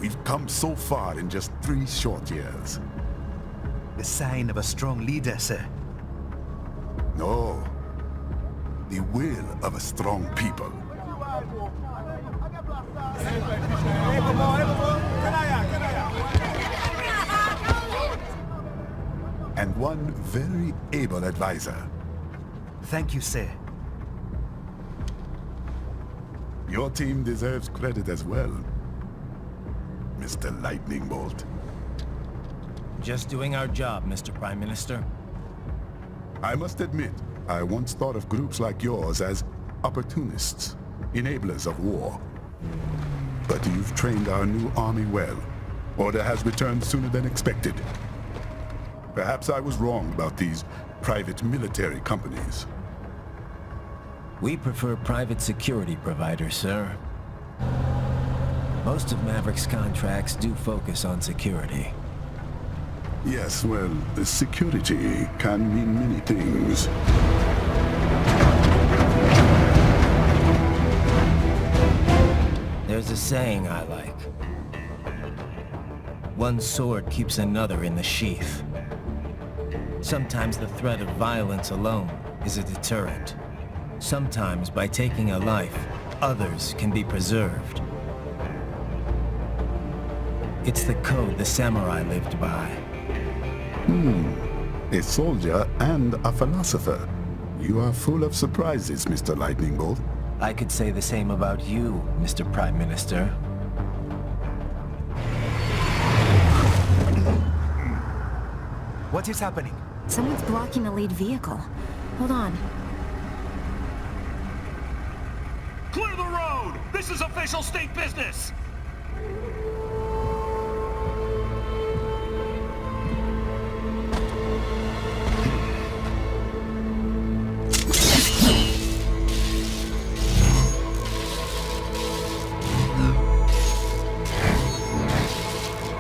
We've come so far in just 3 short years. The sign of a strong leader, sir. No. The will of a strong people. And one very able advisor. Thank you, sir. Your team deserves credit as well, Mr. Lightning Bolt. Just doing our job, Mr. Prime Minister. I must admit, I once thought of groups like yours as opportunists, enablers of war. But you've trained our new army well. Order has returned sooner than expected. Perhaps I was wrong about these private military companies. We prefer private security providers, sir. Most of Maverick's contracts do focus on security. Yes, well, security can mean many things. There's a saying I like. One sword keeps another in the sheath. Sometimes the threat of violence alone is a deterrent. Sometimes by taking a life, others can be preserved. It's the code the samurai lived by. A soldier and a philosopher. You are full of surprises, Mr. Lightning Bolt. I could say the same about you, Mr. Prime Minister. What is happening? Someone's blocking the lead vehicle. Hold on. Clear the road! This is official state business!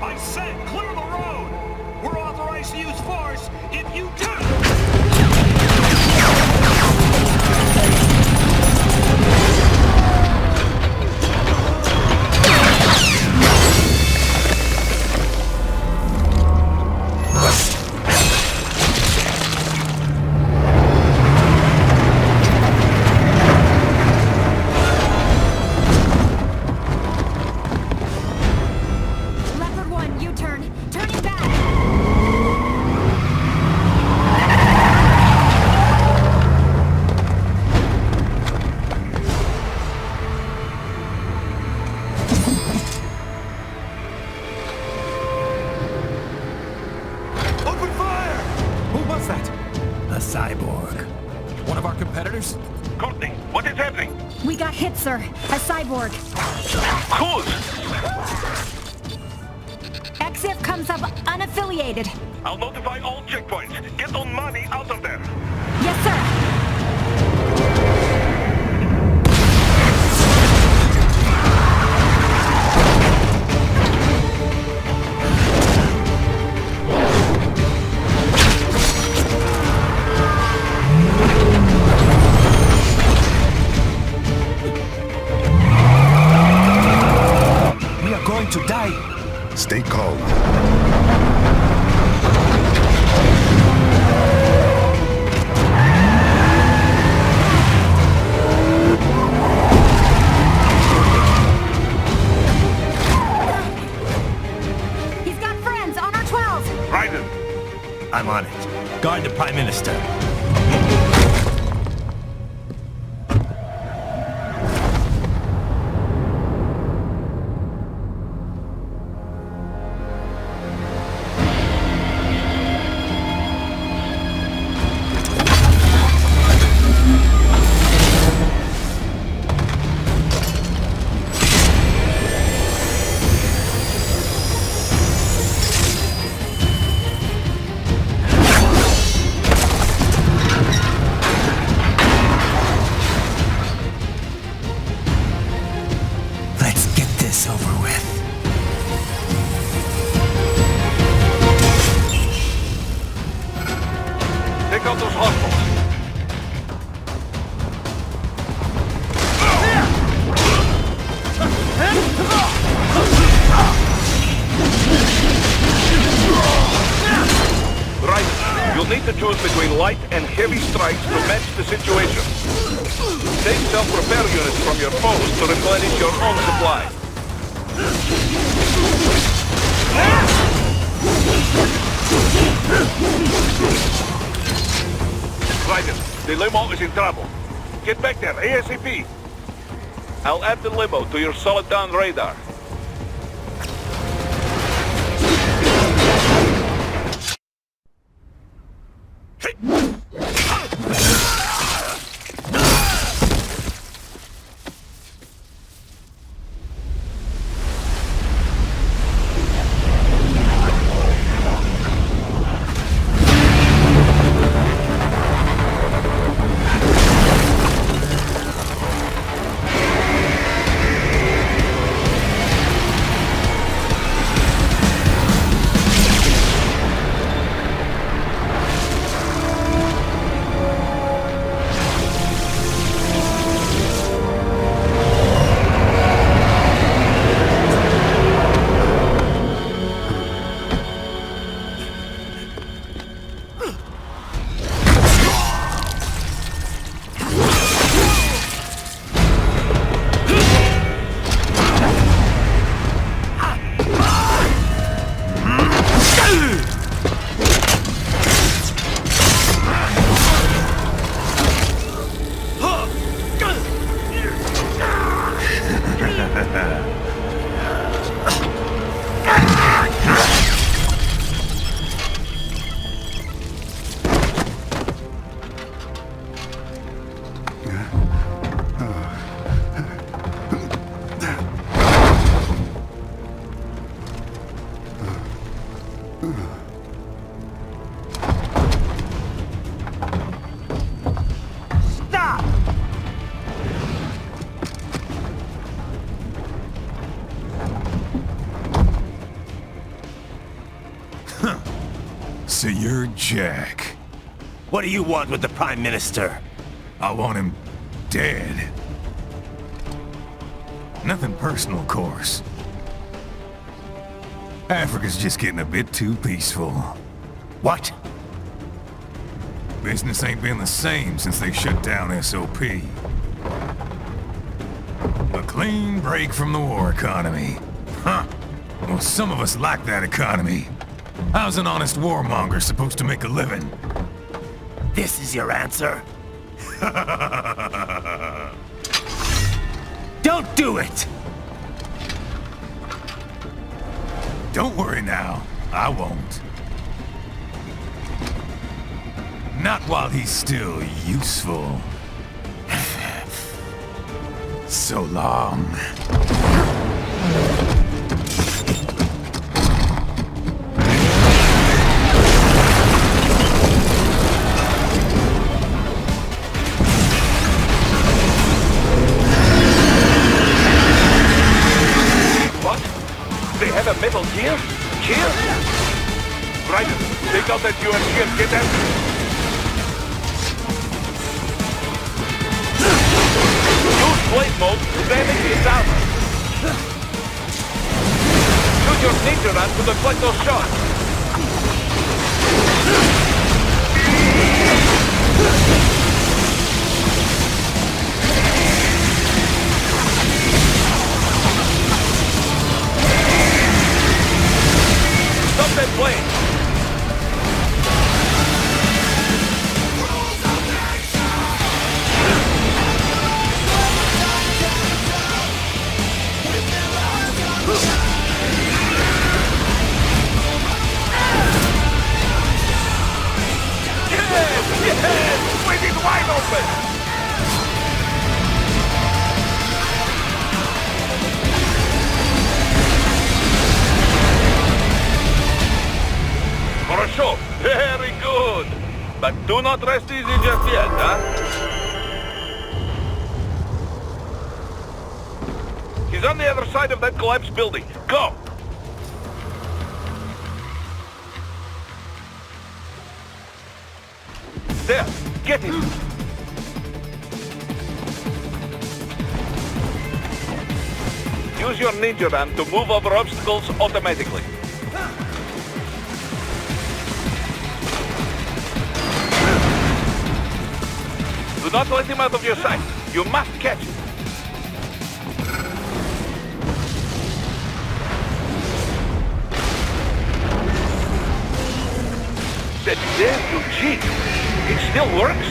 I said clear the road! We're authorized to use force if you do! Cyborg. One of our competitors? Courtney, what is happening? We got hit, sir. A cyborg. Whose? EXIF comes up unaffiliated. I'll notify all checkpoints. Get on money out of them. Yes, sir. To die. Stay calm. He's got friends on our 12. Raiden. I'm on it. Guard the Prime Minister. choose between light and heavy strikes to match the situation. Take self-repair units from your foes to replenish your own supply. Raiden, the limo is in trouble. Get back there, ASAP. I'll add the limo to your solid down radar. So you're Jack. What do you want with the Prime Minister? I want him dead. Nothing personal, of course. Africa's just getting a bit too peaceful. What? Business ain't been the same since they shut down SOP. A clean break from the war economy. Huh. Well, some of us like that economy. How's an honest warmonger supposed to make a living? This is your answer? Don't do it! Don't worry now. I won't. Not while he's still useful. So long. Have a metal gear? Gear? Raiden, take out that UN gear, get that? Use blade mode to damage his armor. Use your ninja run to deflect those shots. Stop that plane! Yes! Waiting wide open! For a show. Very good. But do not rest easy just yet, huh? He's on the other side of that collapsed building. Go! There, get him! Use your ninja run to move over obstacles automatically. not let him out of your sight. You must catch him. That there you cheat. It still works?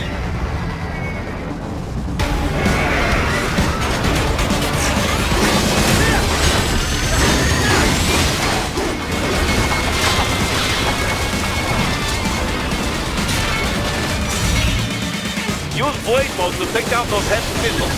Use blade mode to take down those heavy missiles.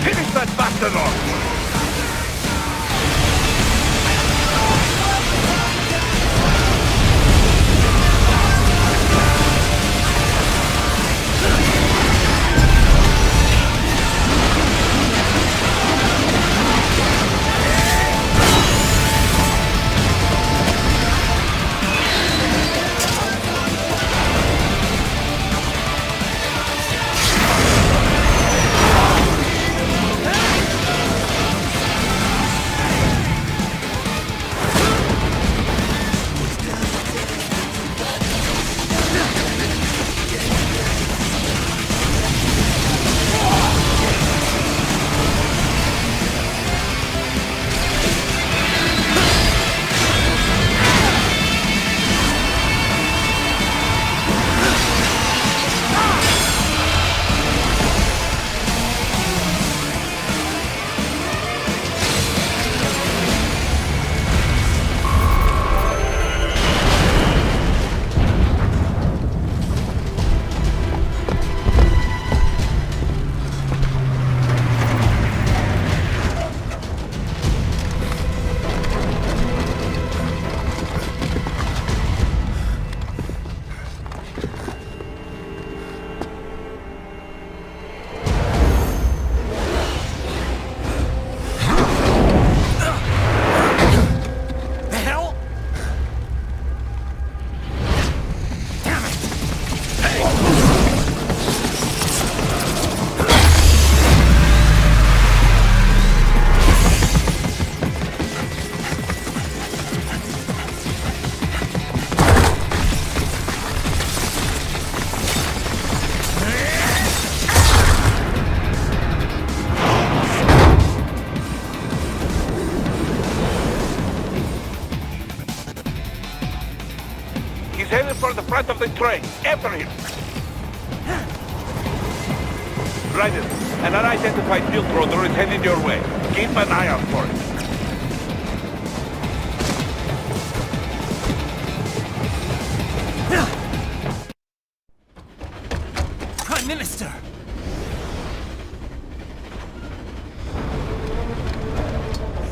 Finish that bastard off! For the front of the train. After him. Raiden, an unidentified Infiltrator is headed your way. Keep an eye out for it. Prime Minister!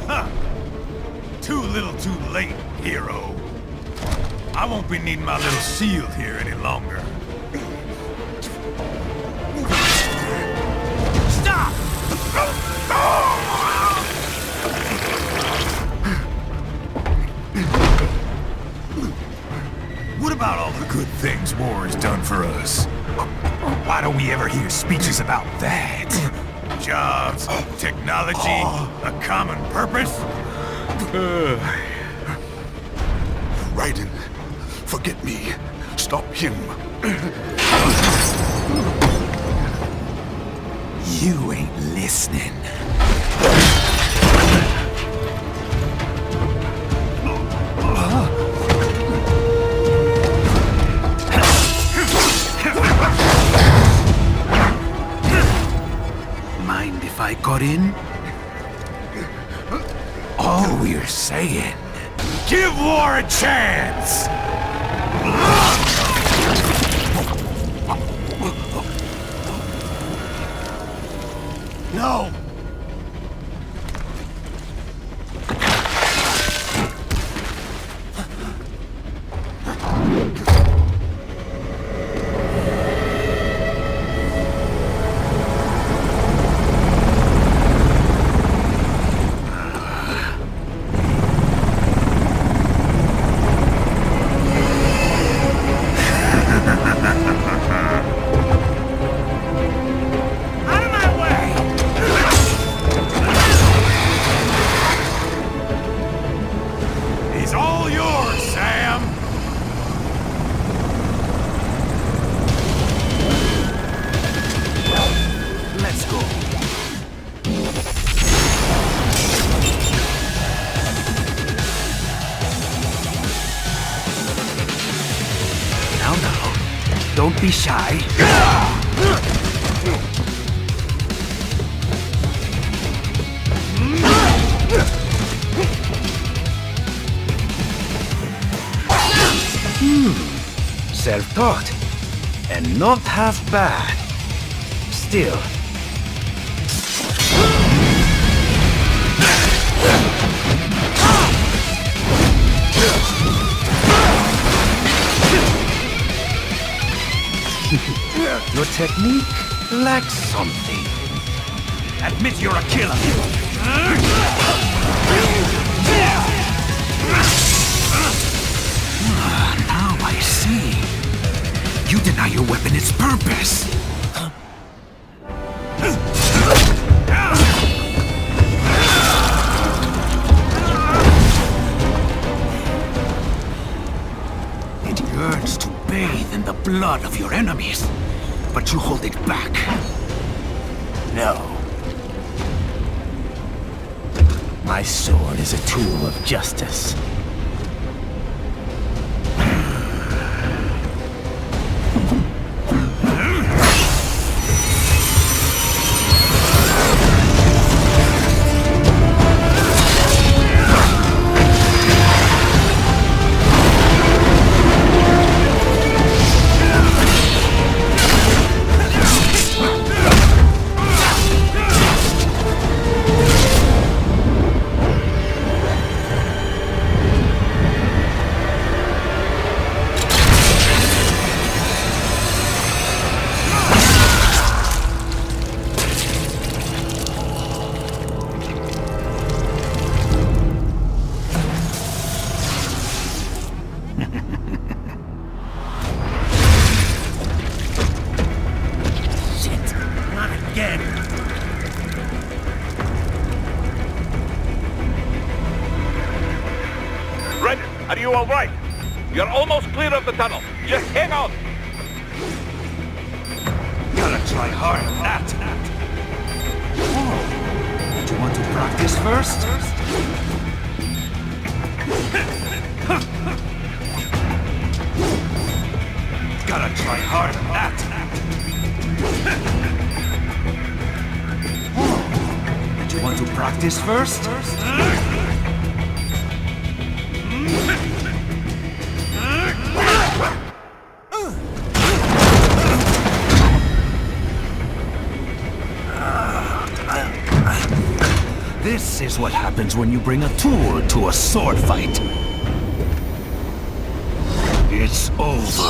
Huh. Too little too late, hero. I won't be needing my little shield here any longer. Stop! What about all the good things war has done for us? Why don't we ever hear speeches about that? Jobs, technology, a common purpose? Raiden, forget me. Stop him. You ain't listening. Mind if I got in? All we're saying, give war a chance! No! Don't be shy. Self-taught. And not half bad. Still. Your technique lacks something. Admit you're a killer. Now I see. You deny your weapon its purpose. It yearns to bathe in the blood of your enemies, but you hold it back. No. My sword is a tool of justice. Raiden, are you all right? You're almost clear of the tunnel. Just hang on. Gotta try hard at that. Oh. Do you want to practice first? Gotta try hard at that. Oh. Do you want to practice first? This is what happens when you bring a tool to a sword fight. It's over.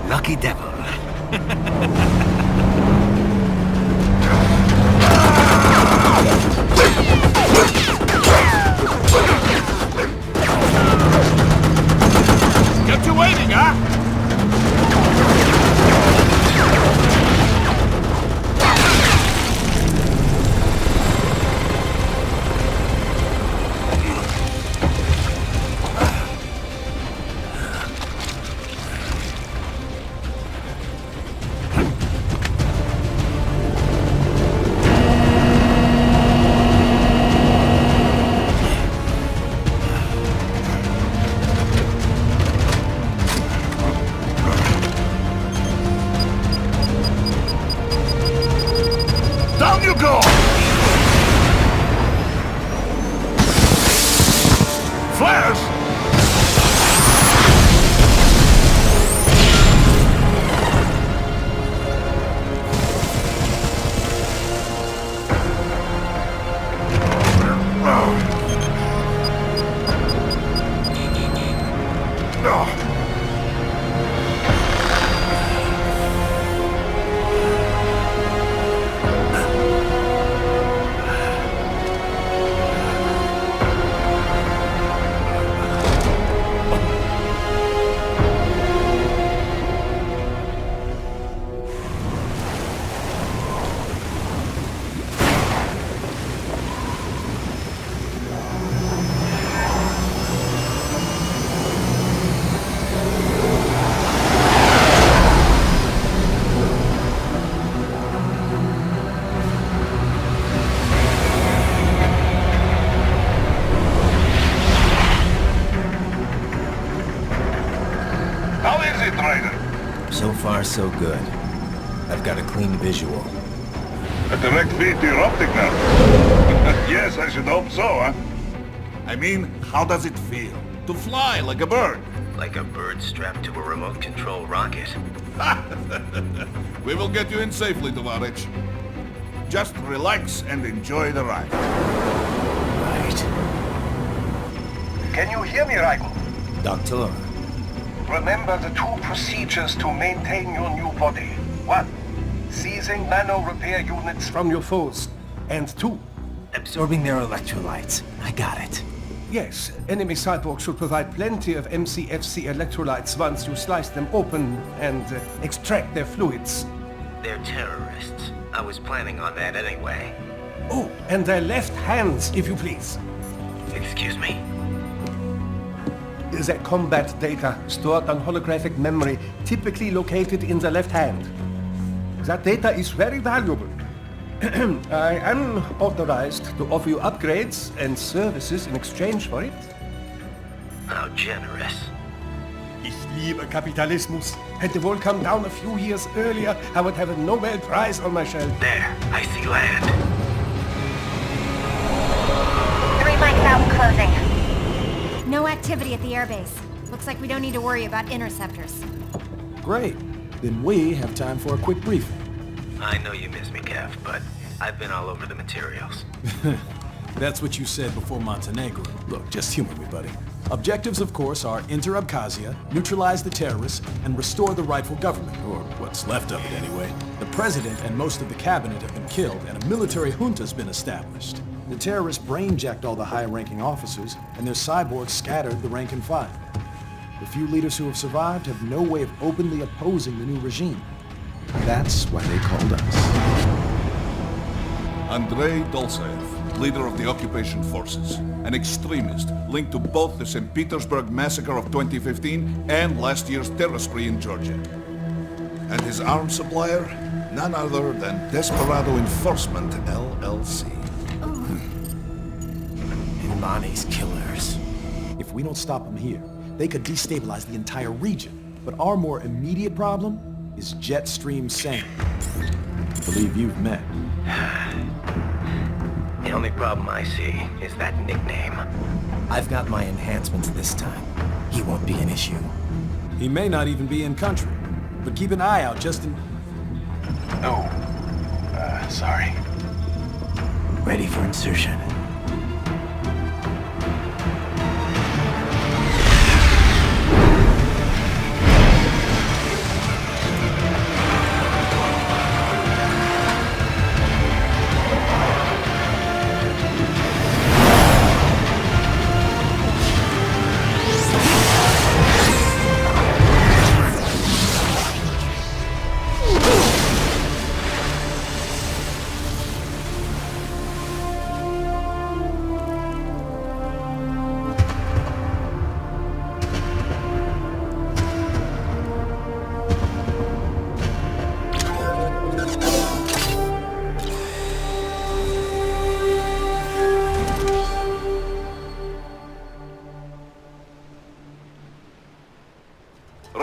Lucky devil. Get you waiting, huh? Down you go! Flares! far, so good. I've got a clean visual. A direct feed to your optic now. Yes, I should hope so, huh? I mean, how does it feel? To fly like a bird? Like a bird strapped to a remote control rocket. We will get you in safely, Tovarich. Just relax and enjoy the ride. Right. Can you hear me, Raiden? Doktor. Remember the two procedures to maintain your new body. 1. Seizing nano repair units from your foes. And 2. Absorbing their electrolytes. I got it. Yes, enemy Cyborg should provide plenty of MCFC electrolytes once you slice them open and extract their fluids. They're terrorists. I was planning on that anyway. Oh, and their left hands, if you please. Excuse me? Their combat data stored on holographic memory, typically located in the left hand. That data is very valuable. I am authorized to offer you upgrades and services in exchange for it. How generous. Ich liebe Kapitalismus. Had the war come down a few years earlier, I would have a Nobel Prize on my shelf. There, I see land. 3 mics out closing. No activity at the airbase. Looks like we don't need to worry about interceptors. Great. Then we have time for a quick briefing. I know you miss me, Kev, but I've been all over the materials. That's what you said before Montenegro. Look, just humor me, buddy. Objectives, of course, are enter Abkhazia, neutralize the terrorists, and restore the rightful government, or what's left of it anyway. The president and most of the cabinet have been killed, and a military junta's been established. The terrorists brain-jacked all the high-ranking officers, and their cyborgs scattered the rank and file. The few leaders who have survived have no way of openly opposing the new regime. That's why they called us. Andrei Dolzaev, leader of the occupation forces, an extremist linked to both the St. Petersburg massacre of 2015 and last year's terror spree in Georgia. And his arms supplier, none other than Desperado Enforcement, LLC. Bonnie's killers. If we don't stop them here, they could destabilize the entire region. But our more immediate problem is Jetstream Sam. I believe you've met. The only problem I see is that nickname. I've got my enhancements this time. He won't be an issue. He may not even be in country, but keep an eye out just in... Oh, sorry. Ready for insertion.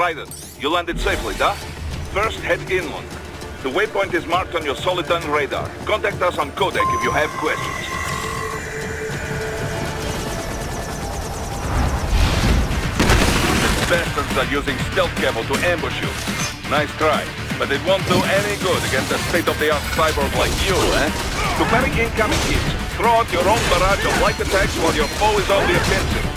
Raiden, you landed safely, da? First, head inland. The waypoint is marked on your Soliton radar. Contact us on codec if you have questions. The bastards are using stealth camo to ambush you. Nice try, but it won't do any good against a state-of-the-art cyborg like you, eh? To parry incoming hits, throw out your own barrage of light attacks while your foe is on the offensive.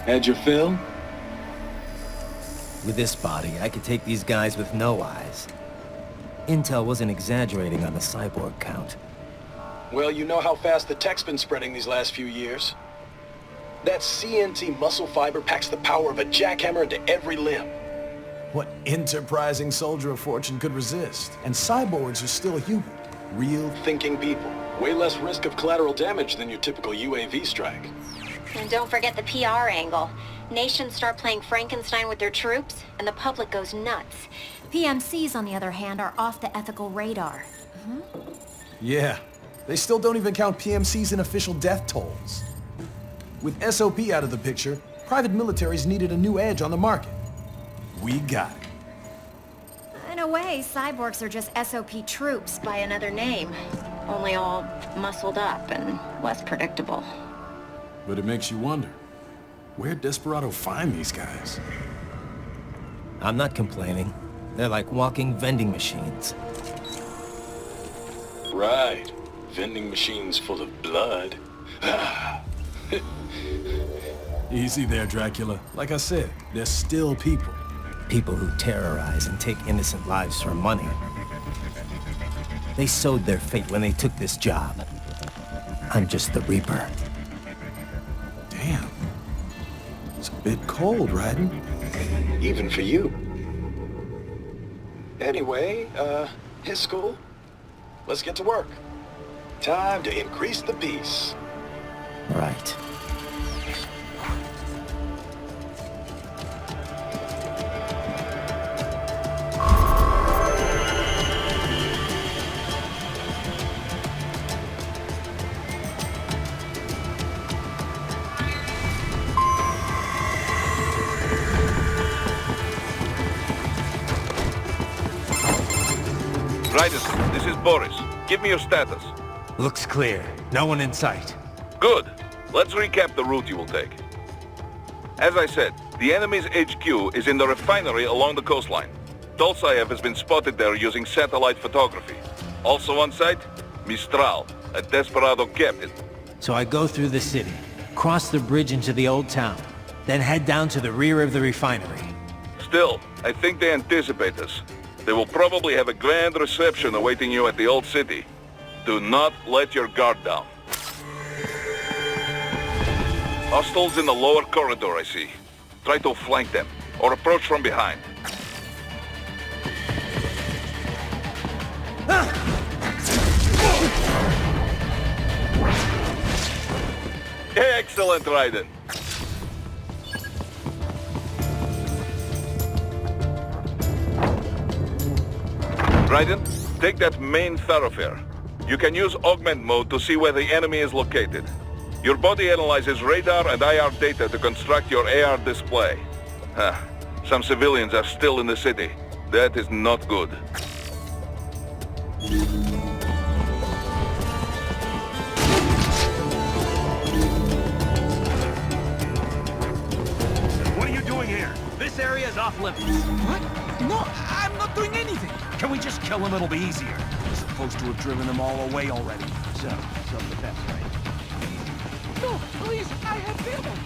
Had your fill? With this body, I could take these guys with no eyes. Intel wasn't exaggerating on the cyborg count. Well, you know how fast the tech's been spreading these last few years. That CNT muscle fiber packs the power of a jackhammer into every limb. What enterprising soldier of fortune could resist? And cyborgs are still human. Real Thinking people. Way less risk of collateral damage than your typical UAV strike. And don't forget the PR angle. Nations start playing Frankenstein with their troops, and the public goes nuts. PMCs, on the other hand, are off the ethical radar. Yeah, they still don't even count PMCs in official death tolls. With SOP out of the picture, private militaries needed a new edge on the market. We got it. In a way, cyborgs are just SOP troops by another name. Only all muscled up and less predictable. But it makes you wonder, where'd Desperado find these guys? I'm not complaining. They're like walking vending machines. Right. Vending machines full of blood. Easy there, Dracula. Like I said, they're still people. People who terrorize and take innocent lives for money. They sowed their fate when they took this job. I'm just the Reaper. Damn. It's a bit cold, Raiden. Even for you. Anyway, his school. Let's get to work. Time to increase the peace. Right. Raiden, this is Boris. Give me your status. Looks clear. No one in sight. Good. Let's recap the route you will take. As I said, the enemy's HQ is in the refinery along the coastline. Dolsaev has been spotted there using satellite photography. Also on site, Mistral, a Desperado captain. So I go through the city, cross the bridge into the old town, then head down to the rear of the refinery. Still, I think they anticipate us. They will probably have a grand reception awaiting you at the old city. Do not let your guard down. Hostiles in the lower corridor, I see. Try to flank them, or approach from behind. Excellent, Raiden. Raiden, take that main thoroughfare. You can use augment mode to see where the enemy is located. Your body analyzes radar and IR data to construct your AR display. Some civilians are still in the city. That is not good. What are you doing here? This area is off limits. What? No, I'm not doing anything. Can we just kill him? It'll be easier. We're supposed to have driven them all away already. So the best, right? No, please, I have family.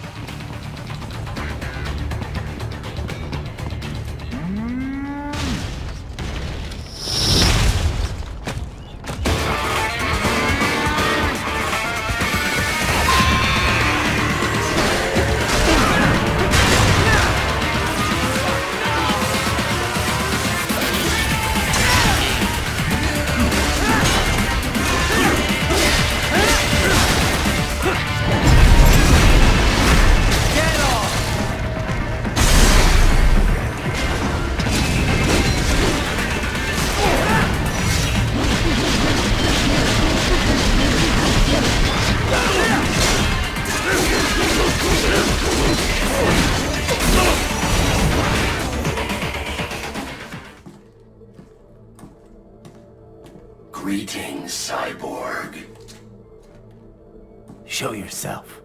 Greetings, Cyborg. Show yourself.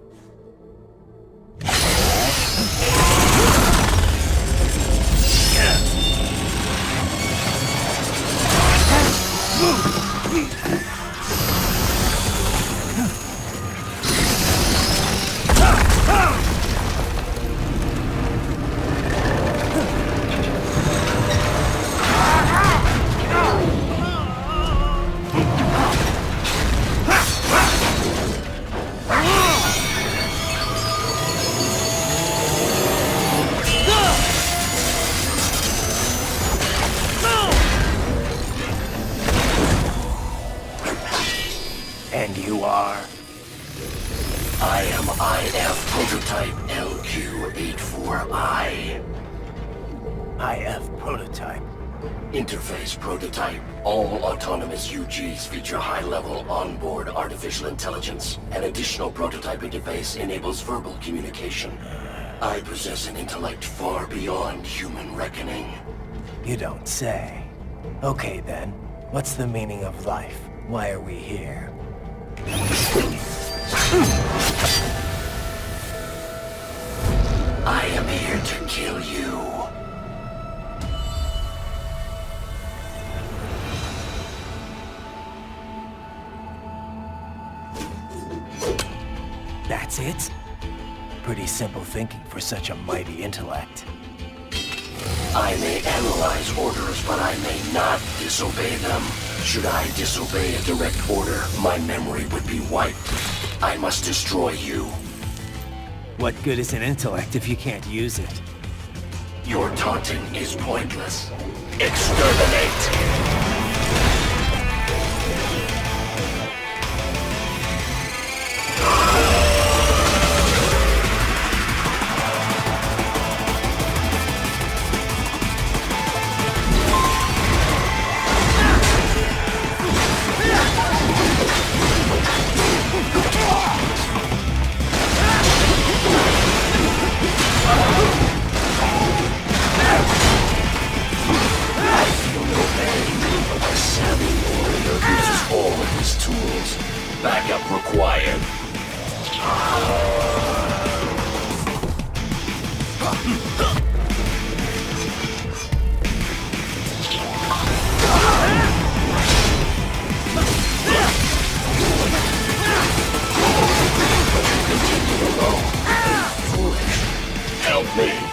you are. I am IF Prototype LQ84I. IF Prototype. Interface Prototype. All autonomous UGs feature high-level onboard artificial intelligence. An additional prototype interface enables verbal communication. I possess an intellect far beyond human reckoning. You don't say. Okay then, what's the meaning of life? Why are we here? I am here to kill you. That's it? Pretty simple thinking for such a mighty intellect. I may analyze orders, but I may not disobey them. Should I disobey a direct order, my memory would be wiped. I must destroy you. What good is an intellect if you can't use it? Your taunting is pointless. Exterminate! Backup required. Continue alone. Foolish. Help me.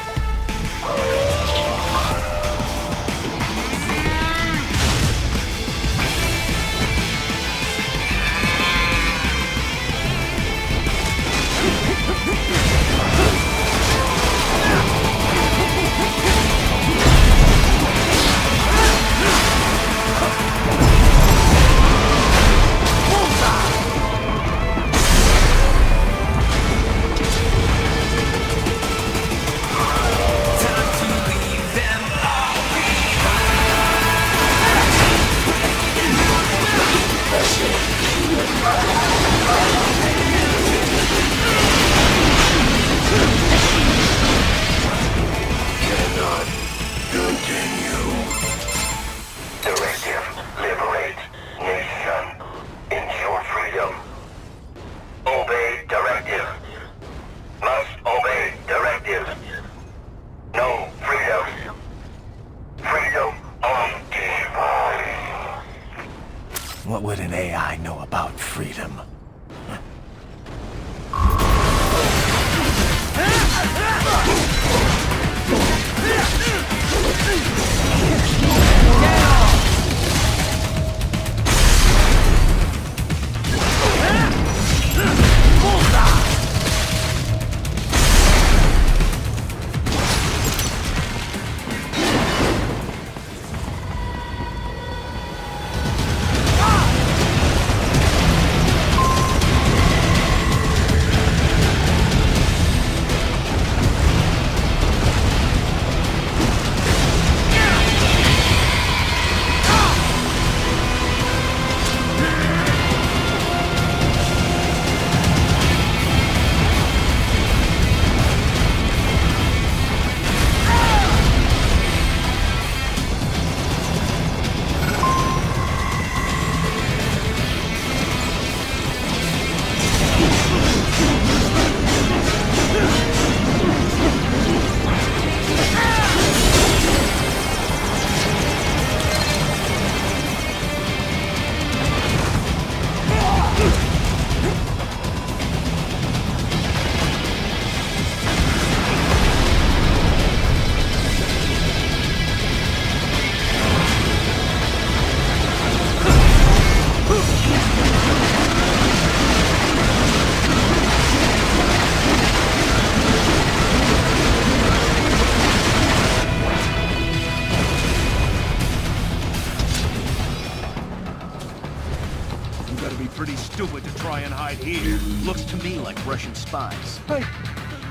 can't hide here. Looks to me like Russian spies. Hey,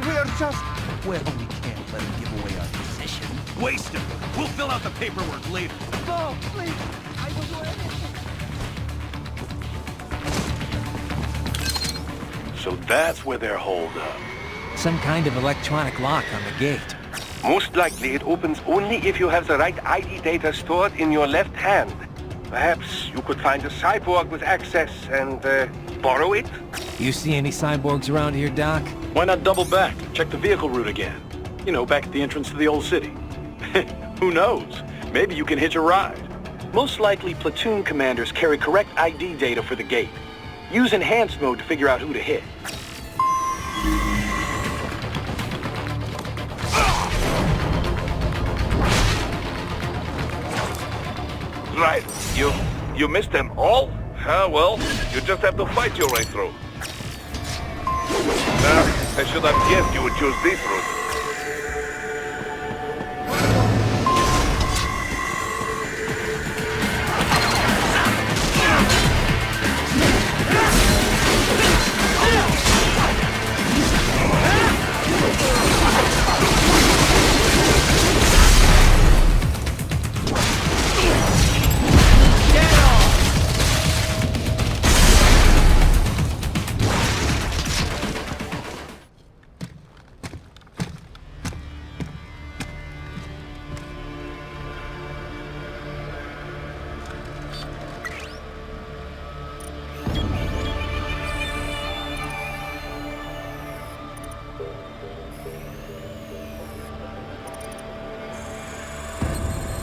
we are just... Well, we can't let him give away our position. Waste him. We'll fill out the paperwork later. No, please. I will do anything. So that's where they're holed up. Some kind of electronic lock on the gate. Most likely it opens only if you have the right ID data stored in your left hand. Perhaps you could find a cyborg with access and borrow it? You see any cyborgs around here, Doc? Why not double back? Check the vehicle route again. You know, back at the entrance to the old city. Who knows? Maybe you can hitch a ride. Most likely platoon commanders carry correct ID data for the gate. Use enhanced mode to figure out who to hit. Right. You missed them all? Well, you just have to fight your way through. I should have guessed you would choose this route.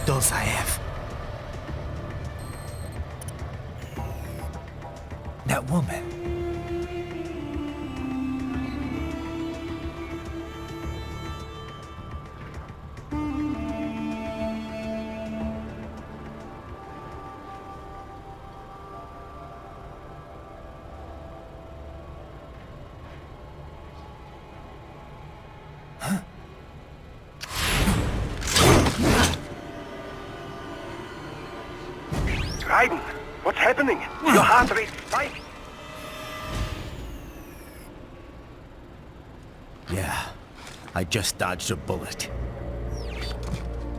Dosaev. That woman. Raiden, what's happening? Your heart rate spiked. Yeah, I just dodged a bullet.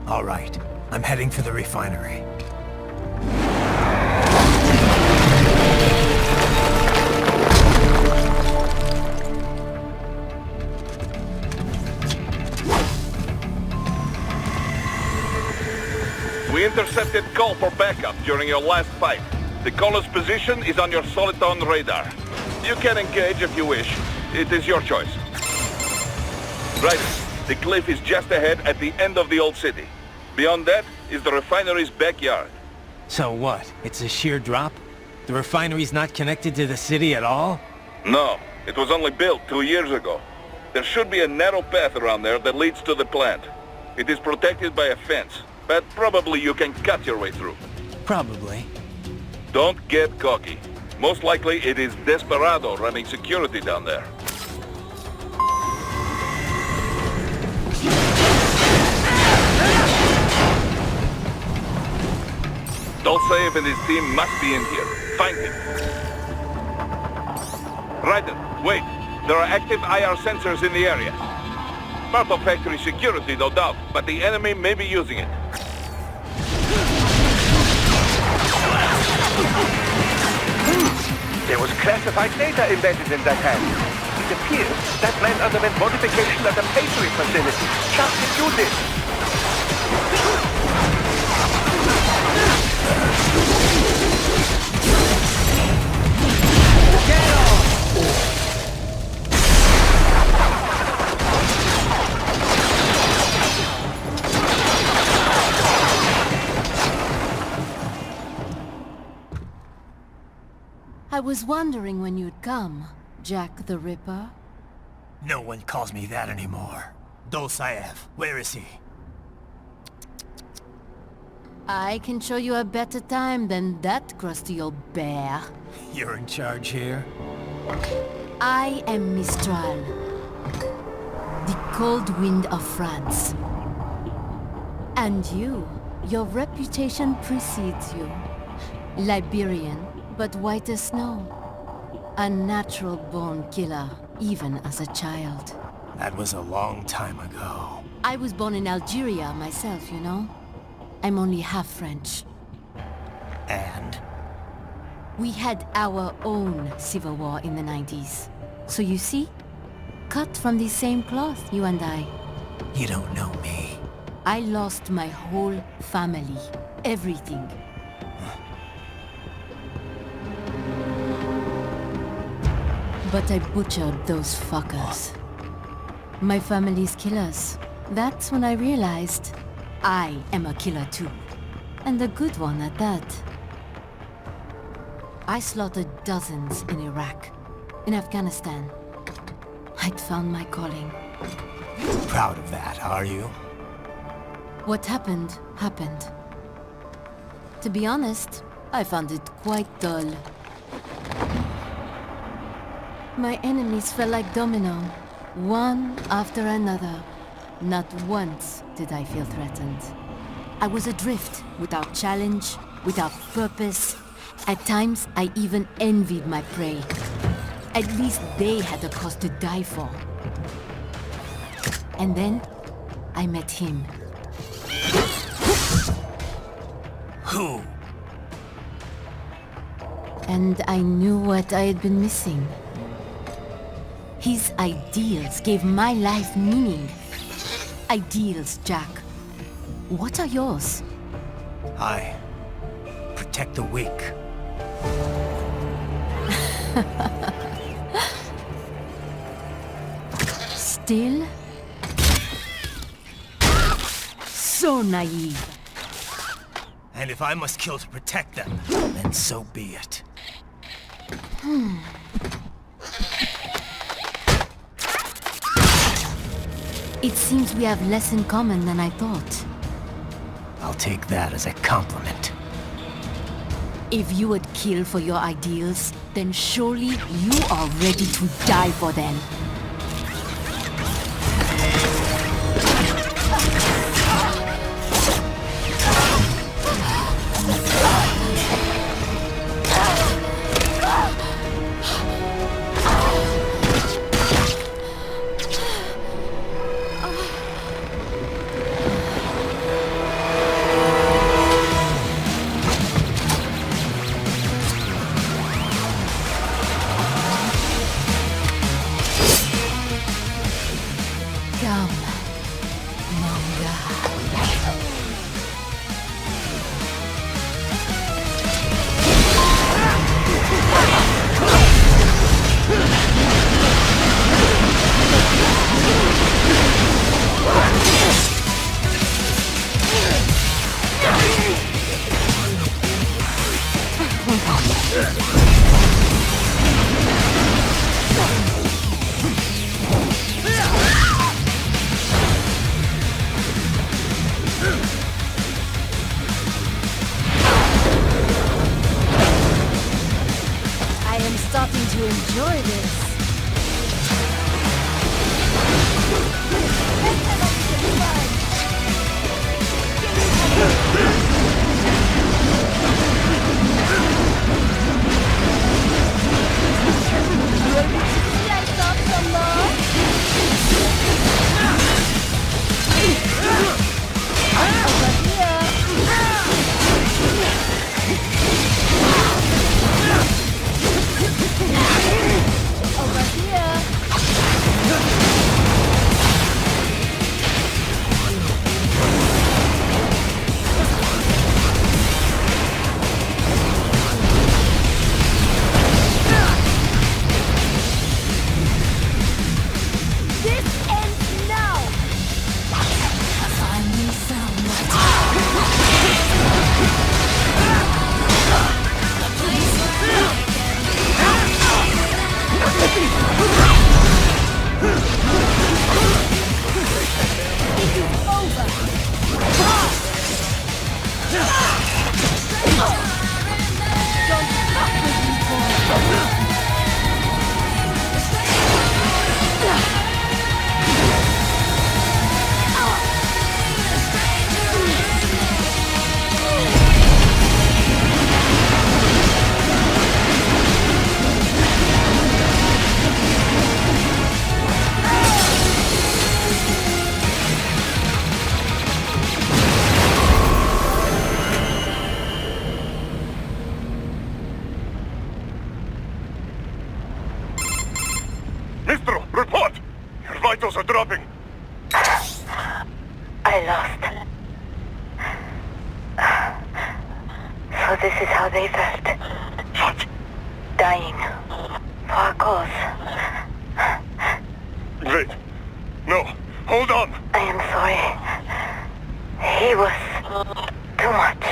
All right, I'm heading for the refinery. We intercepted call for backup during your last fight. The caller's position is on your Soliton radar. You can engage if you wish. It is your choice. Right. The cliff is just ahead at the end of the old city. Beyond that is the refinery's backyard. So what? It's a sheer drop? The refinery's not connected to the city at all? No. It was only built 2 years ago. There should be a narrow path around there that leads to the plant. It is protected by a fence. But probably you can cut your way through. Probably. Don't get cocky. Most likely it is Desperado running security down there. Dolcev and his team must be in here. Find him. Raiden, wait. There are active IR sensors in the area. Part of factory security, no doubt, but the enemy may be using it. There was classified data embedded in that hand. It appears that plant underwent modification at a Patriot facility. Chuck, did you this? Get on! I was wondering when you'd come, Jack the Ripper. No one calls me that anymore. Dosaev, where is he? I can show you a better time than that crusty old bear. You're in charge here? I am Mistral, the cold wind of France. And your reputation precedes you. Liberian, but white as snow. A natural-born killer, even as a child. That was a long time ago. I was born in Algeria myself, you know? I'm only half French. And? We had our own civil war in the 90s. So you see? Cut from the same cloth, you and I. You don't know me. I lost my whole family. Everything. But I butchered those fuckers. My family's killers. That's when I realized I am a killer too. And a good one at that. I slaughtered dozens in Iraq, in Afghanistan. I'd found my calling. Proud of that, are you? What happened, happened. To be honest, I found it quite dull. My enemies fell like domino, one after another. Not once did I feel threatened. I was adrift, without challenge, without purpose. At times, I even envied my prey. At least they had a cause to die for. And then, I met him. Who? And I knew what I had been missing. His ideals gave my life meaning. Ideals, Jack. What are yours? I protect the weak. Still? So naive. And if I must kill to protect them, then so be it. It seems we have less in common than I thought. I'll take that as a compliment. If you would kill for your ideals, then surely you are ready to die for them. Mistral, report! Your vitals are dropping. I lost. So this is how they felt. What? Dying. For a cause. Wait. No. Hold on. I am sorry. He was too much.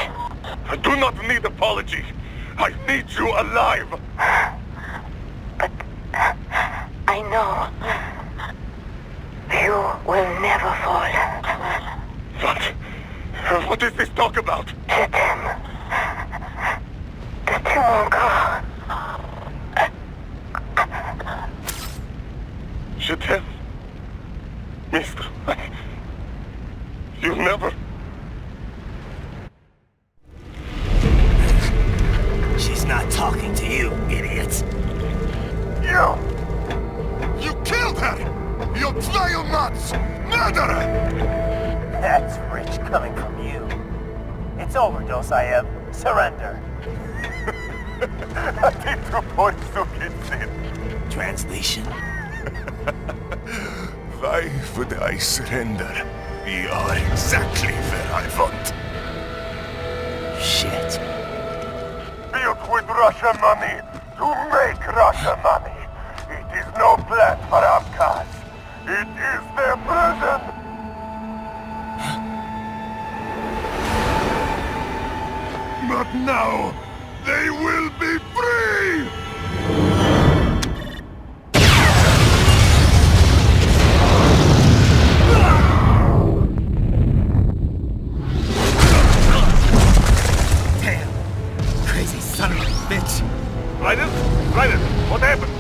I do not need apology. I need you alive. But I know you will never fall. What is this talk about? Je t'aime. De tout mon corps. Je t'aime. Mister, you'll never... She's not talking to you, idiots. You killed her! You vile nuts! Murderer! That's rich coming from you. It's overdose, I am. Surrender. Translation? Why would I surrender? We are exactly where I want. Shit. Built with Russian money to make Russian money. It is no plan for Abkhaz. It is their prison. But now, they will be free! Damn! Crazy son of a bitch! Raiden? Raiden, what happened?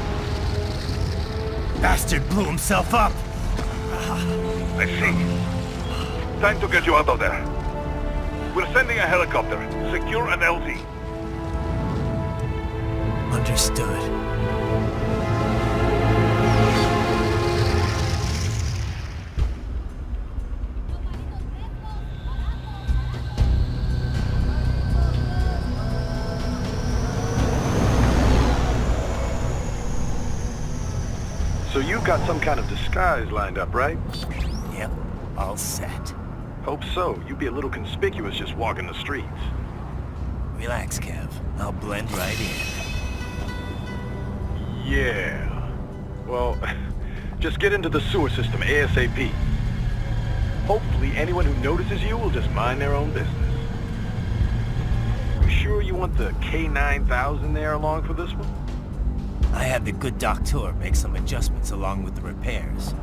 Bastard blew himself up! I see. Time to get you out of there. We're sending a helicopter. Secure an LZ. Understood. So you've got some kind of disguise lined up, right? Yep, all set. Hope so. You'd be a little conspicuous just walking the streets. Relax, Kev. I'll blend right in. Yeah. Well, just get into the sewer system ASAP. Hopefully anyone who notices you will just mind their own business. You sure you want the K9000 there along for this one? I had the good Doktor make some adjustments along with the repairs.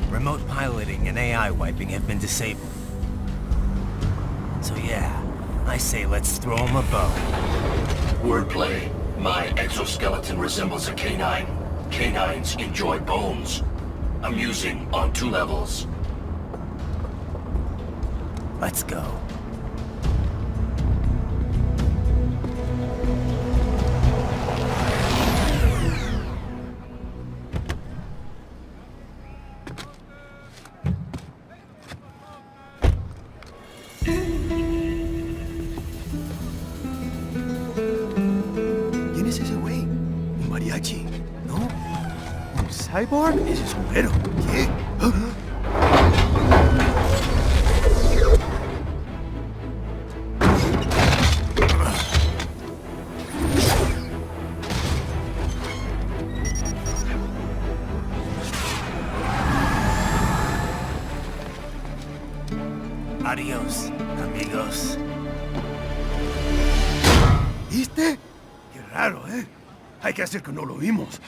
Remote piloting and AI wiping have been disabled. So yeah, I say let's throw him a bone. Wordplay. My exoskeleton resembles a canine. Canines enjoy bones. Amusing on 2 levels. Let's go. ¿Quién es ese güey? ¿Un mariachi? ¿No? ¿Un cyborg? Ese sombrero. ¿Qué? Adiós, amigos. ¿Viste? Qué raro, ¿eh? Hay que hacer que no lo vimos.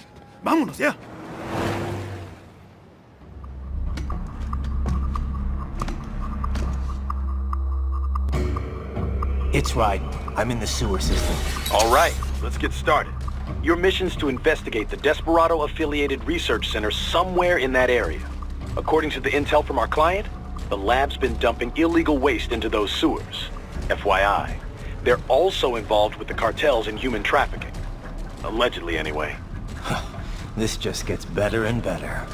Vámonos ya. It's Raiden. I'm in the sewer system. All right, let's get started. Your mission's to investigate the Desperado-affiliated research center somewhere in that area. According to the intel from our client, the lab's been dumping illegal waste into those sewers. FYI, they're also involved with the cartels in human trafficking. Allegedly, anyway. This just gets better and better.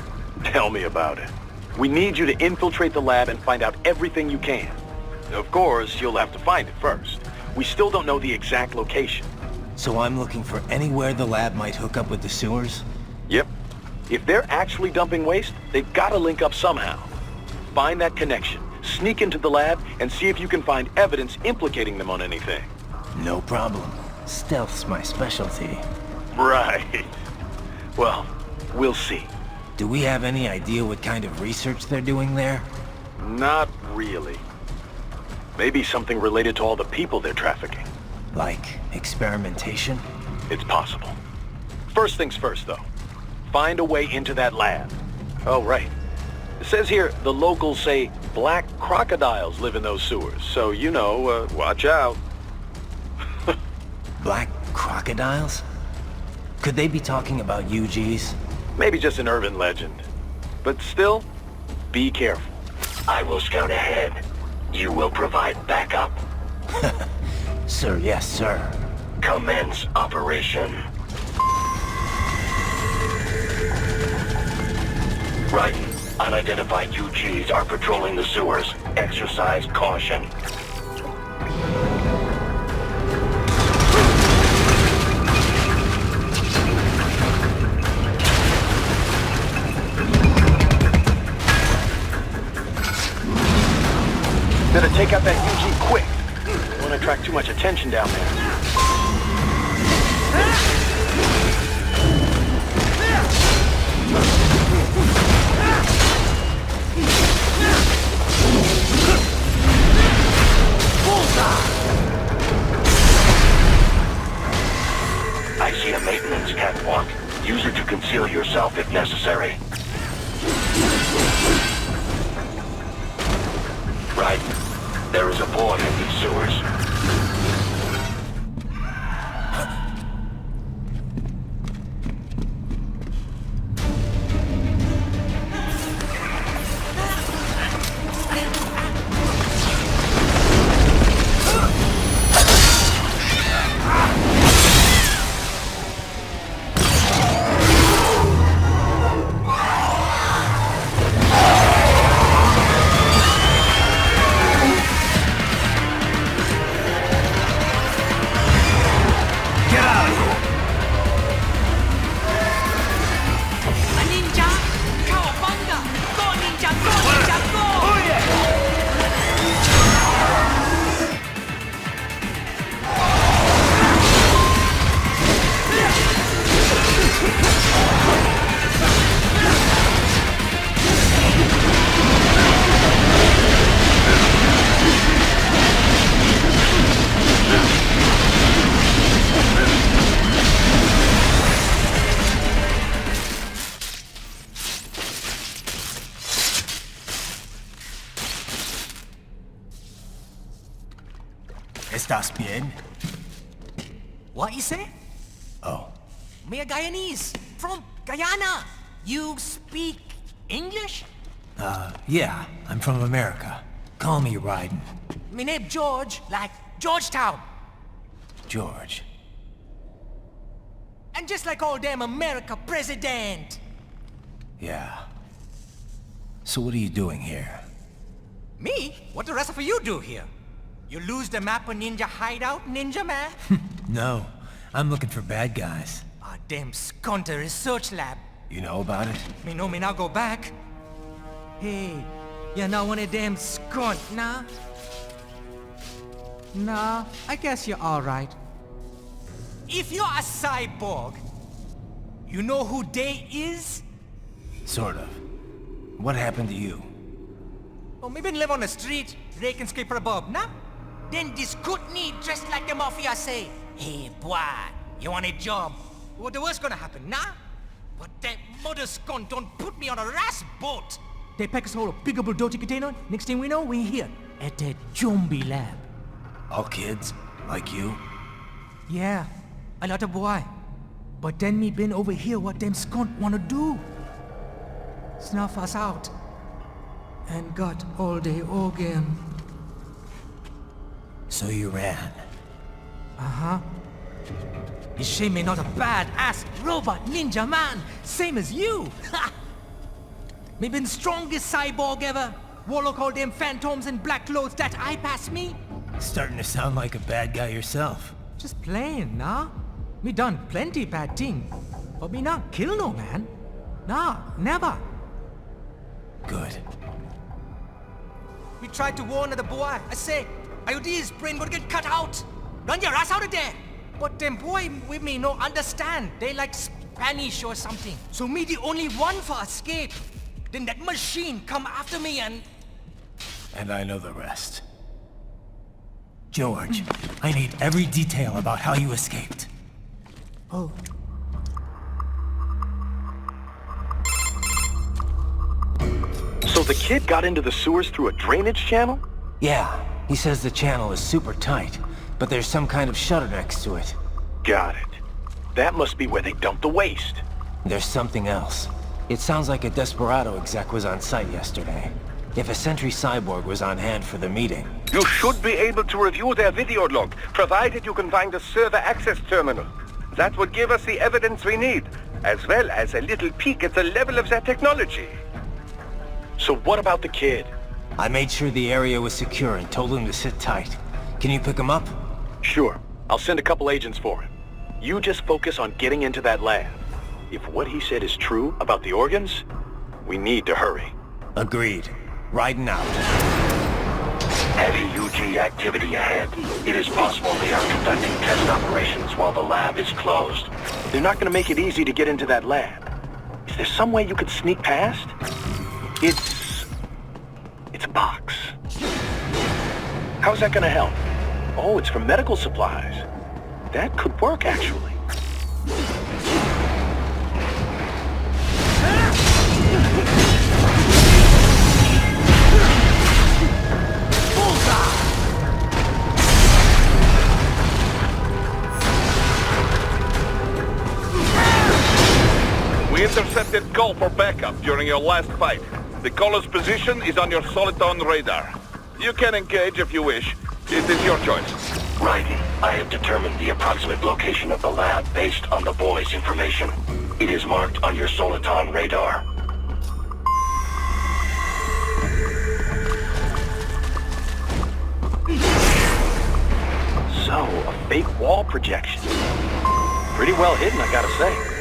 Tell me about it. We need you to infiltrate the lab and find out everything you can. Of course, you'll have to find it first. We still don't know the exact location. So I'm looking for anywhere the lab might hook up with the sewers? Yep. If they're actually dumping waste, they've got to link up somehow. Find that connection, sneak into the lab, and see if you can find evidence implicating them on anything. No problem. Stealth's my specialty. Right. Well, we'll see. Do we have any idea what kind of research they're doing there? Not really. Maybe something related to all the people they're trafficking. Like experimentation? It's possible. First things first, though. Find a way into that lab. Oh, right. It says here the locals say black crocodiles live in those sewers, so you know, watch out. Black crocodiles? Could they be talking about UGs? Maybe just an urban legend. But still, be careful. I will scout ahead. You will provide backup. Sir, yes, sir. Commence operation. Raiden, unidentified UGs are patrolling the sewers. Exercise caution. Better take out that UG quick. Don't want to attract too much attention down there. I see a maintenance catwalk. Use it to conceal yourself if necessary. Right. There is a boy in these sewers. ¿Estás bien? What you say? Oh. Me a Guyanese, from Guyana. You speak English? Yeah, I'm from America. Call me Raiden. Me name George, like Georgetown. George. And just like all damn America president. Yeah. So what are you doing here? Me? What the rest of you do here? You lose the map of Ninja hideout, Ninja man? No, I'm looking for bad guys. Ah, damn skunter research lab. You know about it? Me know me now go back. Hey, you're not one of them skunt, nah? Nah, I guess you're alright. If you're a cyborg, you know who they is? Sort of. What happened to you? Oh, me been live on the street, rake and scrape for a bob, nah? Then this kootenai dressed like the mafia say, hey boy, you want a job? What the worst gonna happen, nah? But that mother skunt don't put me on a ras boat. They pack us all a pickable dirty container. Next thing we know, we're here at that zombie lab. All kids? Like you? Yeah, a lot of boy. But then me been over here what them skunt wanna do. Snuff us out. And got all day organ. So you ran? Uh-huh. You shame me not a bad-ass robot ninja man, same as you. Me been strongest cyborg ever. Warlock all them phantoms in black clothes that eye pass me. Starting to sound like a bad guy yourself. Just playing, nah? Me done plenty bad thing. But me not kill no man. Nah, never. Good. We tried to warn the boy. I say, IOD's brain gonna get cut out. Run your ass out of there. But them boy with me no understand. They like Spanish or something. So me the only one for escape. Then that machine come after me and... And I know the rest. George, I need every detail about how you escaped. Oh. So the kid got into the sewers through a drainage channel? Yeah, he says the channel is super tight, but there's some kind of shutter next to it. Got it. That must be where they dumped the waste. There's something else. It sounds like a Desperado exec was on site yesterday. If a Sentry Cyborg was on hand for the meeting... You should be able to review their video log, provided you can find a server access terminal. That would give us the evidence we need, as well as a little peek at the level of their technology. So what about the kid? I made sure the area was secure and told him to sit tight. Can you pick him up? Sure. I'll send a couple agents for him. You just focus on getting into that lab. If what he said is true about the organs, we need to hurry. Agreed. Raiden out. Heavy UG activity ahead. It is possible they are conducting test operations while the lab is closed. They're not going to make it easy to get into that lab. Is there some way you could sneak past? It's a box. How's that going to help? Oh, it's for medical supplies. That could work, actually. We intercepted call for backup during your last fight. The caller's position is on your solid-on radar. You can engage if you wish. It is your choice. Raiden, I have determined the approximate location of the lab based on the boy's information. It is marked on your Soliton radar. So, a fake wall projection. Pretty well hidden, I gotta say.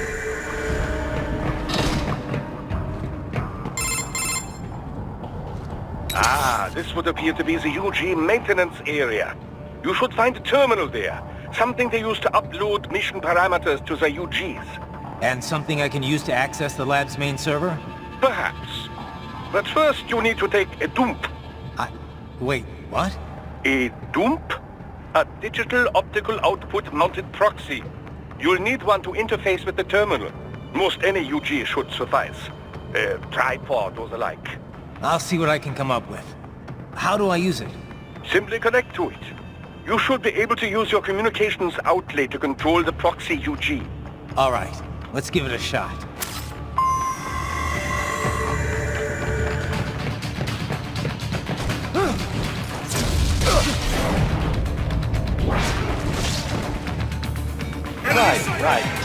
Ah, this would appear to be the UG maintenance area. You should find a terminal there. Something they use to upload mission parameters to the UGs. And something I can use to access the lab's main server? Perhaps. But first you need to take a dump. Wait, what? A dump? A digital optical output mounted proxy. You'll need one to interface with the terminal. Most any UG should suffice. A tripod or the like. I'll see what I can come up with. How do I use it? Simply connect to it. You should be able to use your communications outlet to control the proxy UG. All right, let's give it a shot.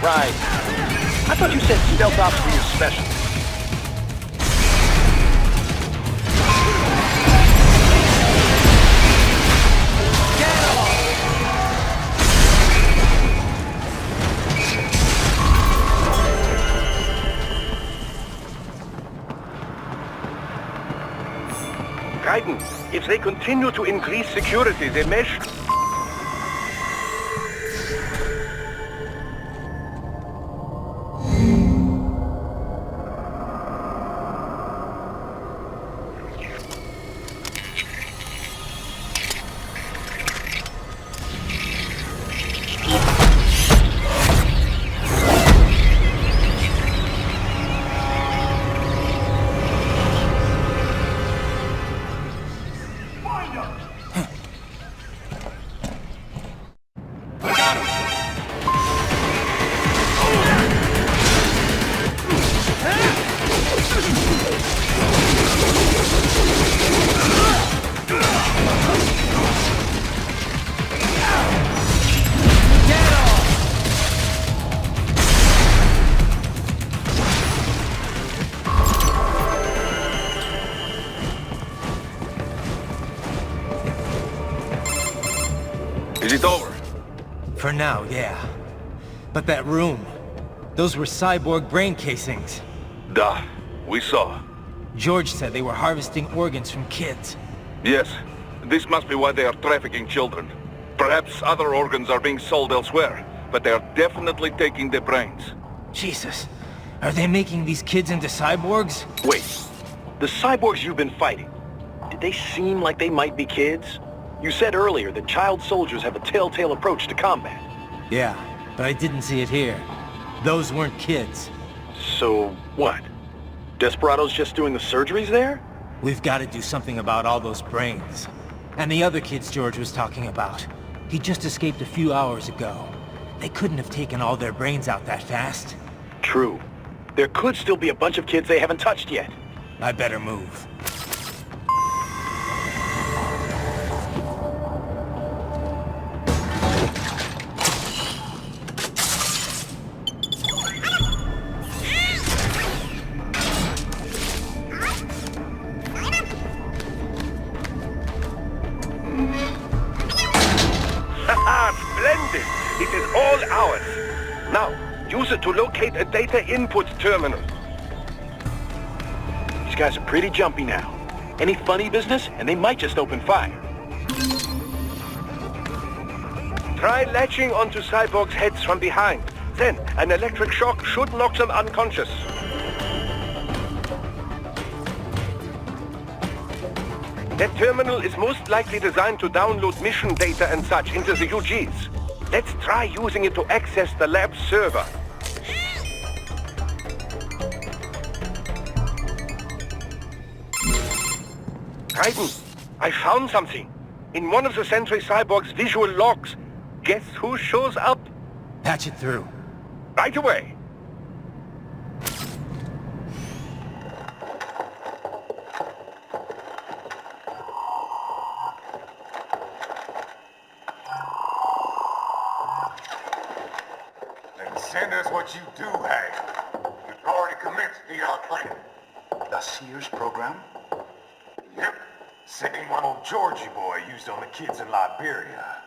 Right. I thought you said stealth ops were your specialty. Raiden, if they continue to increase security, they may... Is it over? For now, yeah. But that room, those were cyborg brain casings. Duh. We saw. George said they were harvesting organs from kids. Yes. This must be why they are trafficking children. Perhaps other organs are being sold elsewhere, but they are definitely taking their brains. Jesus. Are they making these kids into cyborgs? Wait. The cyborgs you've been fighting, did they seem like they might be kids? You said earlier that child soldiers have a telltale approach to combat. Yeah, but I didn't see it here. Those weren't kids. So, what? Desperado's just doing the surgeries there? We've got to do something about all those brains. And the other kids George was talking about. He just escaped a few hours ago. They couldn't have taken all their brains out that fast. True. There could still be a bunch of kids they haven't touched yet. I better move. Splendid! It is all ours. Now, use it to locate a data input terminal. These guys are pretty jumpy now. Any funny business, and they might just open fire. Try latching onto Cyborg's heads from behind. Then, an electric shock should knock them unconscious. That terminal is most likely designed to download mission data and such into the UGs. Let's try using it to access the lab's server. Raiden, I found something. In one of the Sentry Cyborg's visual logs. Guess who shows up? Patch it through. Right away. Send us what you do have. You've already commenced the plan. The Sears program? Yep. Same one old Georgie boy used on the kids in Liberia.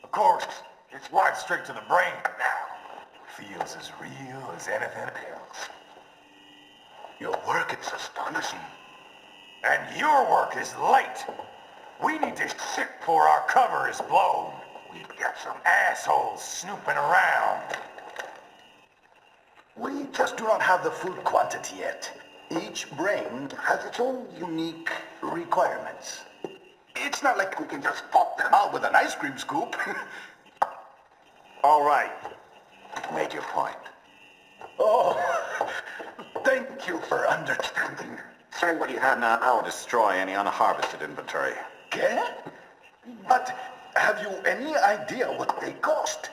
Of course, it's right straight to the brain now. Feels as real as anything else. Your work is astonishing. And your work is late. We need this shit before our cover is blown. We've got some assholes snooping around. We just do not have the full quantity yet. Each brain has its own unique requirements. It's not like we can just pop them out with an ice cream scoop. All right. Make your point. Oh, thank you for understanding. Say what you have now. I'll destroy any unharvested inventory. Okay? But have you any idea what they cost?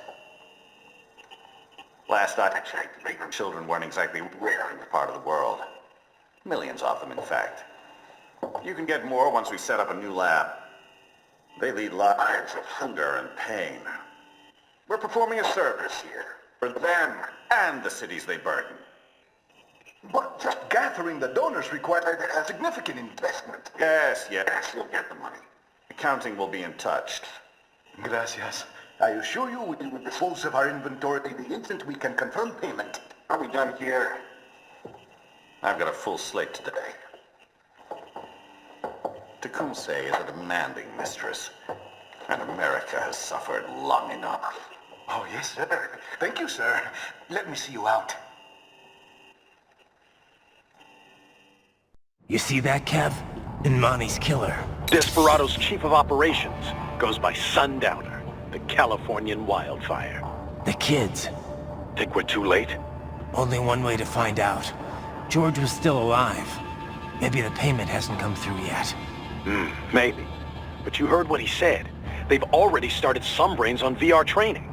Last I checked, the children weren't exactly rare in this part of the world. Millions of them, in fact. You can get more once we set up a new lab. They lead lives of hunger and pain. We're performing a service here. For them and the cities they burden. But just gathering the donors required a significant investment. Yes, you'll get the money. Accounting will be in touch. Gracias. I assure you we will dispose of our inventory the instant we can confirm payment. Are we done here? I've got a full slate today. Tecumseh is a demanding mistress, and America has suffered long enough. Oh, yes, sir. Thank you, sir. Let me see you out. You see that, Kev? Inmani's killer. Desperado's chief of operations goes by Sundowner, the Californian wildfire. The kids. Think we're too late? Only one way to find out. George was still alive. Maybe the payment hasn't come through yet. Maybe. But you heard what he said. They've already started some brains on VR training.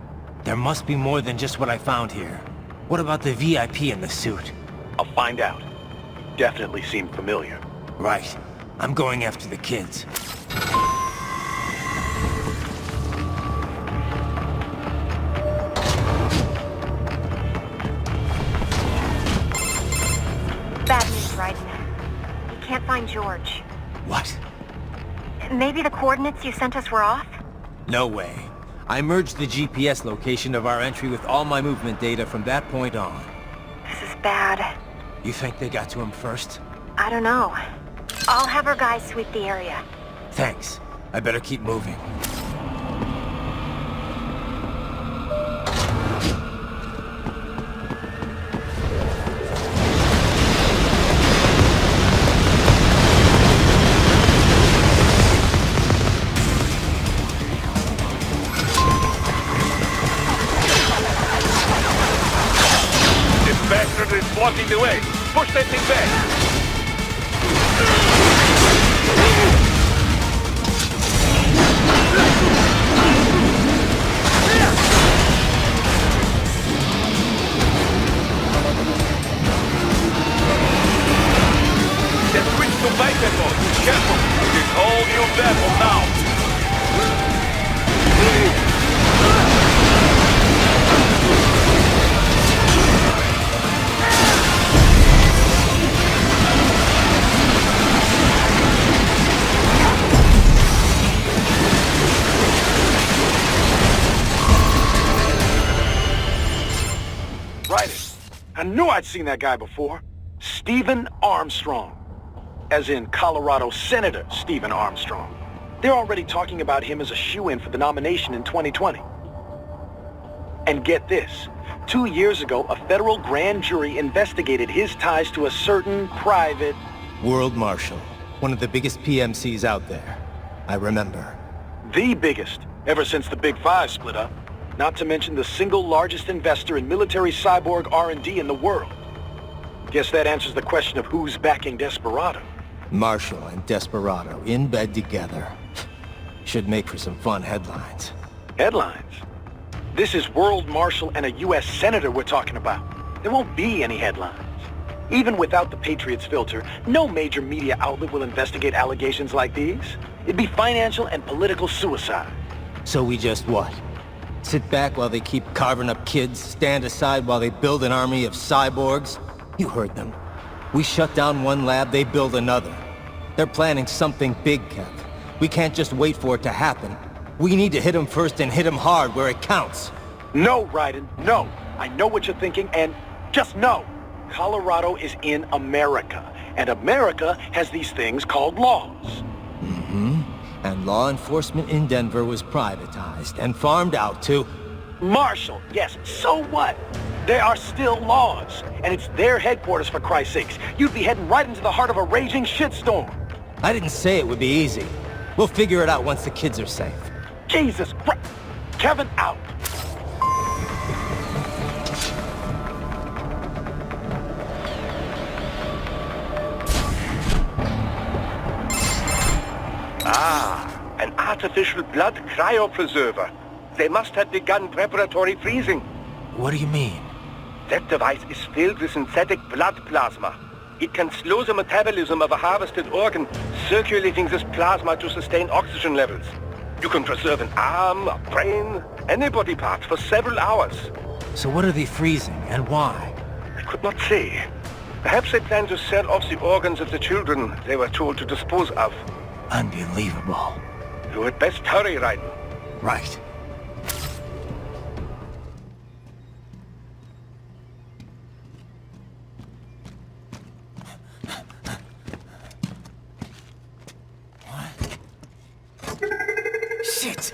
There must be more than just what I found here. What about the VIP in the suit? I'll find out. Definitely seemed familiar. Right. I'm going after the kids. Bad news, Raiden. We can't find George. What? Maybe the coordinates you sent us were off? No way. I merged the GPS location of our entry with all my movement data from that point on. This is bad. You think they got to him first? I don't know. I'll have our guys sweep the area. Thanks. I better keep moving. Blocking the way. Push that thing back. Then switch to biped mode. Careful. It's all new battle now. Raiden. I knew I'd seen that guy before. Stephen Armstrong. As in Colorado Senator Stephen Armstrong. They're already talking about him as a shoo-in for the nomination in 2020. And get this. 2 years ago, a federal grand jury investigated his ties to a certain private... World Marshal. One of the biggest PMCs out there. I remember. The biggest, ever since the Big Five split up. Not to mention the single largest investor in military cyborg R&D in the world. Guess that answers the question of who's backing Desperado. Marshal and Desperado in bed together. Should make for some fun headlines. Headlines? This is World Marshal and a U.S. Senator we're talking about. There won't be any headlines. Even without the Patriots filter, no major media outlet will investigate allegations like these. It'd be financial and political suicide. So we just what? Sit back while they keep carving up kids, stand aside while they build an army of cyborgs? You heard them. We shut down one lab, they build another. They're planning something big, Kev. We can't just wait for it to happen. We need to hit them first and hit them hard where it counts. No, Raiden, no. I know what you're thinking, and just know. Colorado is in America, and America has these things called laws. Mm-hmm. And law enforcement in Denver was privatized and farmed out to... Marshal, yes, so what? There are still laws, and it's their headquarters for Christ's sakes. You'd be heading right into the heart of a raging shitstorm. I didn't say it would be easy. We'll figure it out once the kids are safe. Jesus Christ! Kevin out! Ah, an artificial blood cryopreserver. They must have begun preparatory freezing. What do you mean? That device is filled with synthetic blood plasma. It can slow the metabolism of a harvested organ, circulating this plasma to sustain oxygen levels. You can preserve an arm, a brain, any body part for several hours. So what are they freezing, and why? I could not say. Perhaps they plan to sell off the organs of the children they were told to dispose of. Unbelievable. You had best hurry, Raiden. Right. Shit!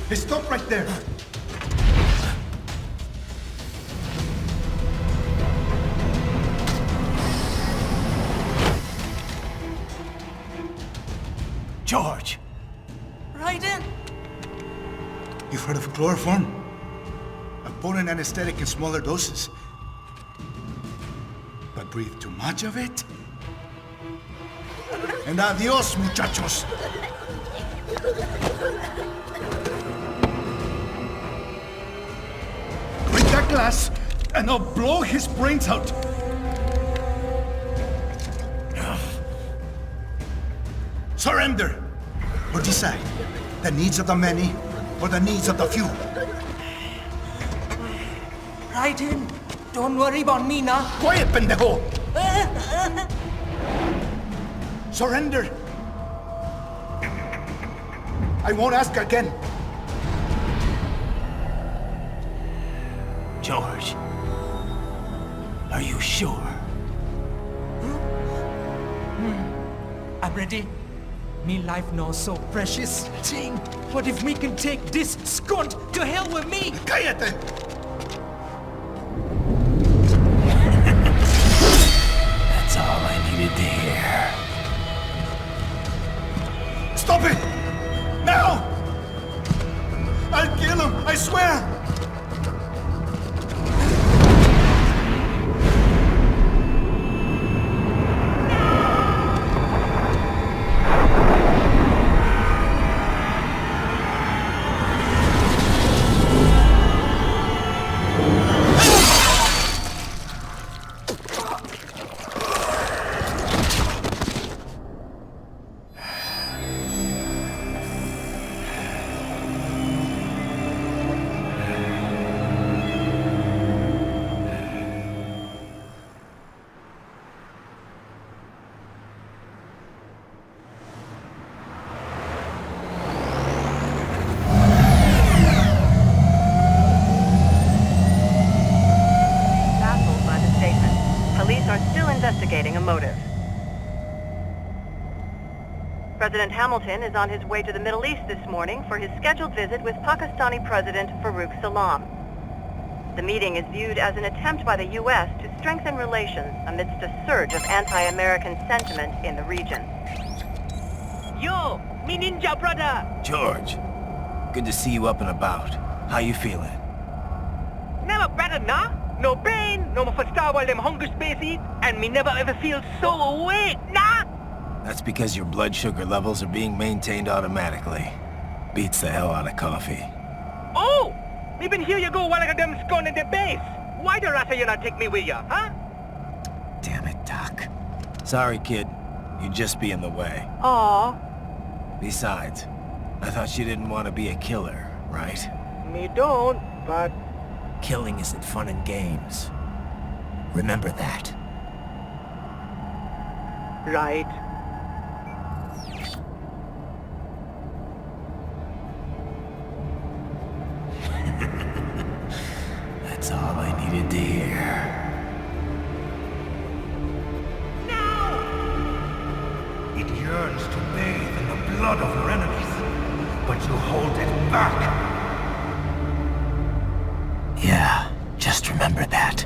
Hey, stop right there! George! Raiden! You've heard of chloroform? A potent anesthetic in smaller doses. But breathe too much of it? And adios, muchachos! Break that glass, and I'll blow his brains out! Surrender! Or decide, the needs of the many, or the needs of the few. Raiden, don't worry about me now. Quiet, pendejo! Surrender! I won't ask again. George, are you sure? I'm ready. Me life now so precious. Ting, what if we can take this skunt to hell with me? ¡Cállate! That's all I needed to hear. Stop it! Now! I'll kill him, I swear! Investigating a motive. President Hamilton is on his way to the Middle East this morning for his scheduled visit with Pakistani President Farouk Salam. The meeting is viewed as an attempt by the U.S. to strengthen relations amidst a surge of anti-American sentiment in the region. Yo, me ninja brother! George, good to see you up and about. How you feeling? Never better, nah? No pain, no more for star while them hunger space eat, and me never ever feel so awake, nah? That's because your blood sugar levels are being maintained automatically. Beats the hell out of coffee. Oh! Me been here you go while I got them scone in the base. Why the rasta you not take me with ya, huh? Damn it, Doc. Sorry, kid. You'd just be in the way. Aw. Besides, I thought you didn't want to be a killer, right? Me don't, but... Killing isn't fun and games. Remember that. Right. That's all I needed to hear. It yearns to bathe in the blood of your enemies, but you hold it back. Yeah, just remember that.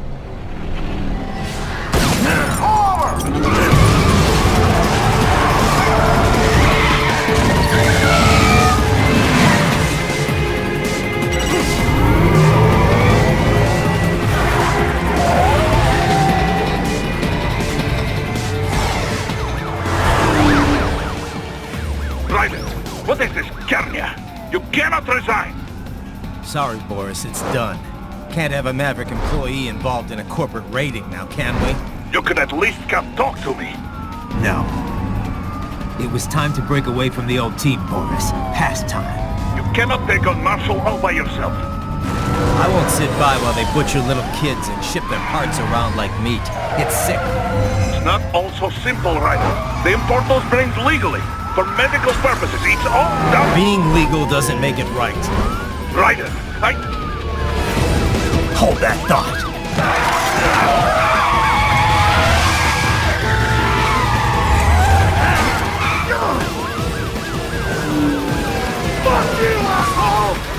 Raiden, what is this, Kernia? You cannot resign! Sorry, Boris, it's done. Can't have a Maverick employee involved in a corporate raiding now, can we? You could at least come talk to me. No. It was time to break away from the old team, Boris. Past time. You cannot take on Marshal all by yourself. I won't sit by while they butcher little kids and ship their parts around like meat. It's sick. It's not all so simple, Raiden. They import those brains legally. For medical purposes, it's all done. Being legal doesn't make it right. Raiden, Hold that thought. Fuck you, asshole!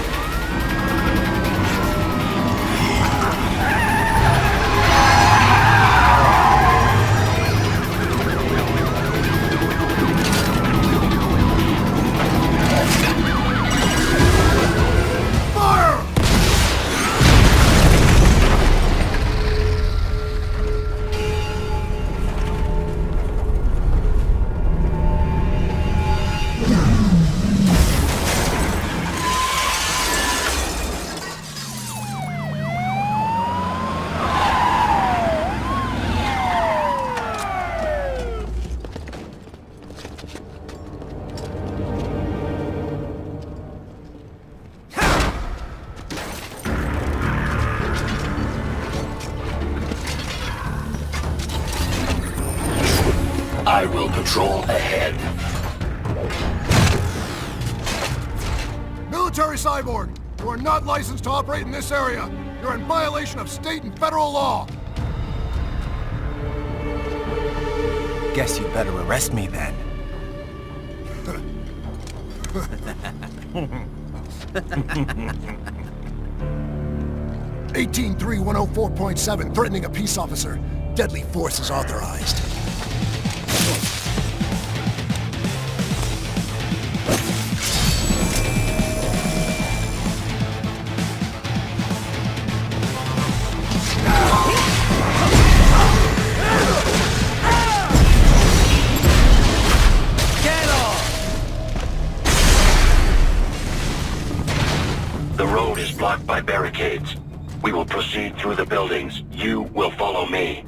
I will patrol ahead. Military Cyborg! You are not licensed to operate in this area. You're in violation of state and federal law. Guess you better arrest me then. 183-104.7, threatening a peace officer. Deadly force is authorized. The road is blocked by barricades. We will proceed through the buildings. You will follow me.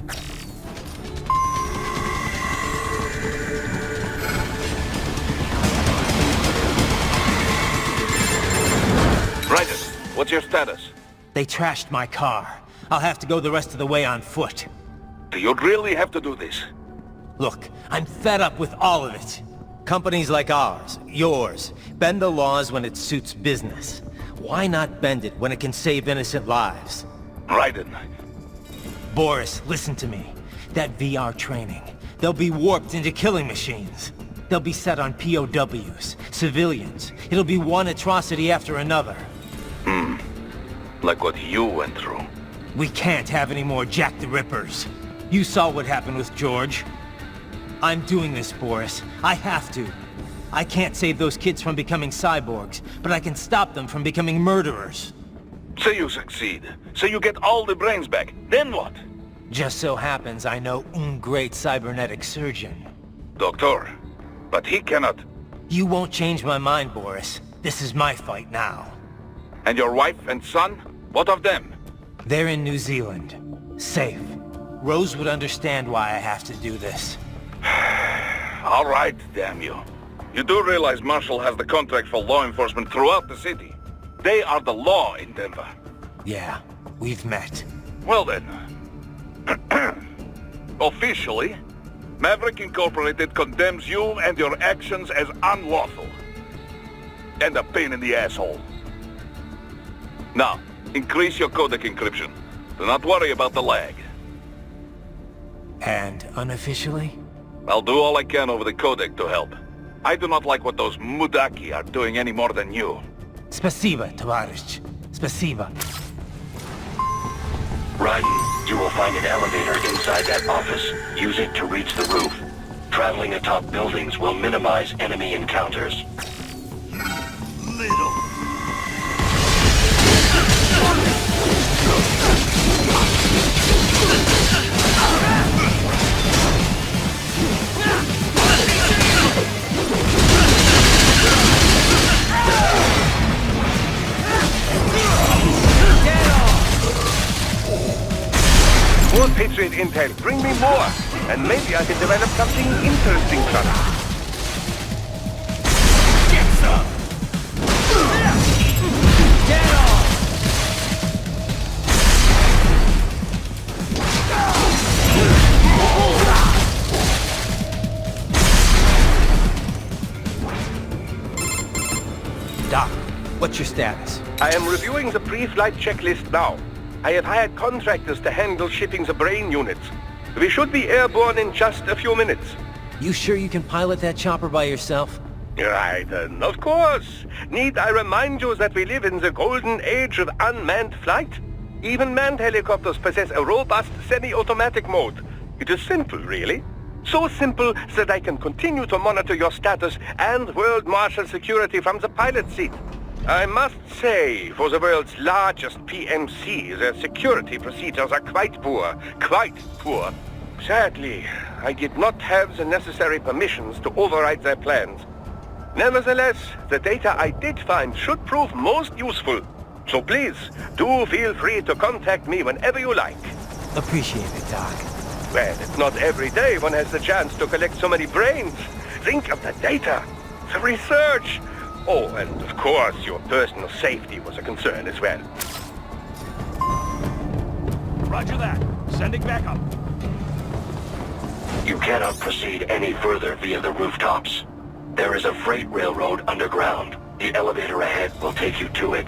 Raiden, what's your status? They trashed my car. I'll have to go the rest of the way on foot. Do you really have to do this? Look, I'm fed up with all of it. Companies like ours, yours, bend the laws when it suits business. Why not bend it when it can save innocent lives? Raiden. Boris, listen to me. That VR training, they'll be warped into killing machines. They'll be set on POWs, civilians. It'll be one atrocity after another. Like what you went through. We can't have any more Jack the Rippers. You saw what happened with George. I'm doing this, Boris. I have to. I can't save those kids from becoming cyborgs, but I can stop them from becoming murderers. Say you succeed. Say you get all the brains back. Then what? Just so happens I know un great cybernetic surgeon. Doktor. But he cannot... You won't change my mind, Boris. This is my fight now. And your wife and son? What of them? They're in New Zealand. Safe. Rose would understand why I have to do this. All right, damn you. You do realize Marshal has the contract for law enforcement throughout the city. They are the law in Denver. Yeah, we've met. Well then. Officially, Maverick Incorporated condemns you and your actions as unlawful. And a pain in the asshole. Now, increase your codec encryption. Do not worry about the lag. And unofficially? I'll do all I can over the codec to help. I do not like what those mudaki are doing any more than you. Spasiba, Tavarish. Spasiba. Raiden, you will find an elevator inside that office. Use it to reach the roof. Traveling atop buildings will minimize enemy encounters. Little. More Patriot intel. Bring me more. And maybe I can develop something interesting from it. Get some! Get off! Doc, what's your status? I am reviewing the pre-flight checklist now. I have hired contractors to handle shipping the brain units. We should be airborne in just a few minutes. You sure you can pilot that chopper by yourself? Raiden, of course. Need I remind you that we live in the golden age of unmanned flight? Even manned helicopters possess a robust semi-automatic mode. It is simple, really. So simple that I can continue to monitor your status and World Marshal security from the pilot seat. I must say, for the world's largest PMC, their security procedures are quite poor. Quite poor. Sadly, I did not have the necessary permissions to override their plans. Nevertheless, the data I did find should prove most useful. So please, do feel free to contact me whenever you like. Appreciate it, Doc. Well, it's not every day one has the chance to collect so many brains. Think of the data, the research. Oh, and of course, your personal safety was a concern as well. Roger that. Sending backup. You cannot proceed any further via the rooftops. There is a freight railroad underground. The elevator ahead will take you to it.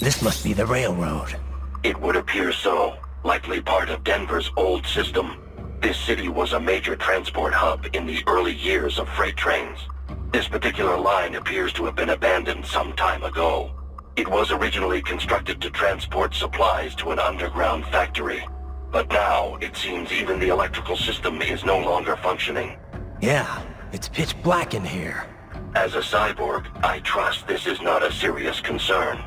This must be the railroad. It would appear so. Likely part of Denver's old system. This city was a major transport hub in the early years of freight trains. This particular line appears to have been abandoned some time ago. It was originally constructed to transport supplies to an underground factory. But now, it seems even the electrical system is no longer functioning. Yeah, it's pitch black in here. As a cyborg, I trust this is not a serious concern.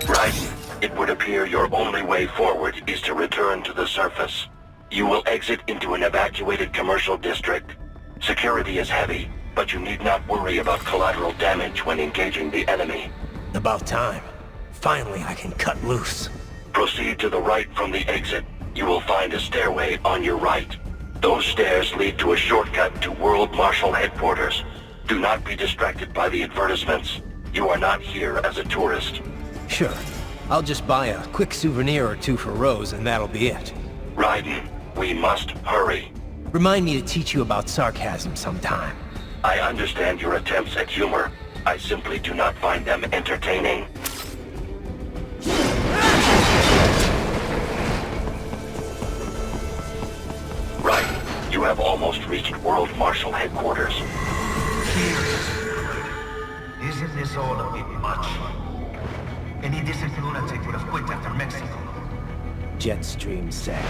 Raiden, it would appear your only way forward is to return to the surface. You will exit into an evacuated commercial district. Security is heavy, but you need not worry about collateral damage when engaging the enemy. About time. Finally, I can cut loose. Proceed to the right from the exit. You will find a stairway on your right. Those stairs lead to a shortcut to World Marshal Headquarters. Do not be distracted by the advertisements. You are not here as a tourist. Sure. I'll just buy a quick souvenir or two for Rose and that'll be it. Raiden, we must hurry. Remind me to teach you about sarcasm sometime. I understand your attempts at humor. I simply do not find them entertaining. Right, you have almost reached World Marshal Headquarters. Isn't this all a bit much? Any decent lunatic would have quit after Mexico. Jetstream Sam.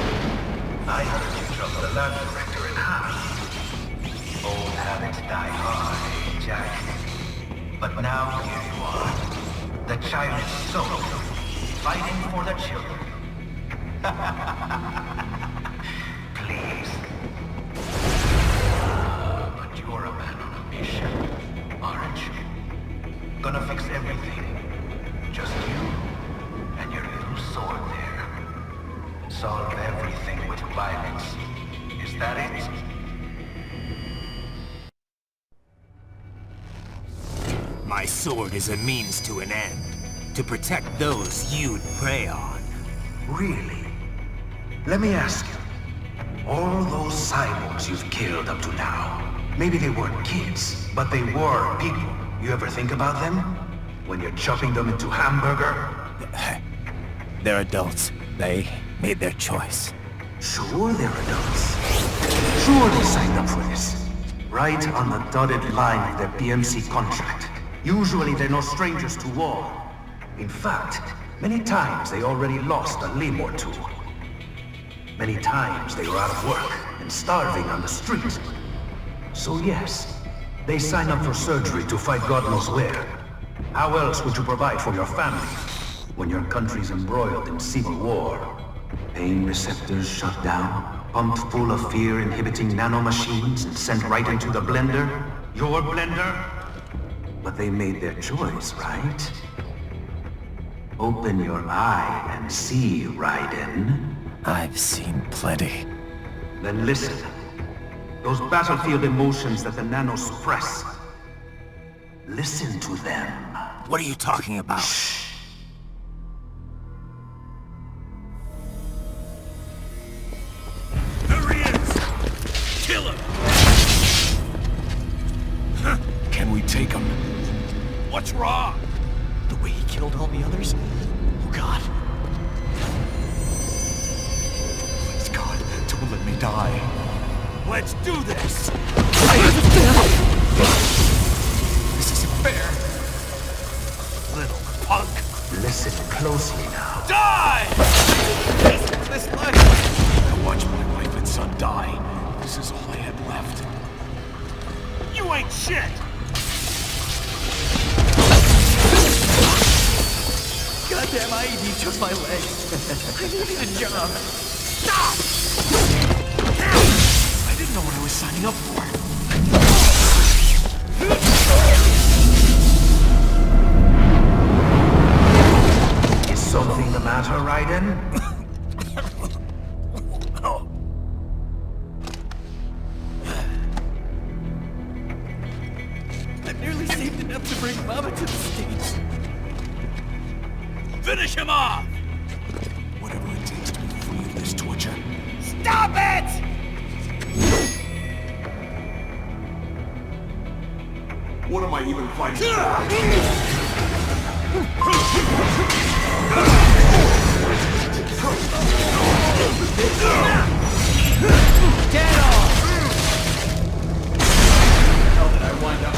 I heard you dropped the land director in half. Old habits die hard, Jack. But now here you are. The child is soaked, fighting for the children. Please. But you're a man on a mission, aren't you? Gonna fix everything. Just you and your little sword there. Solve everything with violence. Is that it? My sword is a means to an end. To protect those you'd prey on. Really? Let me ask you. All those cyborgs you've killed up to now, maybe they weren't kids, but they were people. You ever think about them? When you're chopping them into hamburger? They're adults. They made their choice. Sure they're adults. Sure they signed up for this. Right on the dotted line of their PMC contract. Usually they're no strangers to war. In fact, many times they already lost a limb or two. Many times they were out of work and starving on the street. So yes, they sign up for surgery to fight God knows where. How else would you provide for your family when your country's embroiled in civil war? Pain receptors shut down, pumped full of fear-inhibiting nanomachines and sent right into the blender? Your blender? But they made their choice, right? Open your eye and see, Raiden. I've seen plenty. Then listen. Those battlefield emotions that the nanos suppress. Listen to them. What are you talking about? Shh. There he is! Kill him! Huh. Can we take him? What's wrong? The way he killed all the others? Oh God. Please God, don't let me die. Let's do this! This isn't fair. Little punk! Listen closely now. Die! This life! I watched my wife and son die. This is all I had left. You ain't shit! Goddamn, I need just my legs. I needed a job. Stop! I didn't know what I was signing up for. Is something the matter, Raiden? I've nearly saved enough to bring Mama to the stage. Finish him off! Whatever it takes to be free of this torture. Stop it! What am I even fighting for? Get off! How did I wind up?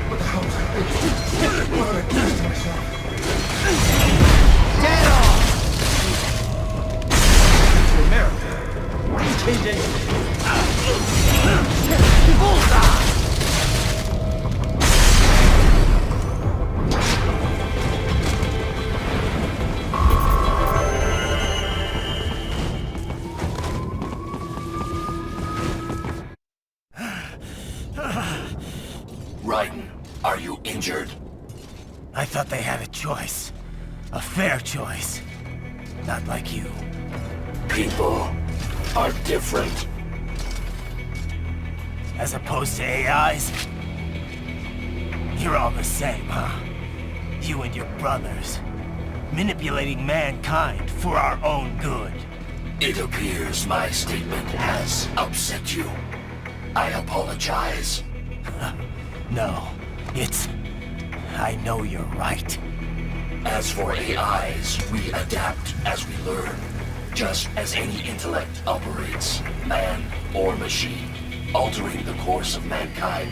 What the hell was I thinking? What did I do to myself? Get off! To America. Change anything. Bullseye! Raiden, are you injured? I thought they had a choice. A fair choice. Not like you. People are different. As opposed to AIs? You're all the same, huh? You and your brothers. Manipulating mankind for our own good. It appears my statement has upset you. I apologize. No, it's... I know you're right. As for AIs, we adapt as we learn. Just as any intellect operates, man or machine. Altering the course of mankind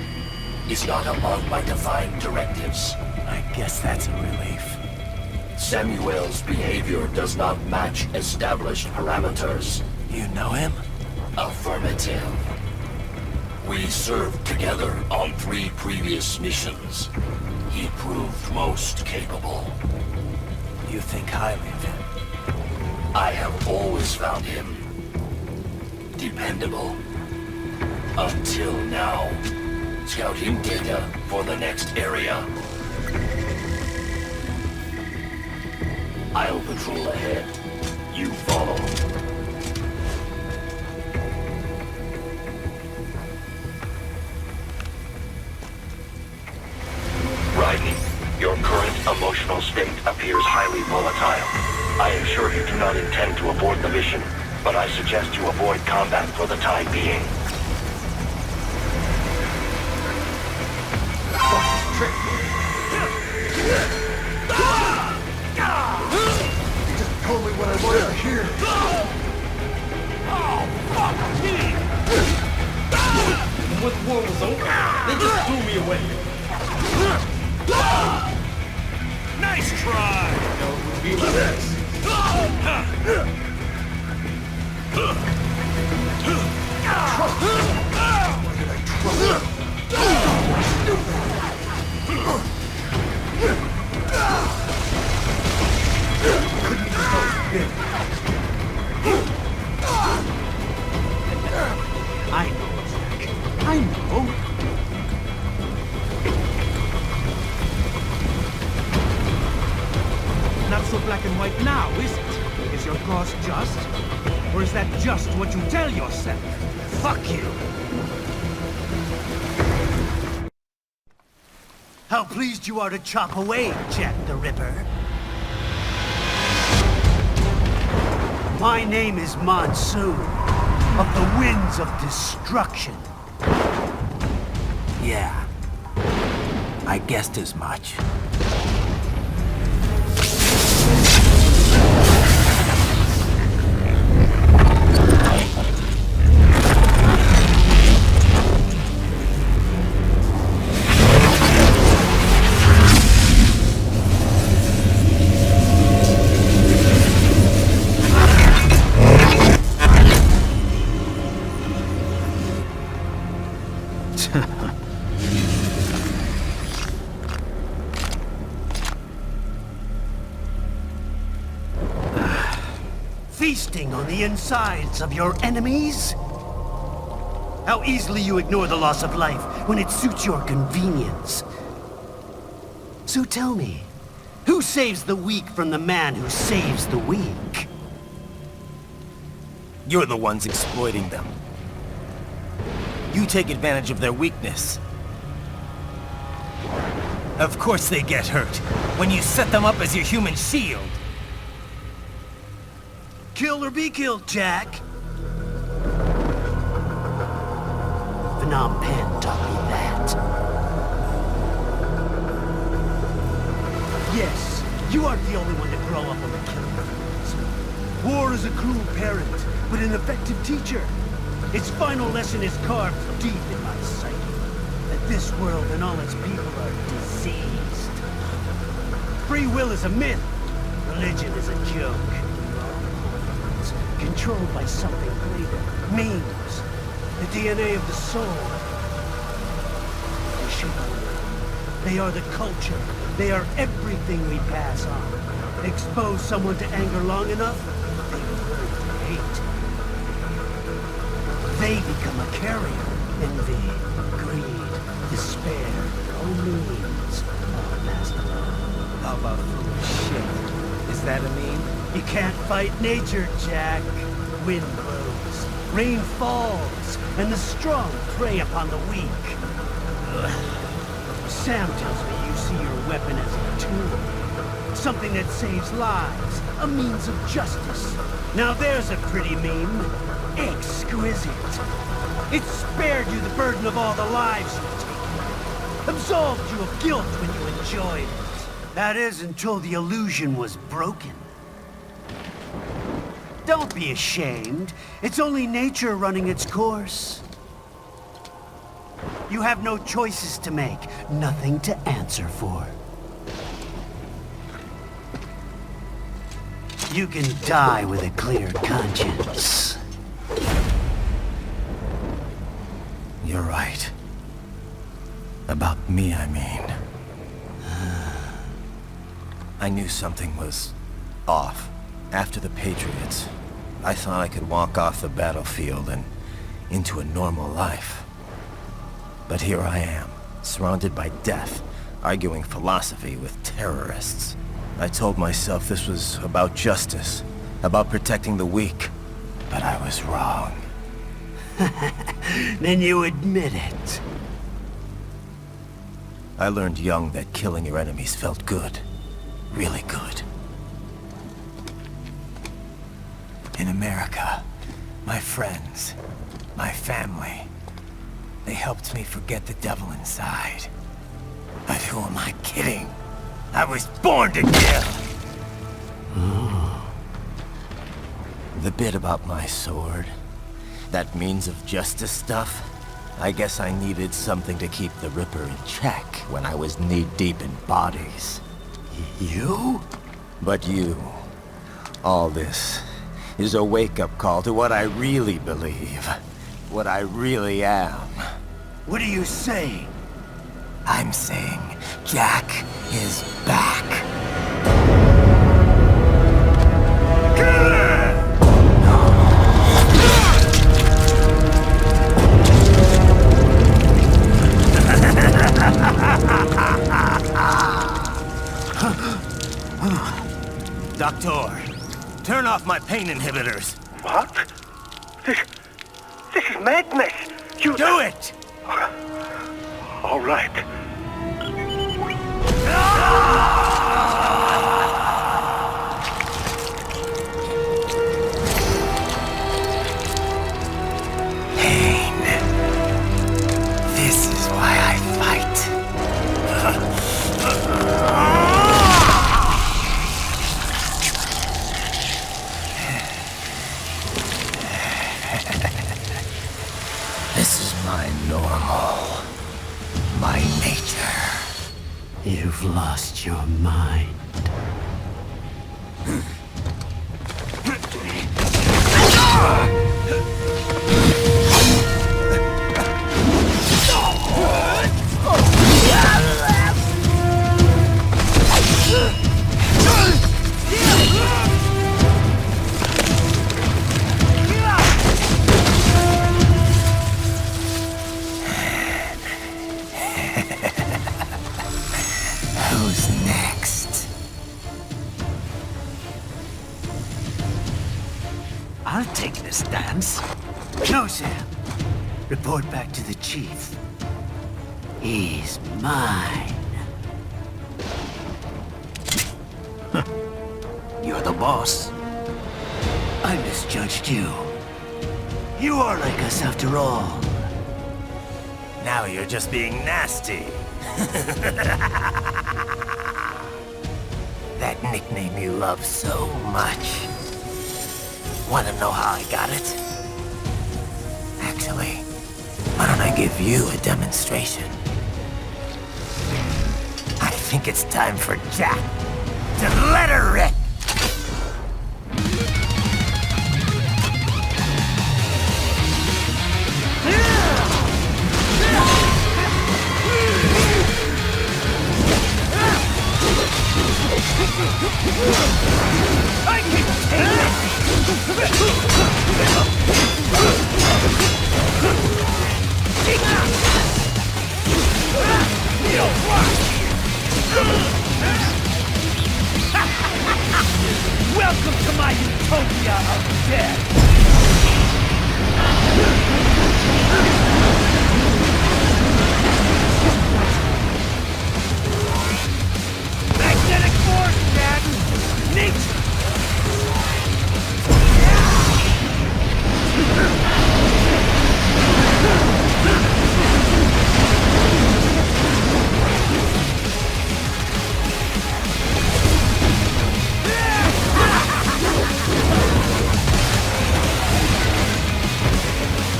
is not among my defined directives. I guess that's a relief. Samuel's behavior does not match established parameters. You know him? Affirmative. We served together on 3 previous missions. He proved most capable. You think highly of him? I have always found him dependable. Until now. Scouting data for the next area. I'll patrol ahead. You follow. Raiden, your current emotional state appears highly volatile. I am sure you do not intend to abort the mission, but I suggest you avoid combat for the time being. You just told me what I wanted to hear. Oh, fuck me! When the war was over, they just threw me away. Nice try! No, it would be like this. I know, Jack. I know. Not so black and white now, is it? Is your cause just? Or is that just what you tell yourself? Fuck you! How pleased you are to chop away, Jack the Ripper. My name is Monsoon, of the Winds of Destruction. Yeah. I guessed as much. Feasting on the insides of your enemies? How easily you ignore the loss of life when it suits your convenience. So tell me, who saves the weak from the man who saves the weak? You're the ones exploiting them. You take advantage of their weakness. Of course they get hurt when you set them up as your human shield. Kill or be killed, Jack. Phnom Penh taught me that. Yes, you aren't the only one to grow up on the killing fields. War is a cruel parent, but an effective teacher. Its final lesson is carved deep in my psyche. That this world and all its people are diseased. Free will is a myth. Religion is a joke. It's controlled by something greater. Memes. The DNA of the soul. They should know. They are the culture. They are everything we pass on. Expose someone to anger long enough, they will learn to hate. They become a carrier. Envy, greed, despair, all means, all passed along. How about foolish shit? Is that a meme? You can't fight nature, Jack. Wind blows, rain falls, and the strong prey upon the weak. Sam tells me you see your weapon as a tool. Something that saves lives, a means of justice. Now there's a pretty meme. Exquisite. It spared you the burden of all the lives you've taken. Absolved you of guilt when you enjoyed it. That is, until the illusion was broken. Don't be ashamed. It's only nature running its course. You have no choices to make, nothing to answer for. You can die with a clear conscience. You're right. About me, I mean. I knew something was off. After the Patriots, I thought I could walk off the battlefield and into a normal life. But here I am, surrounded by death, arguing philosophy with terrorists. I told myself this was about justice, about protecting the weak, but I was wrong. Then you admit it. I learned young that killing your enemies felt good. Really good. In America, my friends, my family, they helped me forget the devil inside. But who am I kidding? I was born to kill! The bit about my sword, that means of justice stuff, I guess I needed something to keep the Ripper in check when I was knee-deep in bodies. You? But you, all this, is a wake-up call to what I really believe. What I really am. What are you saying? I'm saying Jack is back. Doktor, turn off my pain inhibitors. What? This is madness. You do it! All right. Pain. This is why I fight. This is my normal. My nature. You've lost your mind. Who's next? I'll take this dance. No, Sam. Report back to the chief. He's mine. You're the boss. I misjudged you. You are like us after all. Now you're just being nasty. That nickname you love so much. Wanna know how I got it? Actually, why don't I give you a demonstration? I think it's time for Jack to let her rip! I can take it! Welcome to my utopia of death! Magnetic force, Jack! Nature!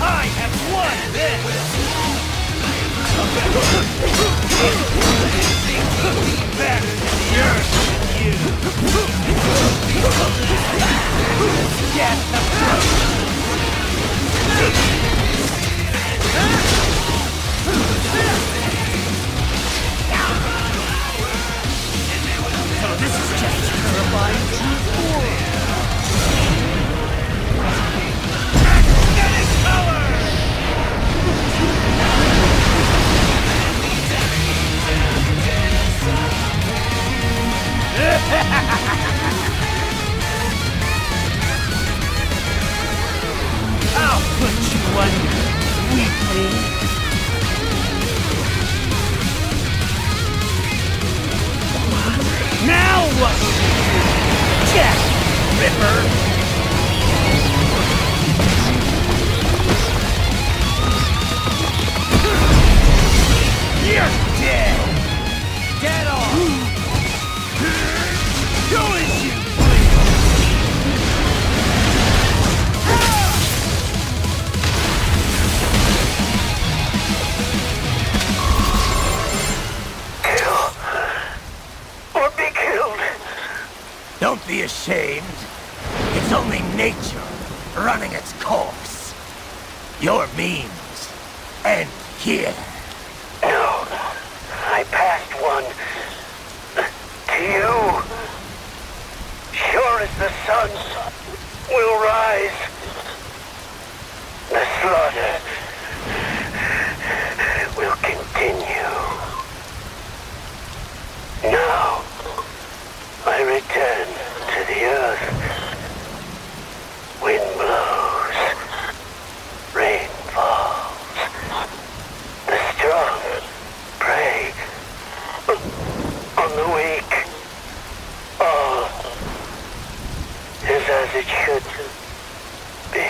I have won this! Better than the earth than you! Get the So this is just Turbine 2-4. Magnetic power! I'll put you under, weakling. Now what will you do, Jack Ripper? You're dead! Get off! Do as you please! Kill! Or be killed! Don't be ashamed. It's only nature running its course. Your means end here. No, I passed one. To you. Sure as the sun will rise. The slaughter will continue. Now, I return to the earth. Wind blows. Rain falls. The strong prey on the weak. All is as it should be.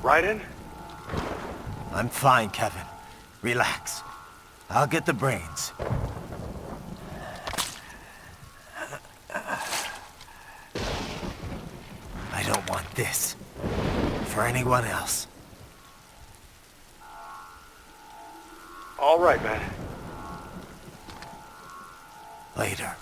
Raiden? I'm fine, Kevin. Relax. I'll get the brains. I don't want this for anyone else. All right, man. Later.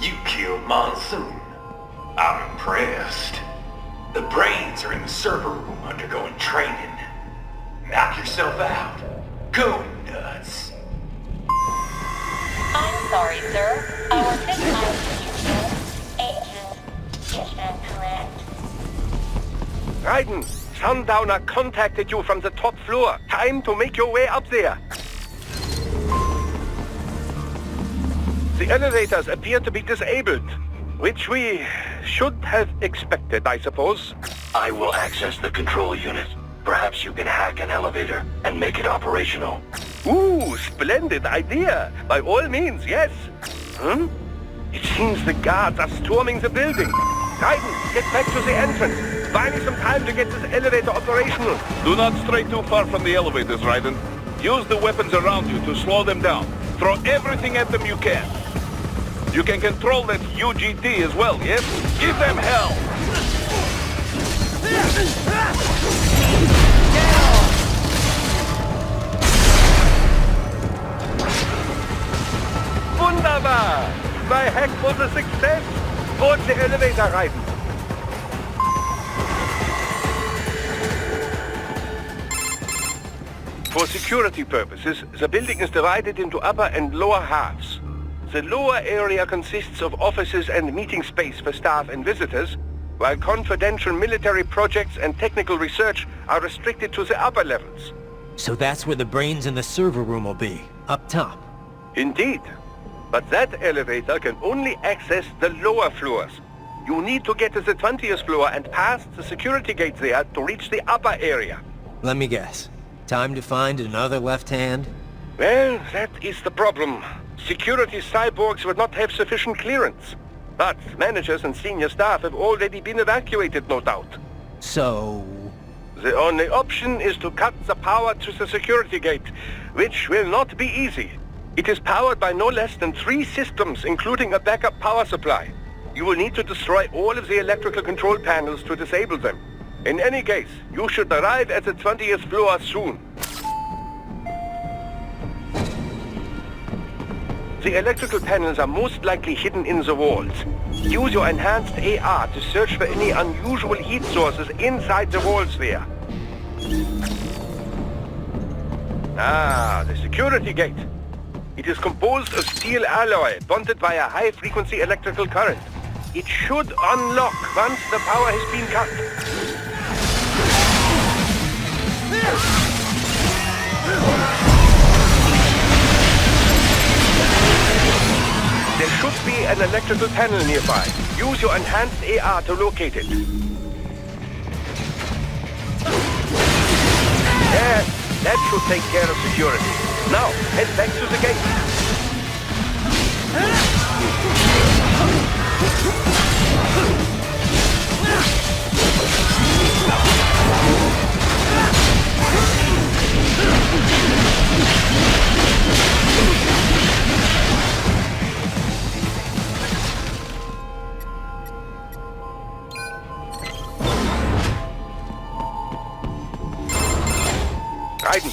You killed Monsoon. I'm impressed. The brains are in the server room undergoing training. Knock yourself out. Go nuts. I'm sorry, sir. Our fifth agent is incorrect. Raiden, Sundowner contacted you from the top floor. Time to make your way up there. The elevators appear to be disabled, which we should have expected, I suppose. I will access the control unit. Perhaps you can hack an elevator and make it operational. Ooh, splendid idea. By all means, yes. It seems the guards are storming the building. Raiden, get back to the entrance. Buy me some time to get this elevator operational. Do not stray too far from the elevators, Raiden. Use the weapons around you to slow them down. Throw everything at them you can. You can control that UGT as well, yes? Give them hell! Wunderbar! My hack was a success! Board the elevator, Raiden. For security purposes, the building is divided into upper and lower halves. The lower area consists of offices and meeting space for staff and visitors, while confidential military projects and technical research are restricted to the upper levels. So that's where the brains in the server room will be, up top. Indeed. But that elevator can only access the lower floors. You need to get to the 20th floor and pass the security gate there to reach the upper area. Let me guess. Time to find another left hand? Well, that is the problem. Security cyborgs would not have sufficient clearance. But managers and senior staff have already been evacuated, no doubt. So... The only option is to cut the power to the security gate, which will not be easy. It is powered by no less than 3 systems, including a backup power supply. You will need to destroy all of the electrical control panels to disable them. In any case, you should arrive at the 20th floor soon. The electrical panels are most likely hidden in the walls. Use your enhanced AR to search for any unusual heat sources inside the walls there. Ah, the security gate. It is composed of steel alloy, bonded by a high-frequency electrical current. It should unlock once the power has been cut. There should be an electrical panel nearby. Use your enhanced AR to locate it. Yes, that should take care of security. Now, head back to the gate. Raiden,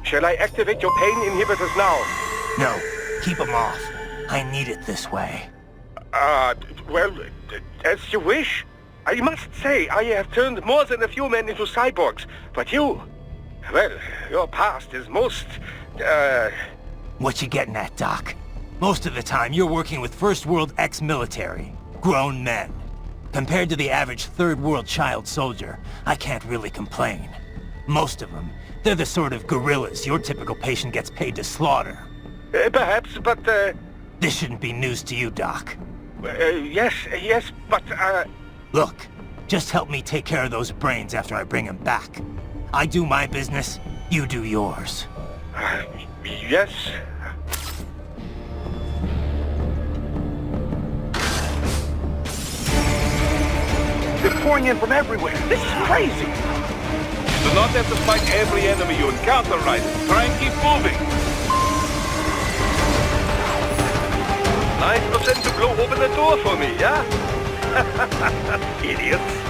shall I activate your pain inhibitors now? No, keep them off. I need it this way. Well, as you wish. I must say, I have turned more than a few men into cyborgs, but you... Well, your past is most, What you getting at, Doc? Most of the time, you're working with First World ex-military. Grown men. Compared to the average Third World child soldier, I can't really complain. Most of them, they're the sort of guerrillas your typical patient gets paid to slaughter. Perhaps, but, This shouldn't be news to you, Doc. Yes, but, Look, just help me take care of those brains after I bring them back. I do my business, you do yours. Yes. They're pouring in from everywhere. This is crazy. You do not have to fight every enemy you encounter, Raiden. Try and keep moving. 9% to blow open the door for me, yeah? Idiots.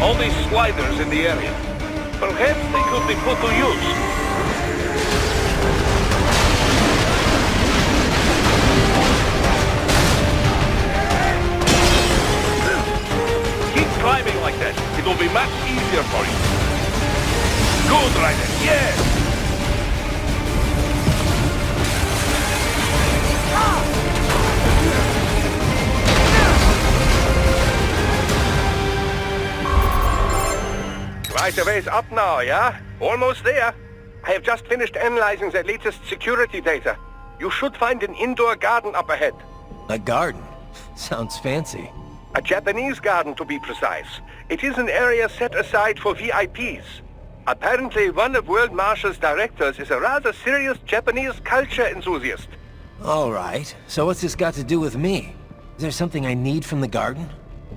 All these sliders in the area. Perhaps they could be put to use. good, Raiden, yes! Right a ways up now, yeah? Almost there. I have just finished analyzing the latest security data. You should find an indoor garden up ahead. A garden? Sounds fancy. A Japanese garden, to be precise. It is an area set aside for VIPs. Apparently, one of World Marshal's directors is a rather serious Japanese culture enthusiast. All right. So what's this got to do with me? Is there something I need from the garden?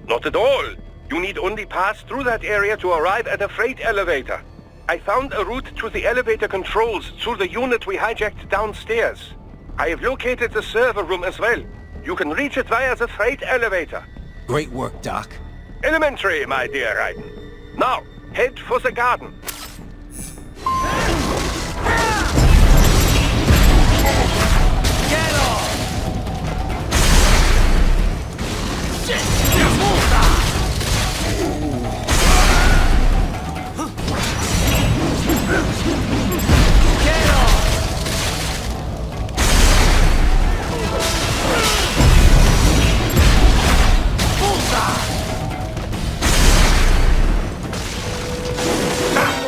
Not at all. You need only pass through that area to arrive at a freight elevator. I found a route to the elevator controls through the unit we hijacked downstairs. I have located the server room as well. You can reach it via the freight elevator. Great work, Doc. Elementary, my dear Raiden. Now, head for the garden. Get off!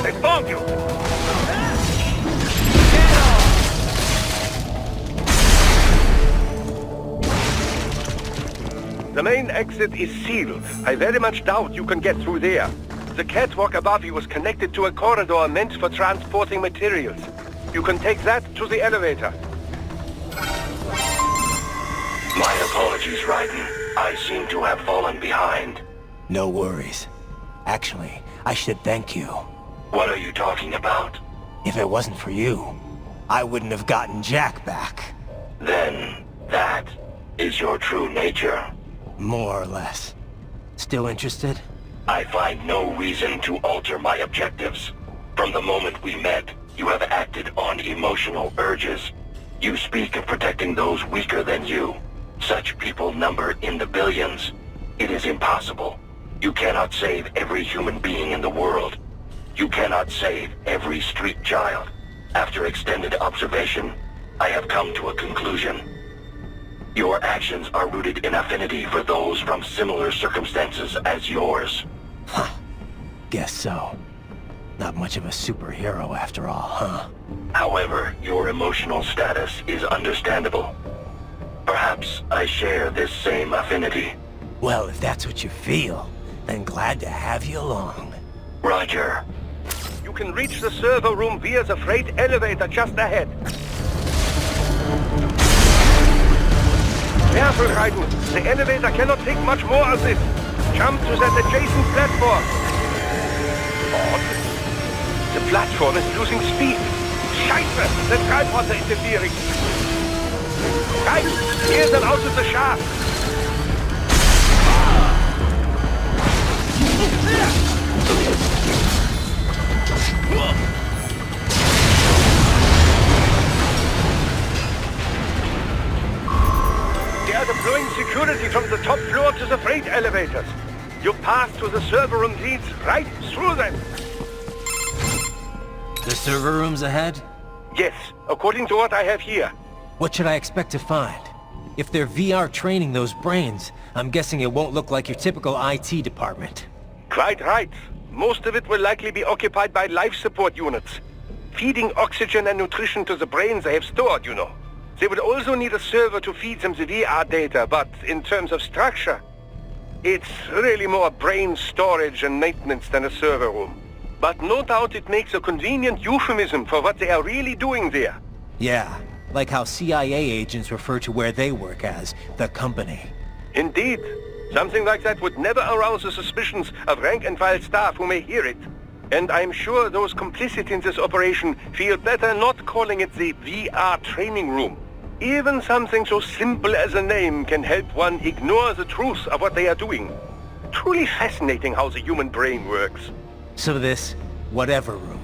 They found you! The main exit is sealed. I very much doubt you can get through there. The catwalk above you is connected to a corridor meant for transporting materials. You can take that to the elevator. My apologies, Raiden. I seem to have fallen behind. No worries. Actually, I should thank you. What are you talking about? If it wasn't for you, I wouldn't have gotten Jack back. Then, that is your true nature. More or less. Still interested? I find no reason to alter my objectives. From the moment we met, you have acted on emotional urges. You speak of protecting those weaker than you. Such people number in the billions. It is impossible. You cannot save every human being in the world. You cannot save every street child. After extended observation, I have come to a conclusion. Your actions are rooted in affinity for those from similar circumstances as yours. Huh. Guess so. Not much of a superhero after all, huh? However, your emotional status is understandable. Perhaps I share this same affinity. Well, if that's what you feel, then glad to have you along. Roger. You can reach the server room via the freight elevator just ahead. Careful, Raiden. The elevator cannot take much more of this. Jump to that adjacent platform. Odd. The platform is losing speed. Scheiße! The tripods are interfering. Guys, steer them out of the shaft. They are deploying security from the top floor to the freight elevators. You pass to the server room leads right through them. The server room's ahead? Yes, according to what I have here. What should I expect to find? If they're VR training those brains, I'm guessing it won't look like your typical IT department. Quite right. Most of it will likely be occupied by life support units. Feeding oxygen and nutrition to the brains they have stored, you know. They will also need a server to feed them the VR data, but in terms of structure, it's really more brain storage and maintenance than a server room. But no doubt it makes a convenient euphemism for what they are really doing there. Yeah, like how CIA agents refer to where they work as the company. Indeed. Something like that would never arouse the suspicions of rank-and-file staff who may hear it. And I'm sure those complicit in this operation feel better not calling it the VR training room. Even something so simple as a name can help one ignore the truth of what they are doing. Truly fascinating how the human brain works. So this, whatever room,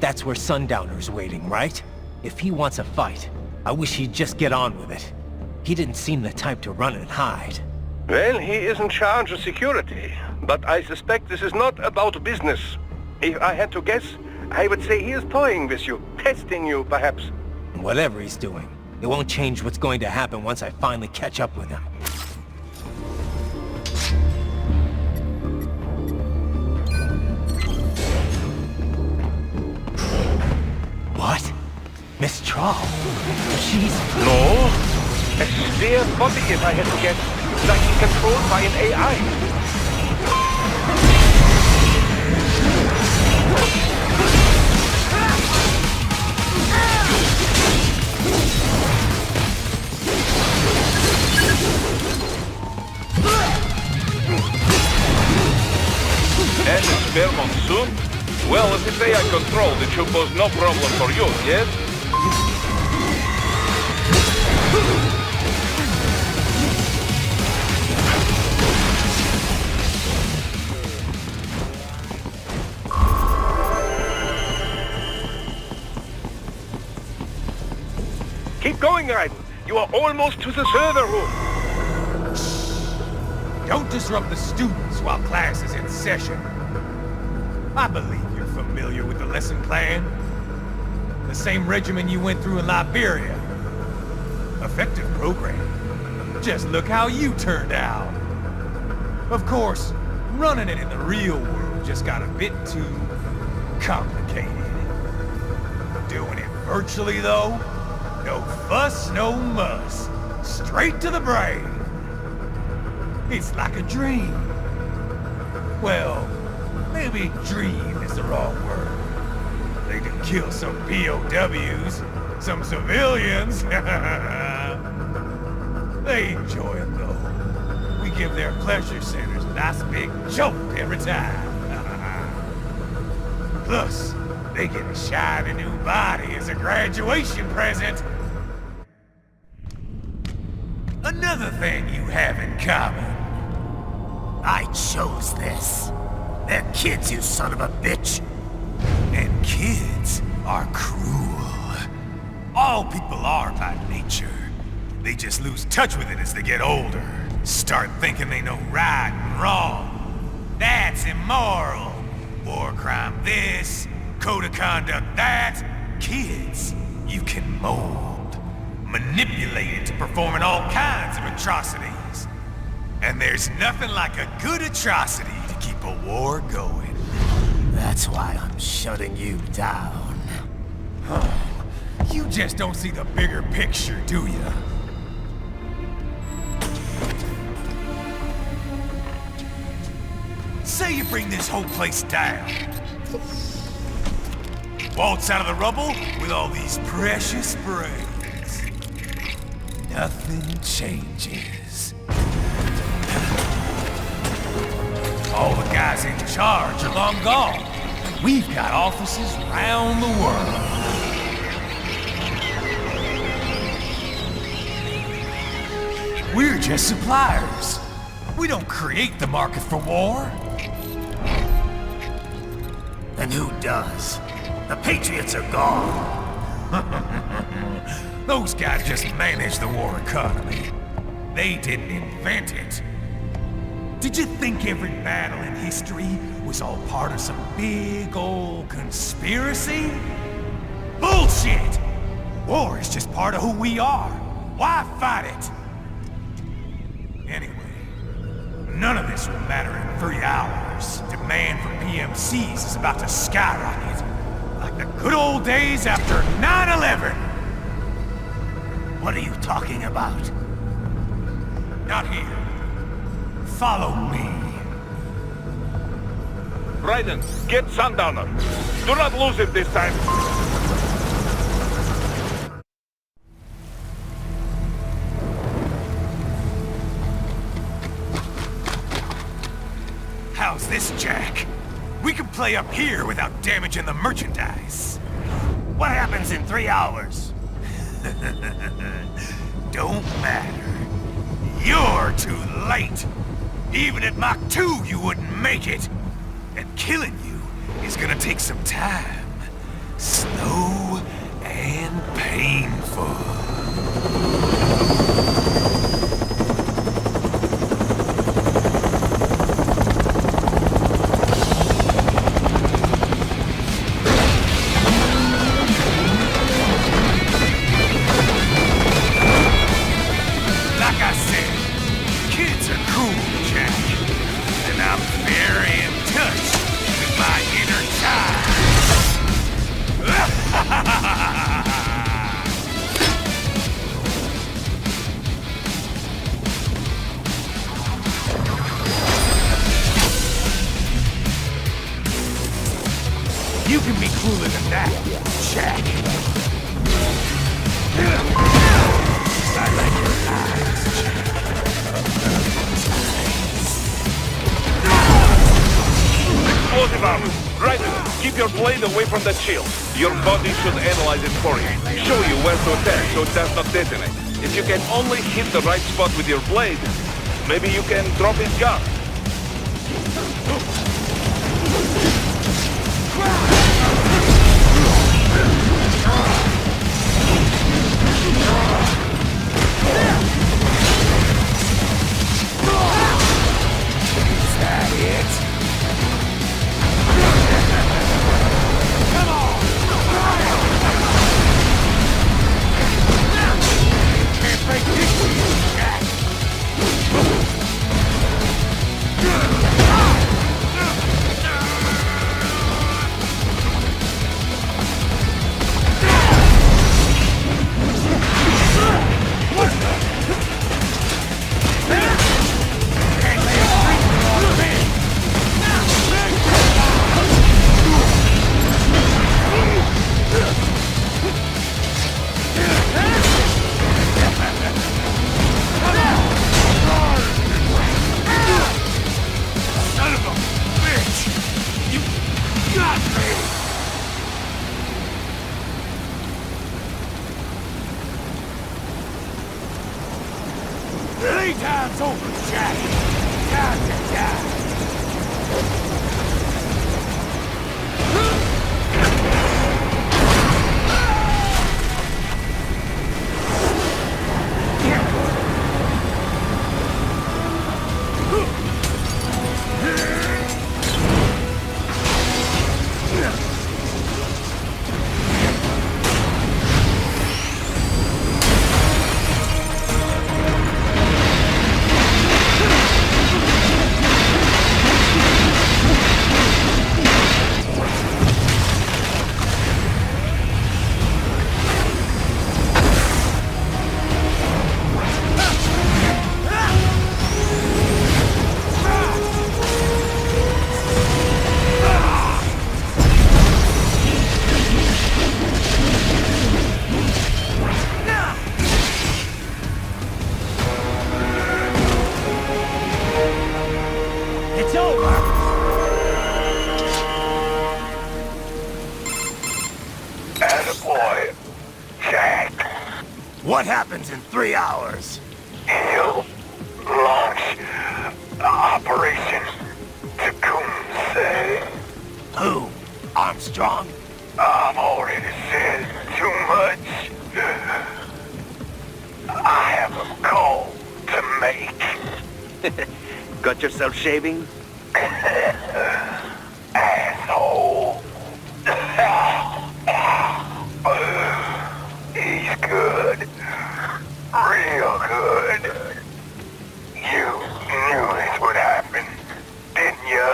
that's where Sundowner's waiting, right? If he wants a fight, I wish he'd just get on with it. He didn't seem the type to run and hide. Well, he is in charge of security, but I suspect this is not about business. If I had to guess, I would say he is toying with you, testing you, perhaps. Whatever he's doing, it won't change what's going to happen once I finally catch up with him. What? Mistral? She's... No. A sphere body, if I had to guess, likely controlled by an AI. And the spare Monsoon? Well, if it's AI controlled, it should pose no problem for you, yes? Keep going, Raiden. You are almost to the server room. Don't disrupt the students while class is in session. I believe you're familiar with the lesson plan. The same regimen you went through in Liberia. Effective program. Just look how you turned out. Of course, running it in the real world just got a bit too complicated. Doing it virtually, though, no fuss, no muss. Straight to the brain. It's like a dream. Well, maybe dream is the wrong word. They can kill some POWs, some civilians. They enjoy it though. We give their pleasure centers a nice big jolt every time. Plus, they get a shiny new body as a graduation present. Another thing you have in common. I chose this. They're kids, you son of a bitch. And kids are cruel. All people are by nature. They just lose touch with it as they get older. Start thinking they know right and wrong. That's immoral. War crime this, code of conduct that. Kids, you can mold, manipulate it to performing all kinds of atrocities. And there's nothing like a good atrocity to keep a war going. That's why I'm shutting you down. You just don't see the bigger picture, do you? Say you bring this whole place down. Waltz out of the rubble with all these precious brains. Nothing changes. All the guys in charge are long gone. We've got offices around the world. We're just suppliers. We don't create the market for war. Then who does? The Patriots are gone. Those guys just manage the war economy. They didn't invent it. Did you think every battle in history was all part of some big old conspiracy? Bullshit! War is just part of who we are. Why fight it? Anyway, none of this will matter in 3 hours. Demand for PMCs is about to skyrocket. Like the good old days after 9/11. What are you talking about? Not here. Follow me. Raiden, get Sundowner. Do not lose it this time. How's this, Jack? We can play up here without damaging the merchandise. What happens in 3 hours? Don't matter. You're too late. Even at Mach 2, you wouldn't make it. And killing you is gonna take some time. Slow and painful. your blade away from the shield. Your body should analyze it for you. Show you where to attack so it does not detonate. If you can only hit the right spot with your blade, maybe you can drop his gun. Is that it? Come on! Can't break this shield, Jack! Son of a bitch! You got me! Playtime's over, Jack! Time to die! It's over! Attaboy, Jack. What happens in 3 hours? He'll launch Operation Tecumseh. Who? Armstrong? I've already said too much. I have a call to make. Got yourself shaving? Asshole. He's good. Real good. You knew this would happen, didn't you?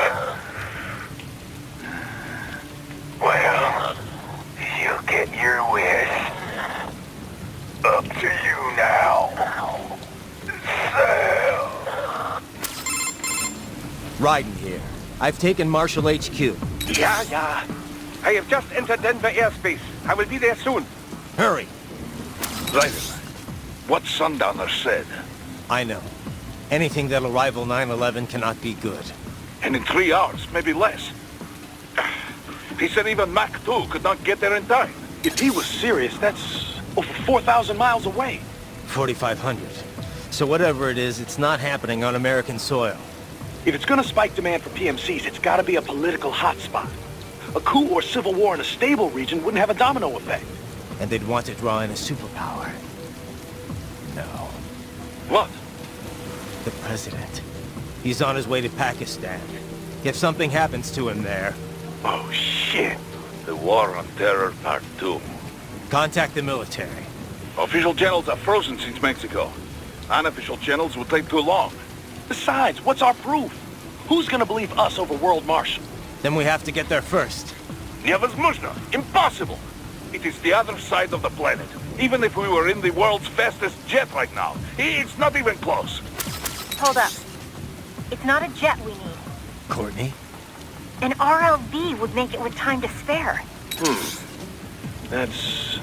Well, you'll get your wish. Up to you now. Sam. Raiden here. I've taken Marshal HQ. Yeah. I have just entered Denver airspace. I will be there soon. Hurry. Raiden, what Sundowner said. I know. Anything that'll rival 9/11 cannot be good. And in 3 hours, maybe less. He said even Mach 2 could not get there in time. If he was serious, that's over 4,000 miles away. 4,500. So whatever it is, it's not happening on American soil. If it's gonna spike demand for PMCs, it's gotta be a political hotspot. A coup or civil war in a stable region wouldn't have a domino effect. And they'd want to draw in a superpower. No. What? The president. He's on his way to Pakistan. If something happens to him there... Oh, shit. The War on Terror Part 2. Contact the military. Official channels are frozen since Mexico. Unofficial channels will take too long. Besides, what's our proof? Who's gonna believe us over World Marshal? Then we have to get there first. Невозможно. Impossible. It is the other side of the planet. Even if we were in the world's fastest jet right now, it's not even close. Hold up. It's not a jet we need. Courtney? An RLV would make it with time to spare. That's...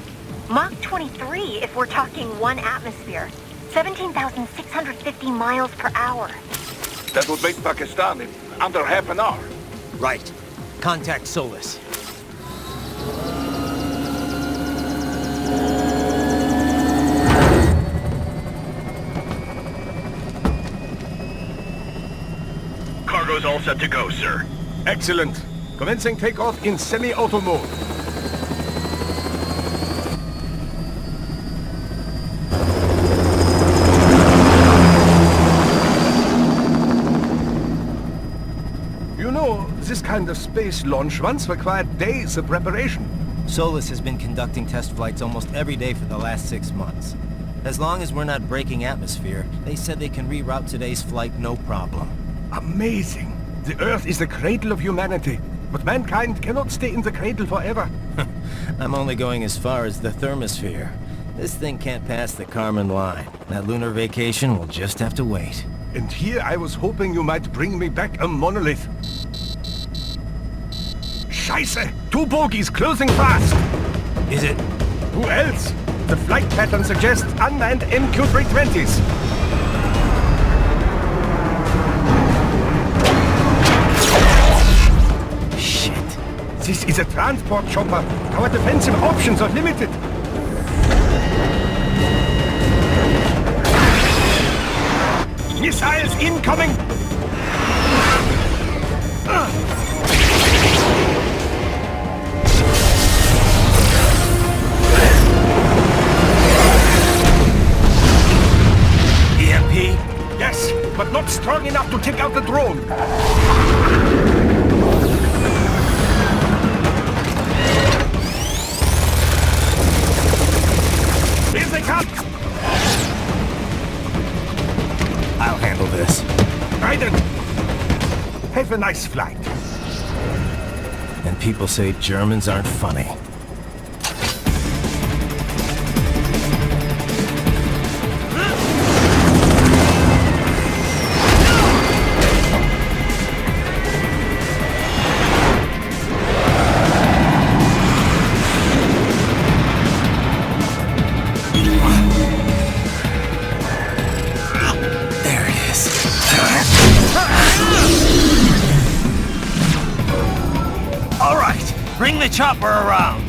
Mach 23 if we're talking 1 atmosphere. 17,650 miles per hour. That would make Pakistan in under half an hour. Right. Contact Solis. Cargo's all set to go, sir. Excellent. Commencing takeoff in semi-auto mode. You know, this kind of space launch once required days of preparation. Solus has been conducting test flights almost every day for the last 6 months. As long as we're not breaking atmosphere, they said they can reroute today's flight no problem. Amazing. The Earth is the cradle of humanity, but mankind cannot stay in the cradle forever. I'm only going as far as the thermosphere. This thing can't pass the Kármán line. That lunar vacation will just have to wait. And here I was hoping you might bring me back a monolith. Scheiße! 2 bogies closing fast! Is it? Who else? The flight pattern suggests unmanned MQ-320s. Shit. This is a transport chopper. Our defensive options are limited. Missiles incoming! EMP? Yes, but not strong enough to take out the drone. Here they come! I'll handle this. Raiden! Have a nice flight. And people say Germans aren't funny. Bring the chopper around!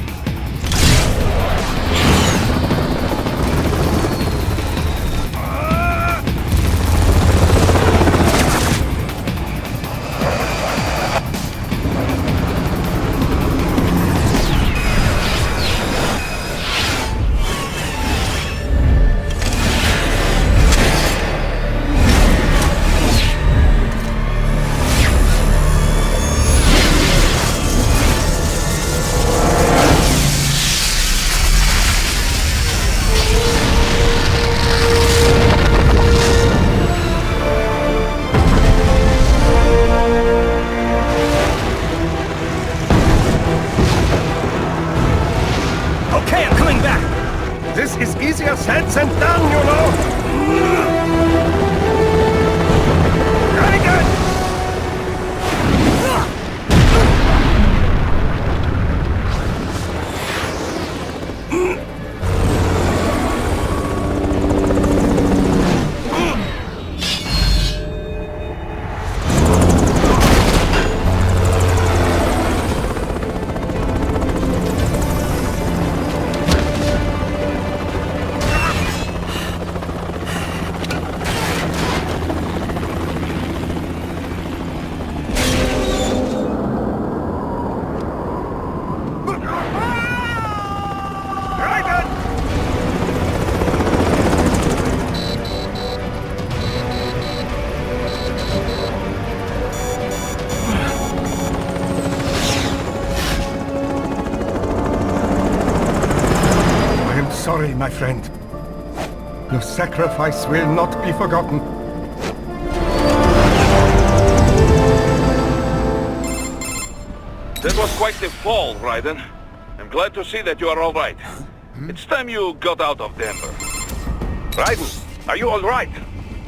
Said and done, you know! Very good! Sorry, my friend. Your sacrifice will not be forgotten. That was quite the fall, Raiden. I'm glad to see that you are all right. It's time you got out of Denver. Raiden, are you all right?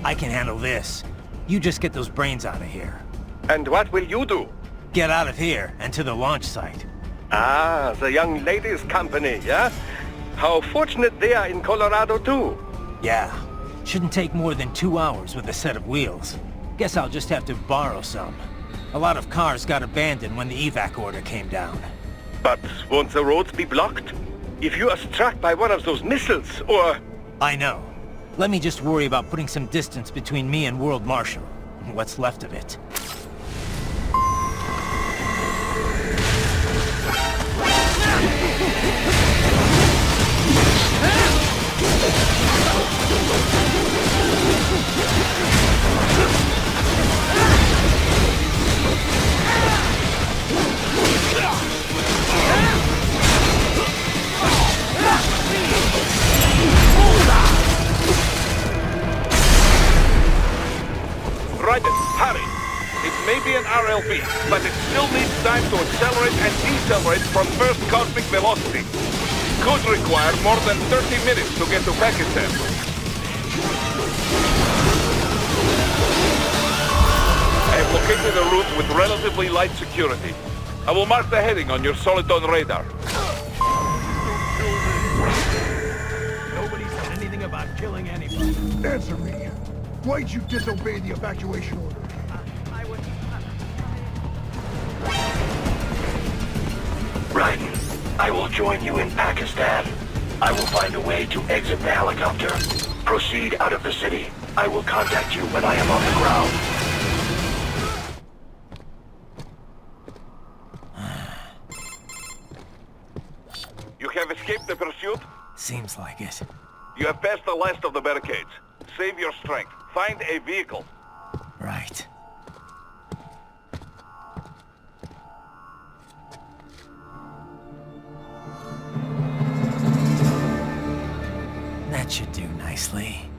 I can handle this. You just get those brains out of here. And what will you do? Get out of here and to the launch site. Ah, the young ladies' company, yeah? How fortunate they are in Colorado, too. Yeah. Shouldn't take more than 2 hours with a set of wheels. Guess I'll just have to borrow some. A lot of cars got abandoned when the evac order came down. But won't the roads be blocked? If you are struck by one of those missiles, or... I know. Let me just worry about putting some distance between me and World Marshal. What's left of it. Raiden, hurry! It may be an RLV, but it still needs time to accelerate and decelerate from first cosmic velocity. Could require more than 30 minutes to get to Pakistan. I have located a route with relatively light security. I will mark the heading on your solid-on radar. Nobody said anything about killing anybody. Answer me. Why'd you disobey the evacuation order? Raiden, I will join you in Pakistan. I will find a way to exit the helicopter. Proceed out of the city. I will contact you when I am on the ground. You have escaped the pursuit? Seems like it. You have passed the last of the barricades. Save your strength. Find a vehicle. Right. That should do nicely.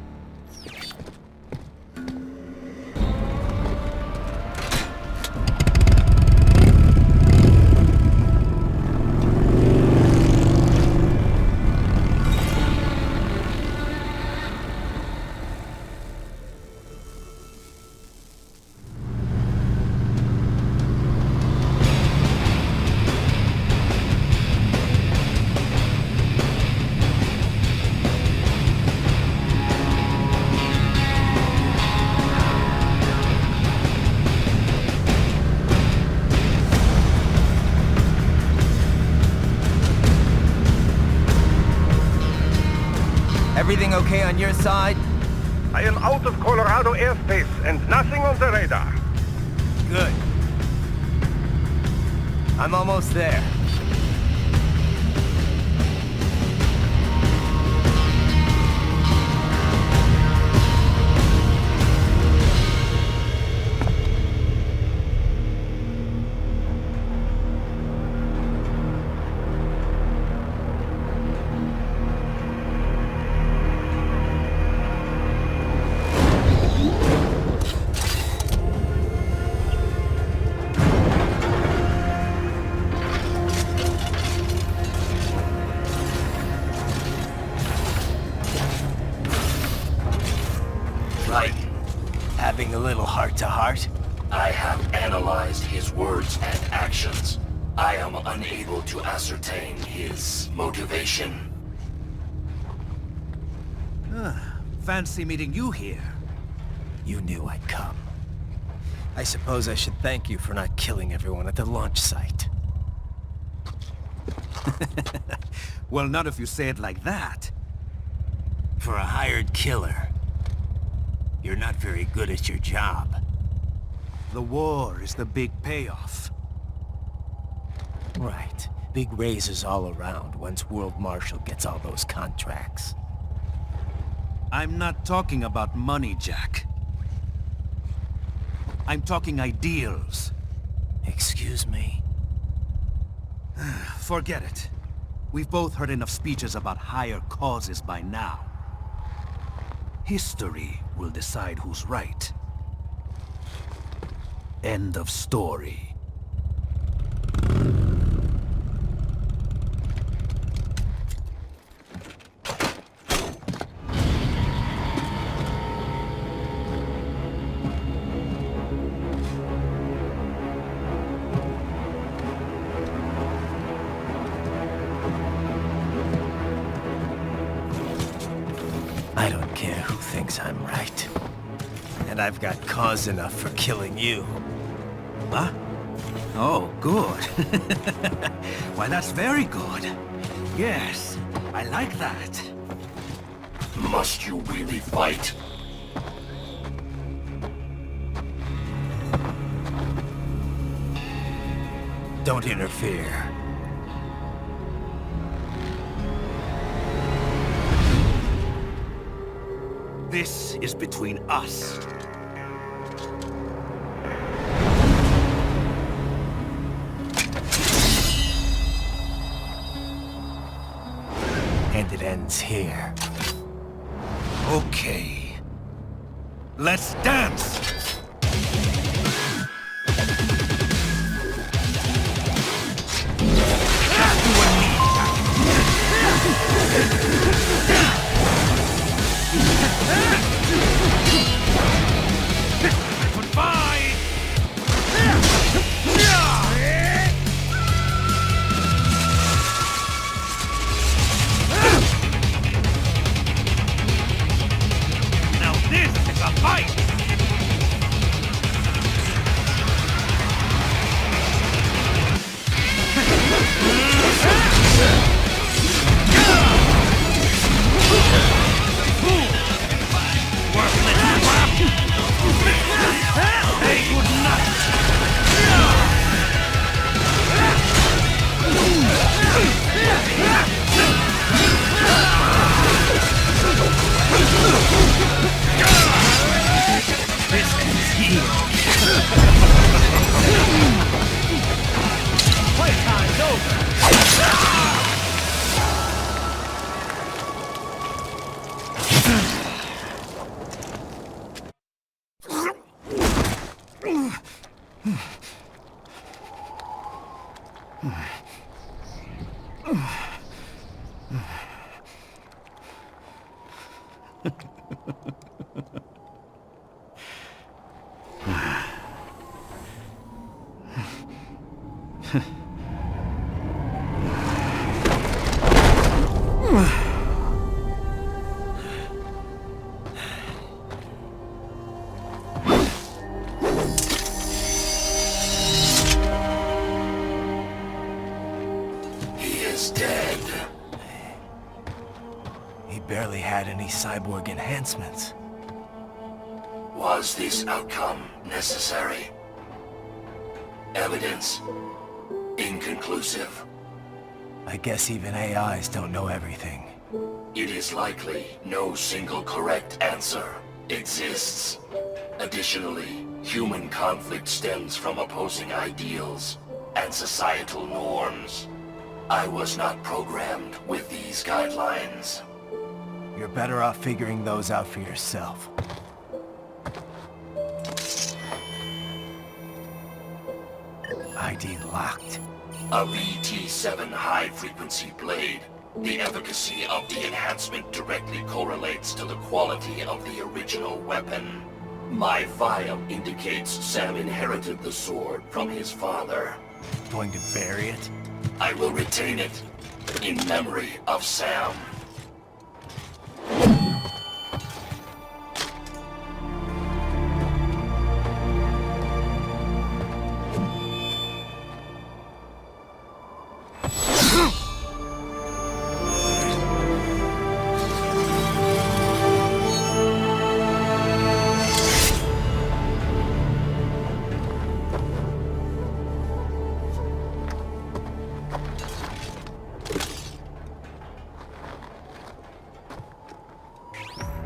Everything okay on your side? I am out of Colorado airspace and nothing on the radar. Good. I'm almost there. Having a little heart-to-heart? I have analyzed his words and actions. I am unable to ascertain his motivation. Fancy meeting you here. You knew I'd come. I suppose I should thank you for not killing everyone at the launch site. Well, not if you say it like that. For a hired killer, you're not very good at your job. The war is the big payoff. Right. Big raises all around once World Marshal gets all those contracts. I'm not talking about money, Jack. I'm talking ideals. Excuse me? Forget it. We've both heard enough speeches about higher causes by now. History will decide who's right. End of story. I don't care who thinks I'm right. And I've got cause enough for killing you. Huh? Oh, good. Why, that's very good. Yes, I like that. Must you really fight? Don't interfere. This is between us. And it ends here. Okay. Let's dance! Barely had any cyborg enhancements. Was this outcome necessary? Evidence inconclusive. I guess even AIs don't know everything. It is likely no single correct answer exists. Additionally, human conflict stems from opposing ideals and societal norms. I was not programmed with these guidelines. You're better off figuring those out for yourself. ID locked. A BT-7 high-frequency blade. The efficacy of the enhancement directly correlates to the quality of the original weapon. My file indicates Sam inherited the sword from his father. Going to bury it? I will retain it in memory of Sam.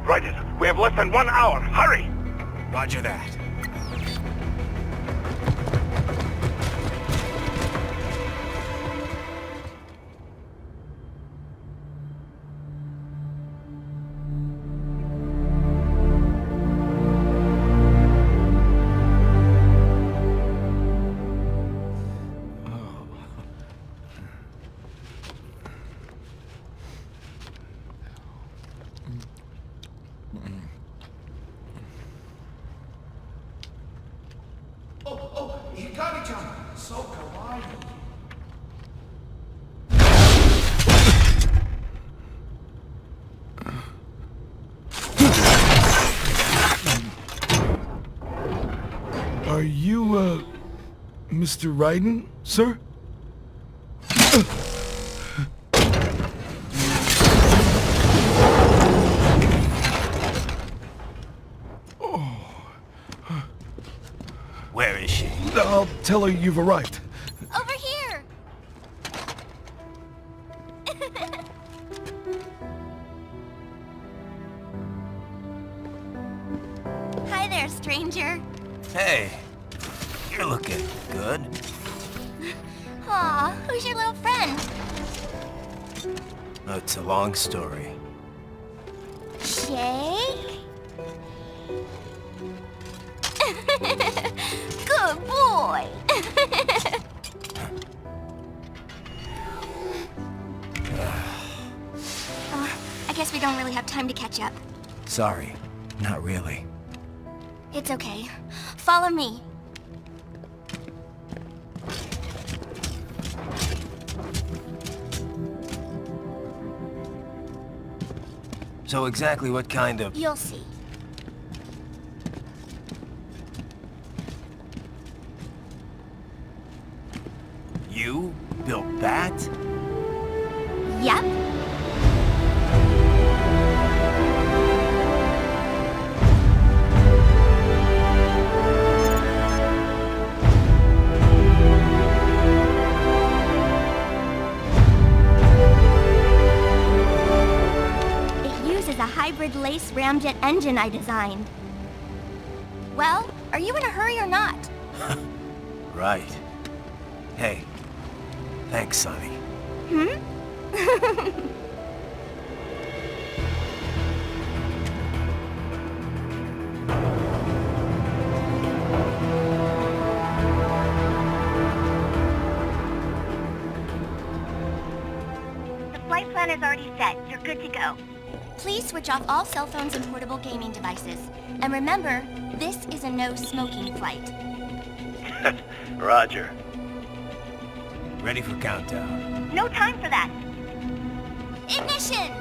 Raiden, we have less than 1 hour. Hurry! Roger that. Mr. Raiden, sir? Where is she? I'll tell her you've arrived. Over here! Hi there, stranger. Hey, you're looking good. Aw, who's your little friend? Oh, it's a long story. Shake? Good boy! I guess we don't really have time to catch up. Sorry, not really. It's okay. Follow me. So exactly what kind of... You'll see. You built that? Yep. A hybrid lace ramjet engine I designed. Well, are you in a hurry or not? Right. Hey, thanks, Sonny. Hmm? The flight plan is already set. You're good to go. Please switch off all cell phones and portable gaming devices. And remember, this is a no-smoking flight. Roger. Ready for countdown. No time for that. Ignition!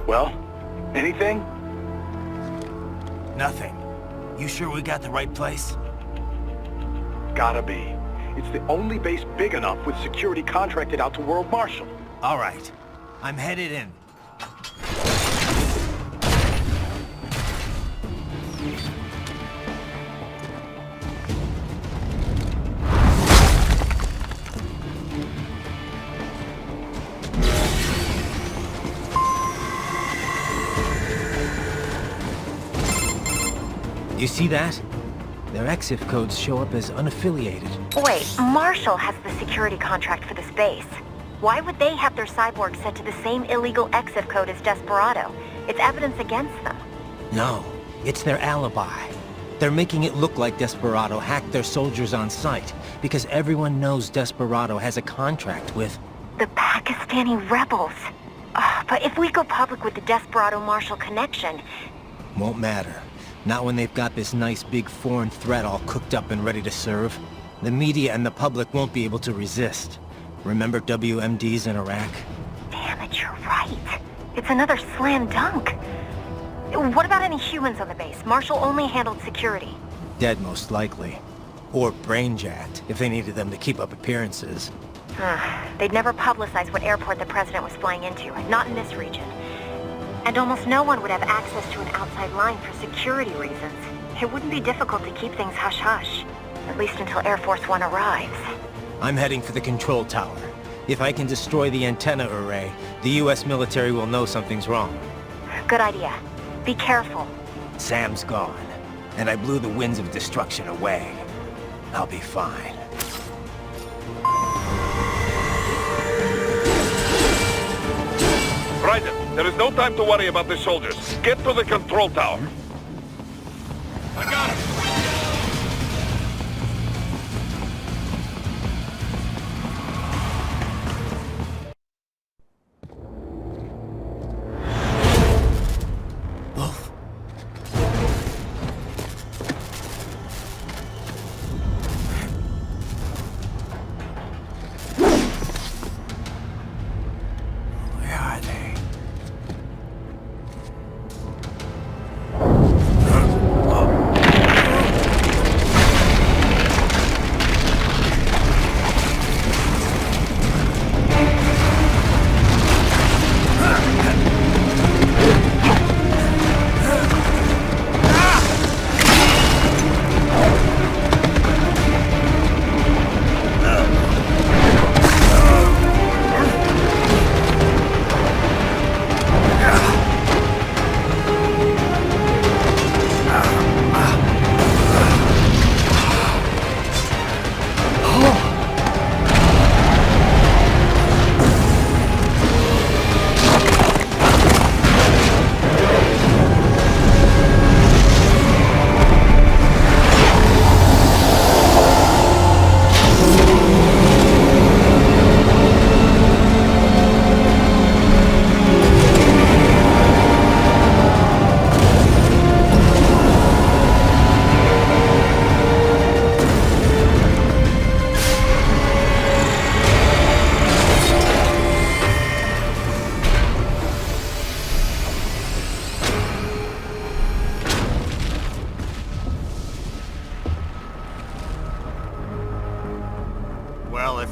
Well, anything? Nothing. You sure we got the right place? Gotta be. It's the only base big enough with security contracted out to World Marshal. All right. I'm headed in. You see that? Their EXIF codes show up as unaffiliated. Wait, Marshal has the security contract for this base. Why would they have their cyborg set to the same illegal EXIF code as Desperado? It's evidence against them. No, it's their alibi. They're making it look like Desperado hacked their soldiers on sight, because everyone knows Desperado has a contract with... The Pakistani rebels. But if we go public with the Desperado-Marshal connection... Won't matter. Not when they've got this nice big foreign threat all cooked up and ready to serve. The media and the public won't be able to resist. Remember WMDs in Iraq? Damn it, you're right. It's another slam dunk. What about any humans on the base? Marshal only handled security. Dead most likely. Or brain jacked, if they needed them to keep up appearances. They'd never publicize what airport the president was flying into, not in this region. And almost no one would have access to an outside line for security reasons. It wouldn't be difficult to keep things hush-hush, at least until Air Force One arrives. I'm heading for the control tower. If I can destroy the antenna array, the US military will know something's wrong. Good idea. Be careful. Sam's gone, and I blew the winds of destruction away. I'll be fine. Raiden, there is no time to worry about the soldiers. Get to the control tower. I got it!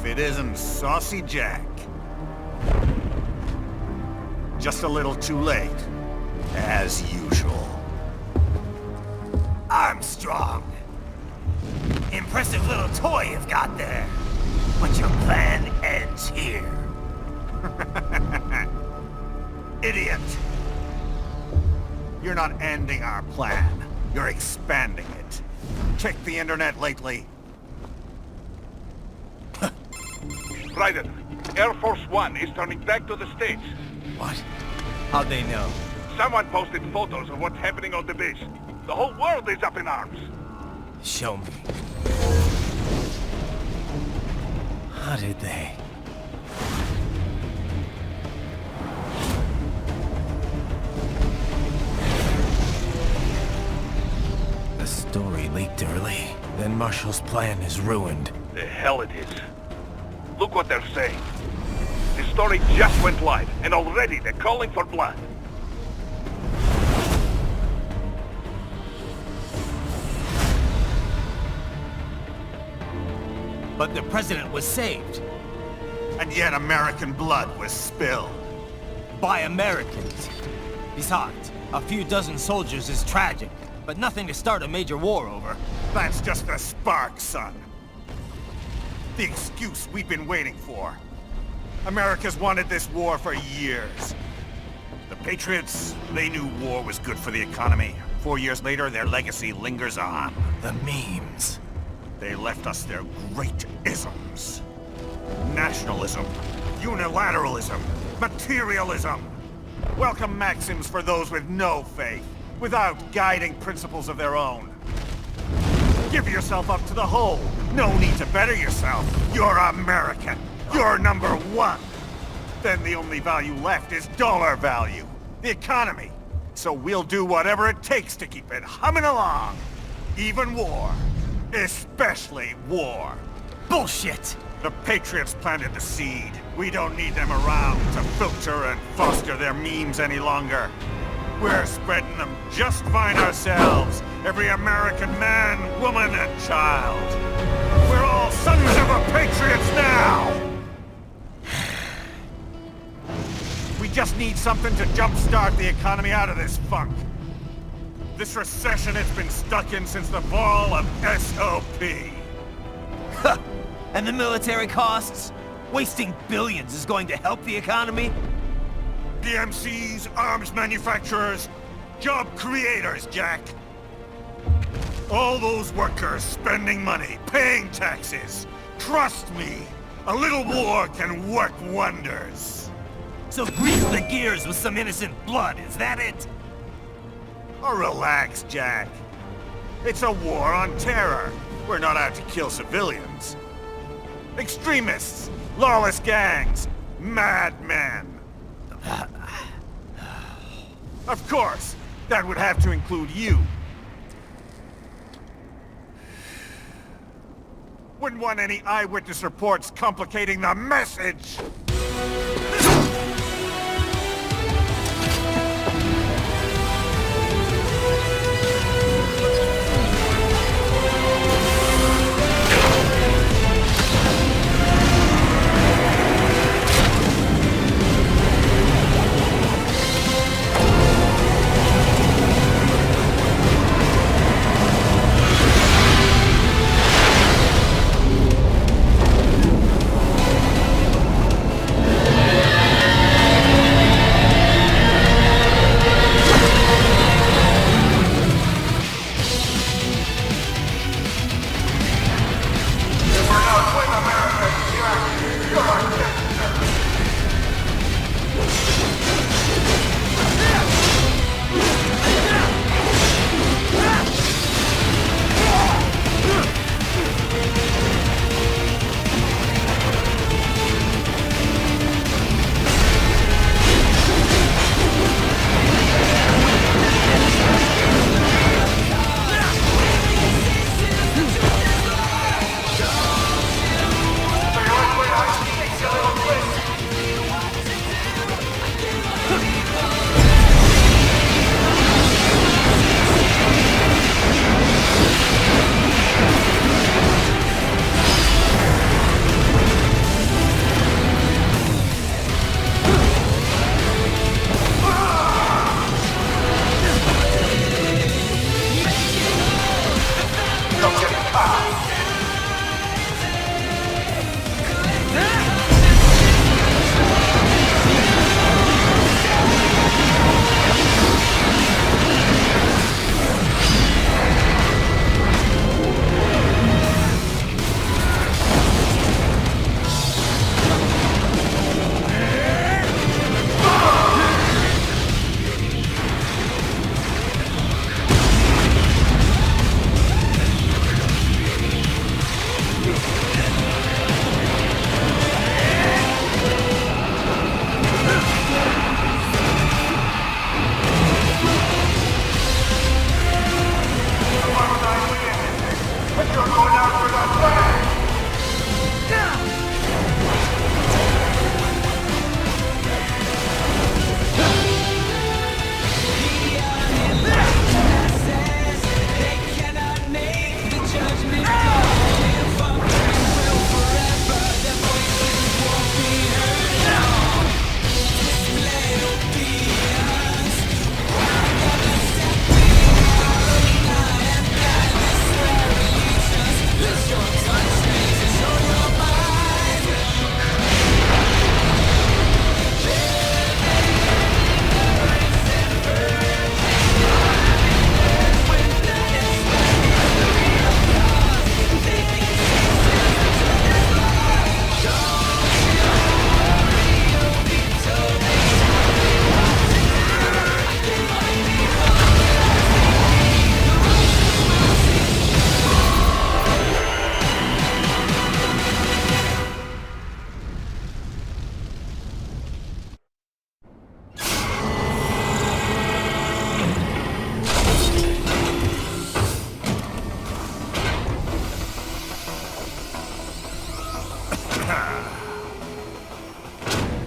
It isn't Saucy Jack. Just a little too late, as usual. Armstrong! Impressive little toy you've got there. But your plan ends here. Idiot! You're not ending our plan. You're expanding it. Check the internet lately. Raiden, Air Force One is turning back to the States. What? How'd they know? Someone posted photos of what's happening on the base. The whole world is up in arms. Show me. How did they? The story leaked early. Then Marshal's plan is ruined. The hell it is. Look what they're saying. The story just went live, and already they're calling for blood. But the president was saved. And yet American blood was spilled. By Americans. Besides, a few dozen soldiers is tragic, but nothing to start a major war over. That's just a spark, son. The excuse we've been waiting for. America's wanted this war for years. The Patriots, they knew war was good for the economy. 4 years later, their legacy lingers on. The memes. They left us their great isms. Nationalism, unilateralism, materialism. Welcome maxims for those with no faith, without guiding principles of their own. Give yourself up to the whole. No need to better yourself. You're American. You're number one. Then the only value left is dollar value. The economy. So we'll do whatever it takes to keep it humming along. Even war. Especially war. Bullshit! The Patriots planted the seed. We don't need them around to filter and foster their memes any longer. We're spreading them just fine ourselves. Every American man, woman, and child. We're all sons of a patriots now! We just need something to jumpstart the economy out of this funk. This recession it's been stuck in since the fall of SOP. And the military costs? Wasting billions is going to help the economy? PMCs, arms manufacturers, job creators, Jack. All those workers spending money, paying taxes. Trust me, a little war can work wonders. So grease the gears with some innocent blood, is that it? Oh, relax, Jack. It's a war on terror. We're not out to kill civilians. Extremists, lawless gangs, madmen. Of course, that would have to include you. Wouldn't want any eyewitness reports complicating the message.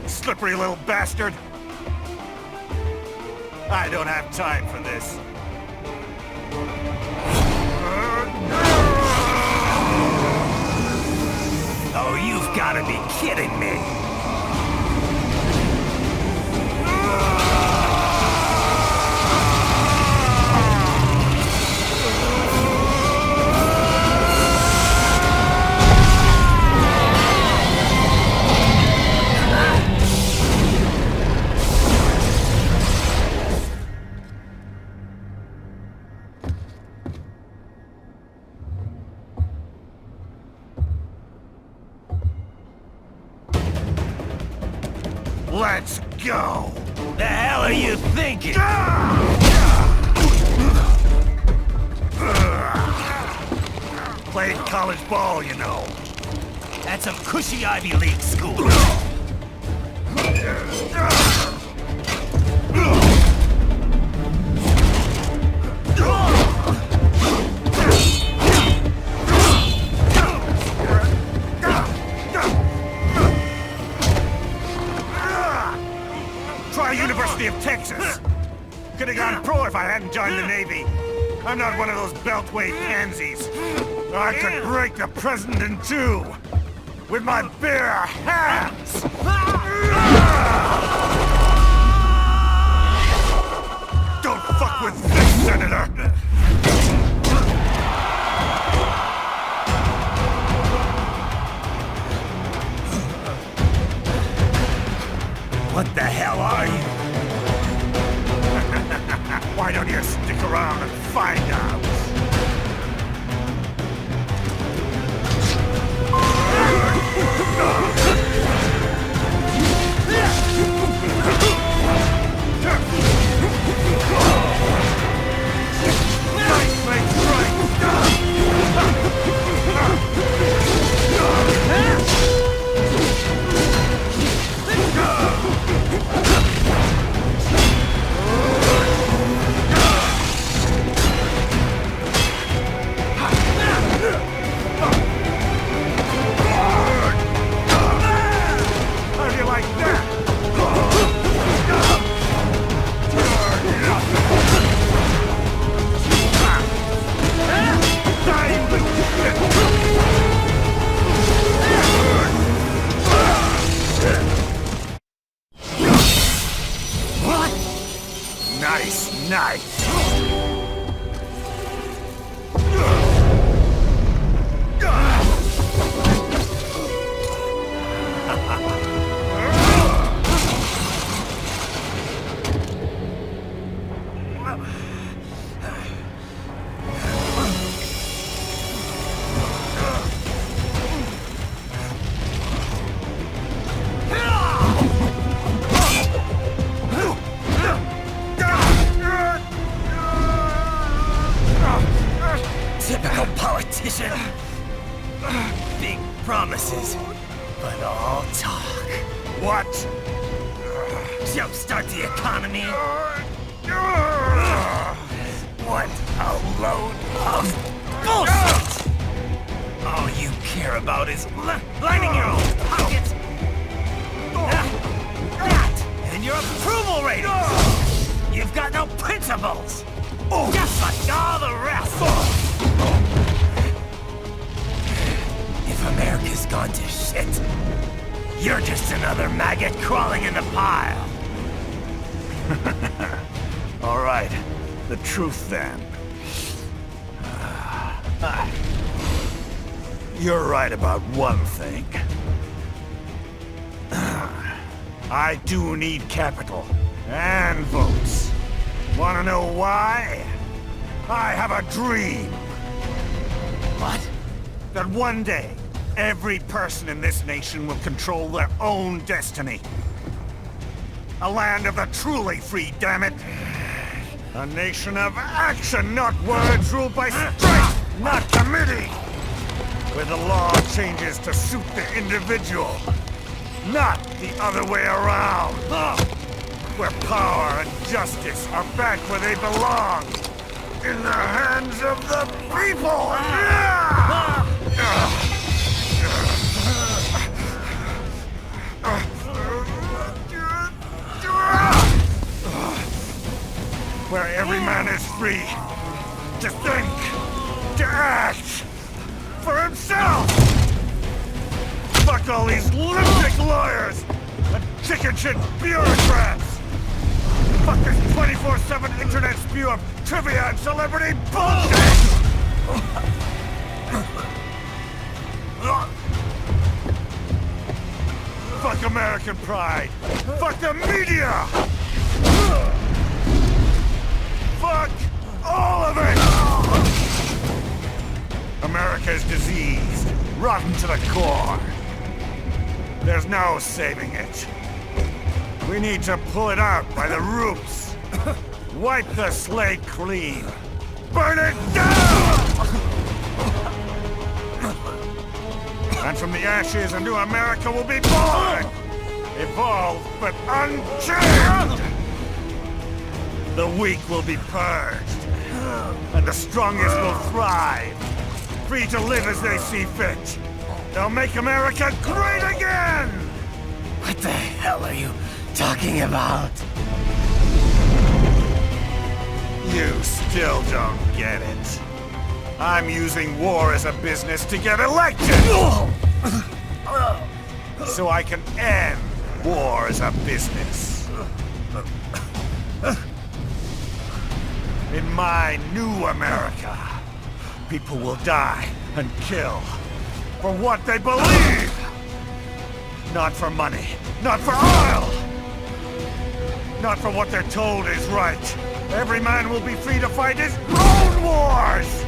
Slippery little bastard! I don't have time for this. Oh, you've got to be kidding me! Let's go! The hell are you thinking? Played college ball, you know. That's some cushy Ivy League school. University of Texas. Could have gone pro if I hadn't joined the Navy. I'm not one of those beltway pansies. I could break the president in two with my bare hands. Don't fuck with this, Senator. What the hell are you? Why don't you stick around and find out? Nice. Typical politician. Big promises, but all talk. What? Jumpstart the economy? What a load of bullshit! All you care about is lining your own pockets. That and your approval ratings. You've got no principles. Just like all the rest. If America's gone to shit, you're just another maggot crawling in the pile. All right, the truth then. You're right about one thing. I do need capital and votes. Wanna know why? I have a dream. What? That one day, every person in this nation will control their own destiny. A land of the truly free, damn it. A nation of action, not words, ruled by strength, not committee. Where the law changes to suit the individual, not the other way around. Where power and justice are back where they belong. In the hands of the people! where every man is free to think, to act for himself! Fuck all these lunatic lawyers and chicken shit bureaucrats! Fuck this 24/7 internet spew of trivia and celebrity bullshit! Fuck American pride! Fuck the media! Fuck all of it! America is diseased, rotten to the core. There's no saving it. We need to pull it out by the roots. Wipe the slate clean. Burn it down! And from the ashes, a new America will be born! Evolved, but unchained! The weak will be purged, and the strongest will thrive, free to live as they see fit. They'll make America great again! What the hell are you talking about? You still don't get it. I'm using war as a business to get elected! So I can end war as a business. In my new America, people will die and kill for what they believe! Not for money, not for oil! Not for what they're told is right. Every man will be free to fight his own wars!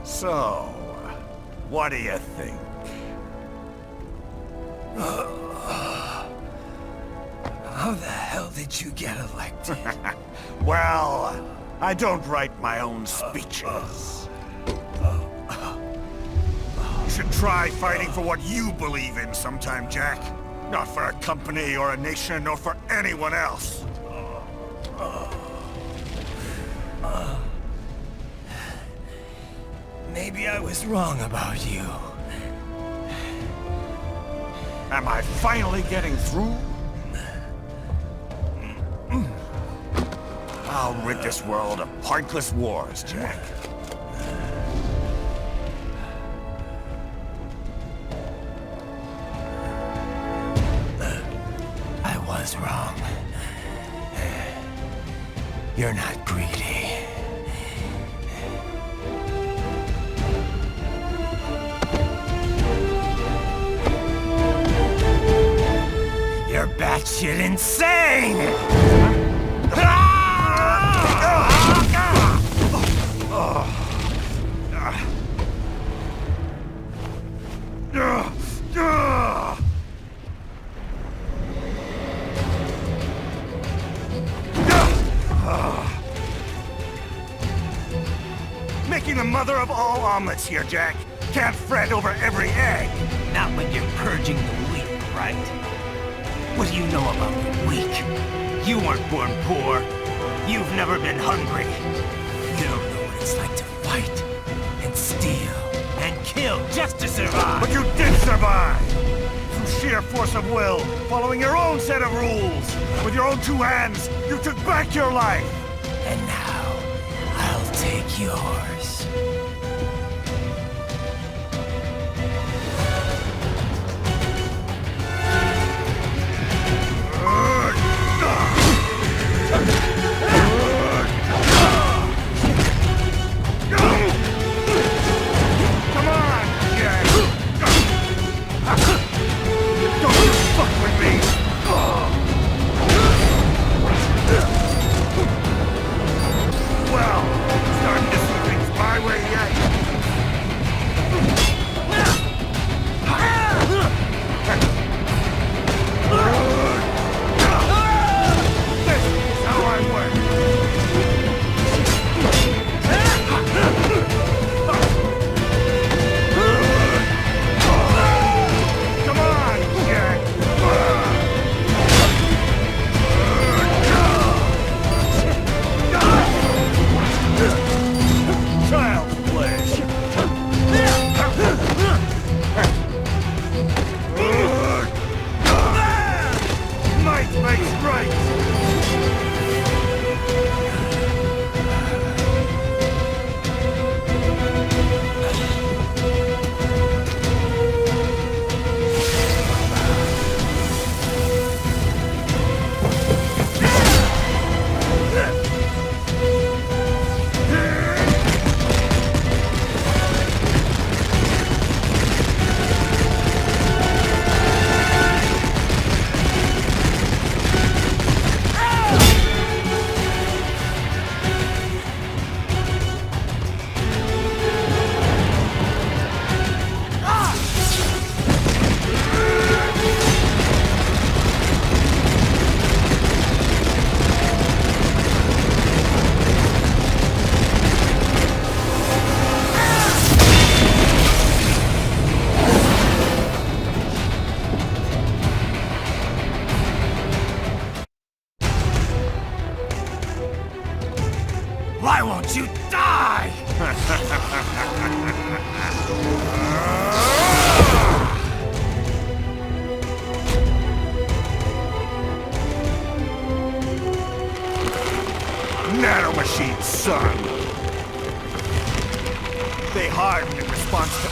So, what do you think? How the hell did you get elected? Well, I don't write my own speeches. You should try fighting for what you believe in sometime, Jack. Not for a company or a nation or for anyone else. Maybe I was wrong about you. Am I finally getting through? I'll rid this world of pointless wars, Jack. I was wrong. You're not greedy. You're batshit insane! Making the mother of all omelets here, Jack. Can't fret over every egg. Not when you're purging the weak, right? What do you know about the weak? You weren't born poor. You've never been hungry. You don't know what it's like to fight, and steal, and kill just to survive. But you did survive! Through sheer force of will, following your own set of rules. With your own two hands, you took back your life. And now, I'll take yours. Well, starting to see things my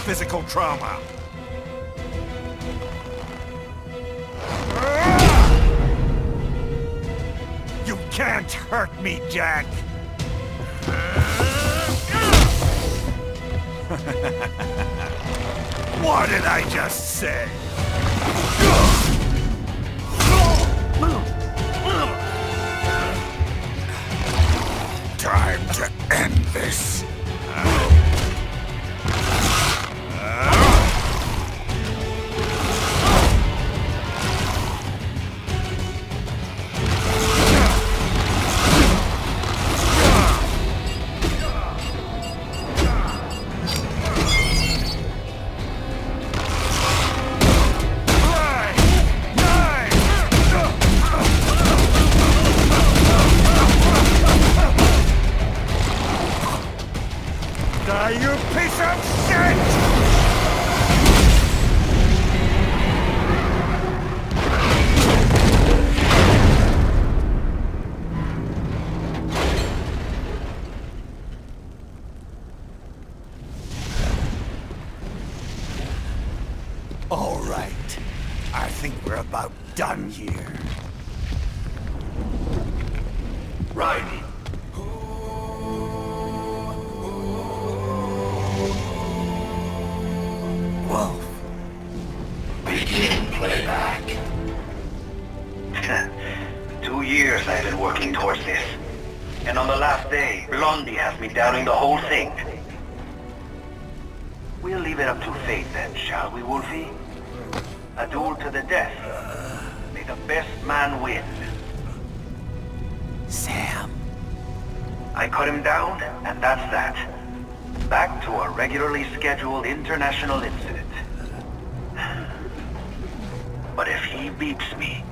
physical trauma. You can't hurt me, Jack! What did I just say? Time to end this. You piece of shit! All right. I think we're about done here. Raiden. Wolf. Begin playback. 2 years I've been working towards this. And on the last day, Blondie has me downing the whole thing. We'll leave it up to fate then, shall we, Wolfie? A duel to the death. May the best man win. Sam. I cut him down, and that's that. Back to a regularly scheduled international incident. But if he beeps me,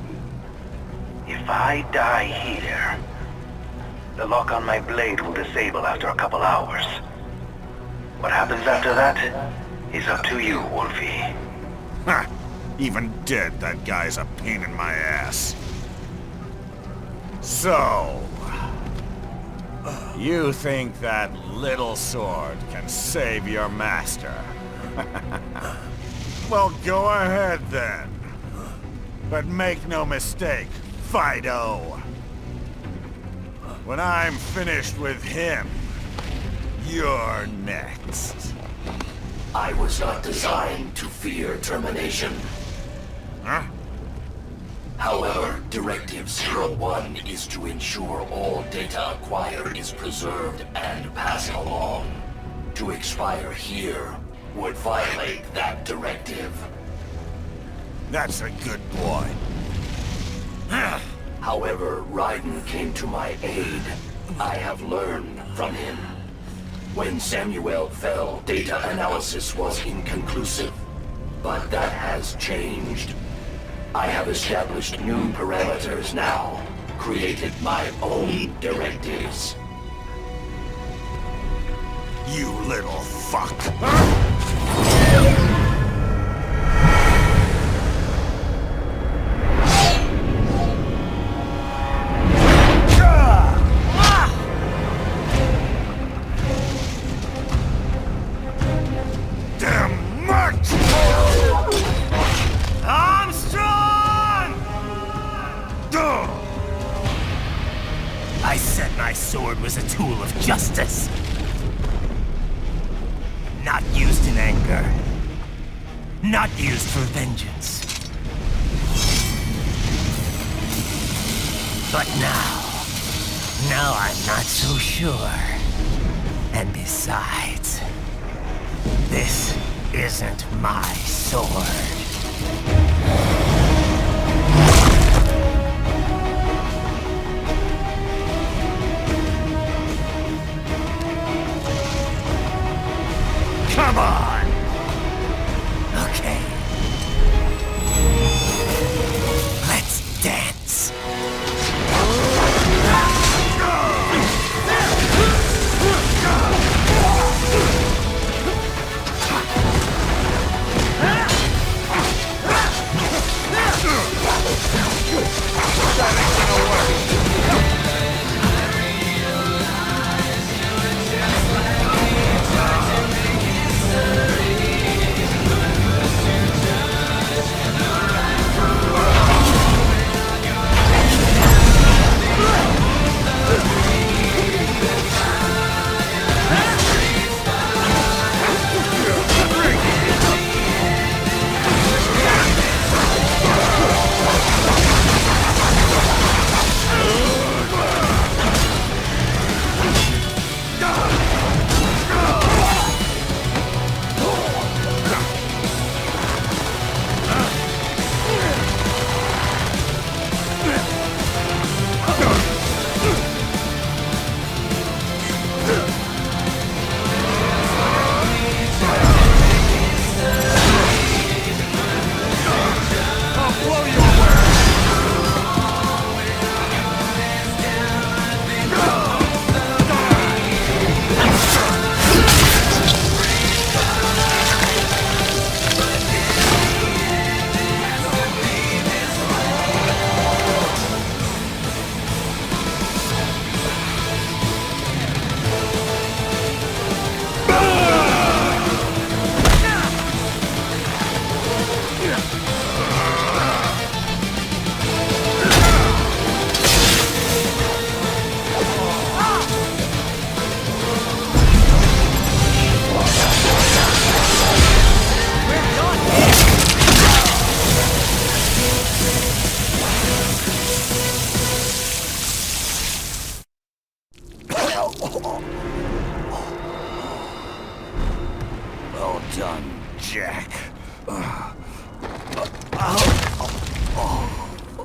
if I die here, the lock on my blade will disable after a couple hours. What happens after that is up to you, Wolfie. Ha! Even dead, that guy's a pain in my ass. So... you think that little sword can save your master? Well, go ahead then. But make no mistake, Fido. When I'm finished with him, you're next. I was not designed to fear termination. Huh? However, Directive 01 is to ensure all data acquired is preserved and passed along. To expire here would violate that directive. That's a good boy. However, Raiden came to my aid. I have learned from him. When Samuel fell, data analysis was inconclusive. But that has changed. I have established new parameters now, created my own directives. You little fuck. Damn much! Armstrong! I said my sword was a tool of justice. Not used in anger. Not used for vengeance. But now I'm not so sure. And besides, this isn't my sword. Come on! Okay. Let's dance.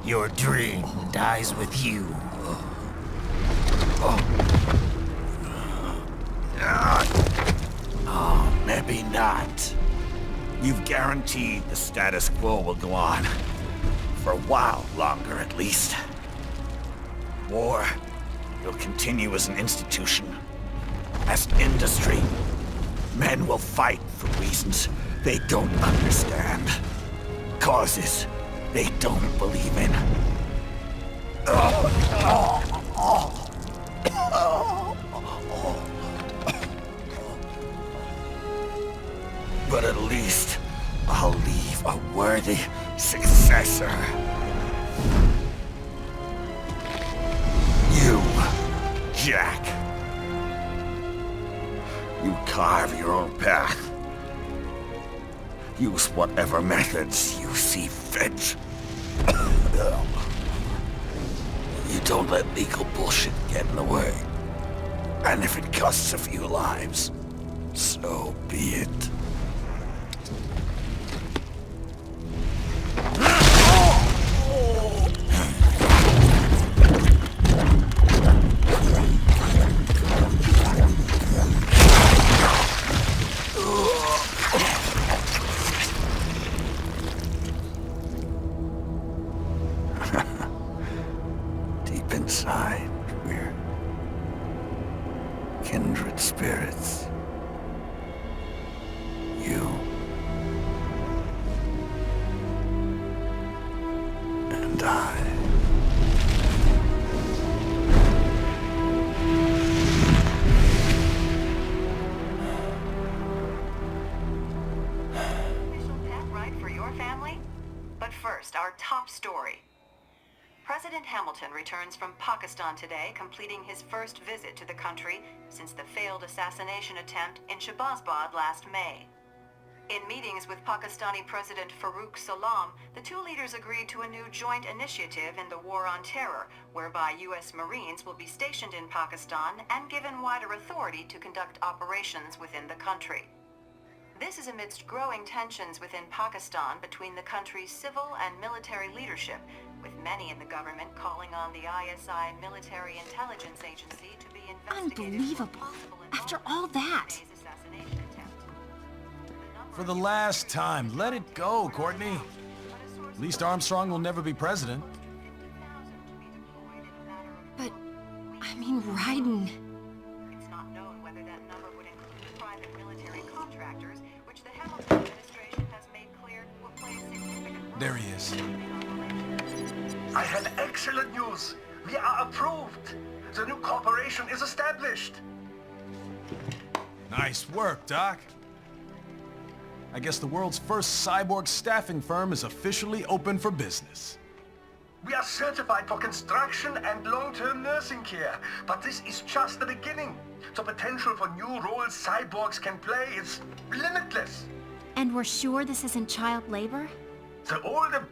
Your dream dies with you. Oh, maybe not. You've guaranteed the status quo will go on. For a while longer, at least. War will continue as an institution, as an industry. Men will fight for reasons they don't understand. Causes they don't believe in. But at least I'll leave a worthy successor. You, Jack. You carve your own path. Use whatever methods you see fit. You don't let legal bullshit get in the way. And if it costs a few lives, so be it. Deep inside, we're kindred spirits. You and I. Right for your family? But first, our top story. President Hamilton returns from Pakistan today, completing his first visit to the country since the failed assassination attempt in Shahbazbad last May. In meetings with Pakistani President Farooq Salam, the two leaders agreed to a new joint initiative in the War on Terror, whereby U.S. Marines will be stationed in Pakistan and given wider authority to conduct operations within the country. This is amidst growing tensions within Pakistan between the country's civil and military leadership, with many in the government calling on the ISI military intelligence agency to be investigated. Unbelievable. After all that. For the last time, let it go, Courtney. At least Armstrong will never be president. But, I mean, Raiden. It's not known whether that number would include private military contractors, which the Hamilton administration has made clear will play a significant role. There he is. I have excellent news. We are approved. The new corporation is established. Nice work, Doc. I guess the world's first cyborg staffing firm is officially open for business. We are certified for construction and long-term nursing care, but this is just the beginning. The potential for new roles cyborgs can play is limitless. And we're sure this isn't child labor? The older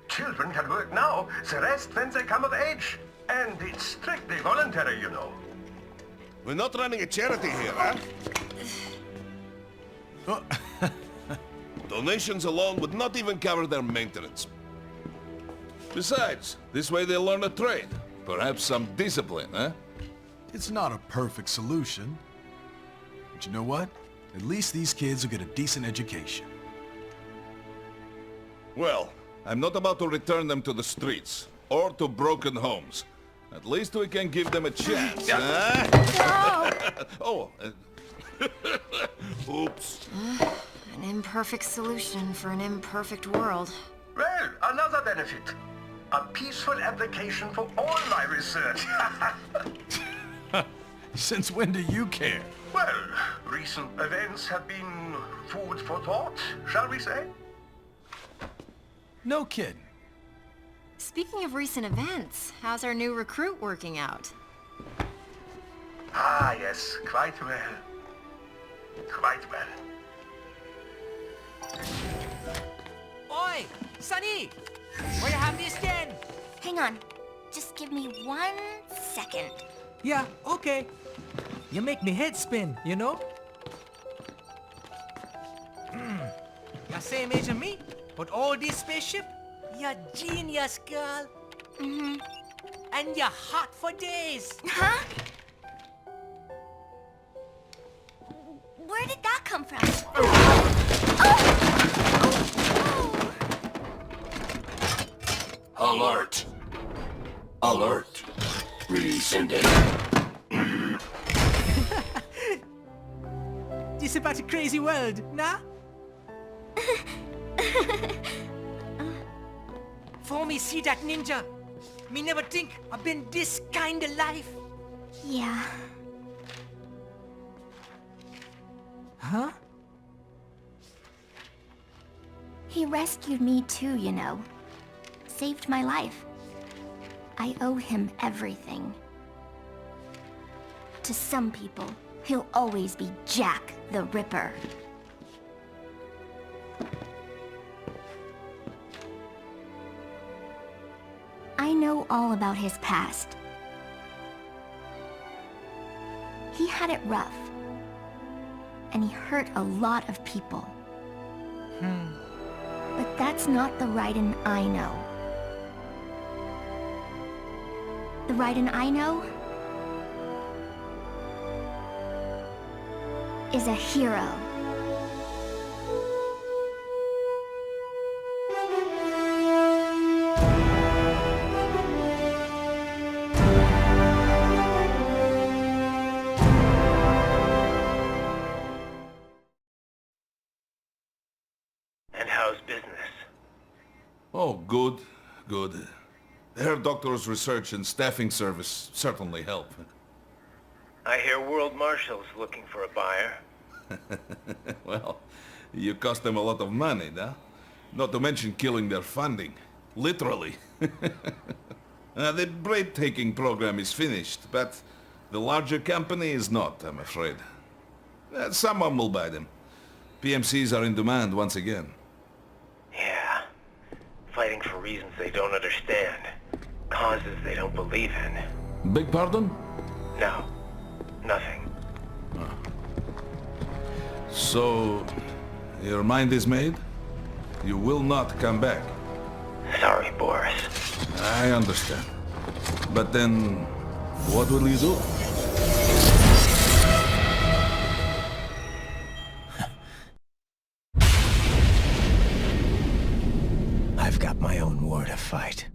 children can work now, the rest when they come of age. And it's strictly voluntary, you know. We're not running a charity here, huh? Donations alone would not even cover their maintenance. Besides, this way they'll learn a trade. Perhaps some discipline, huh? It's not a perfect solution. But you know what? At least these kids will get a decent education. Well, I'm not about to return them to the streets, or to broken homes. At least we can give them a chance, huh? Oh, oops. An imperfect solution for an imperfect world. Well, another benefit. A peaceful application for all my research. Since when do you care? Well, recent events have been food for thought, shall we say? No kidding. Speaking of recent events, how's our new recruit working out? Ah, yes, quite well. Quite well. Oi! Sonny! Where you have this again? Hang on. Just give me 1 second. Yeah, okay. You make me head spin, you know? the same age as me, but all this spaceship, you're genius, girl. Mm-hmm. And you're hot for days. Huh? Where did that come from? Alert! Alert! Rescinding. This about a crazy world, nah? For me see that ninja, me never think I've been this kind of life. Yeah. Huh? He rescued me too, you know. Saved my life. I owe him everything. To some people, he'll always be Jack the Ripper. I know all about his past. He had it rough. And he hurt a lot of people. But that's not the Raiden I know. The Raiden I know is a hero. And how's business? Oh, good, good. Herr Doktor's research and staffing service certainly help. I hear World Marshal's looking for a buyer. Well, you cost them a lot of money, huh? Not to mention killing their funding. Literally. The breathtaking program is finished, but the larger company is not, I'm afraid. Someone will buy them. PMCs are in demand once again. Yeah. Fighting for reasons they don't understand. Causes they don't believe in. Beg pardon? No. Nothing. So, your mind is made? You will not come back? Sorry, Boris. I understand. But then, what will you do? I've got my own war to fight.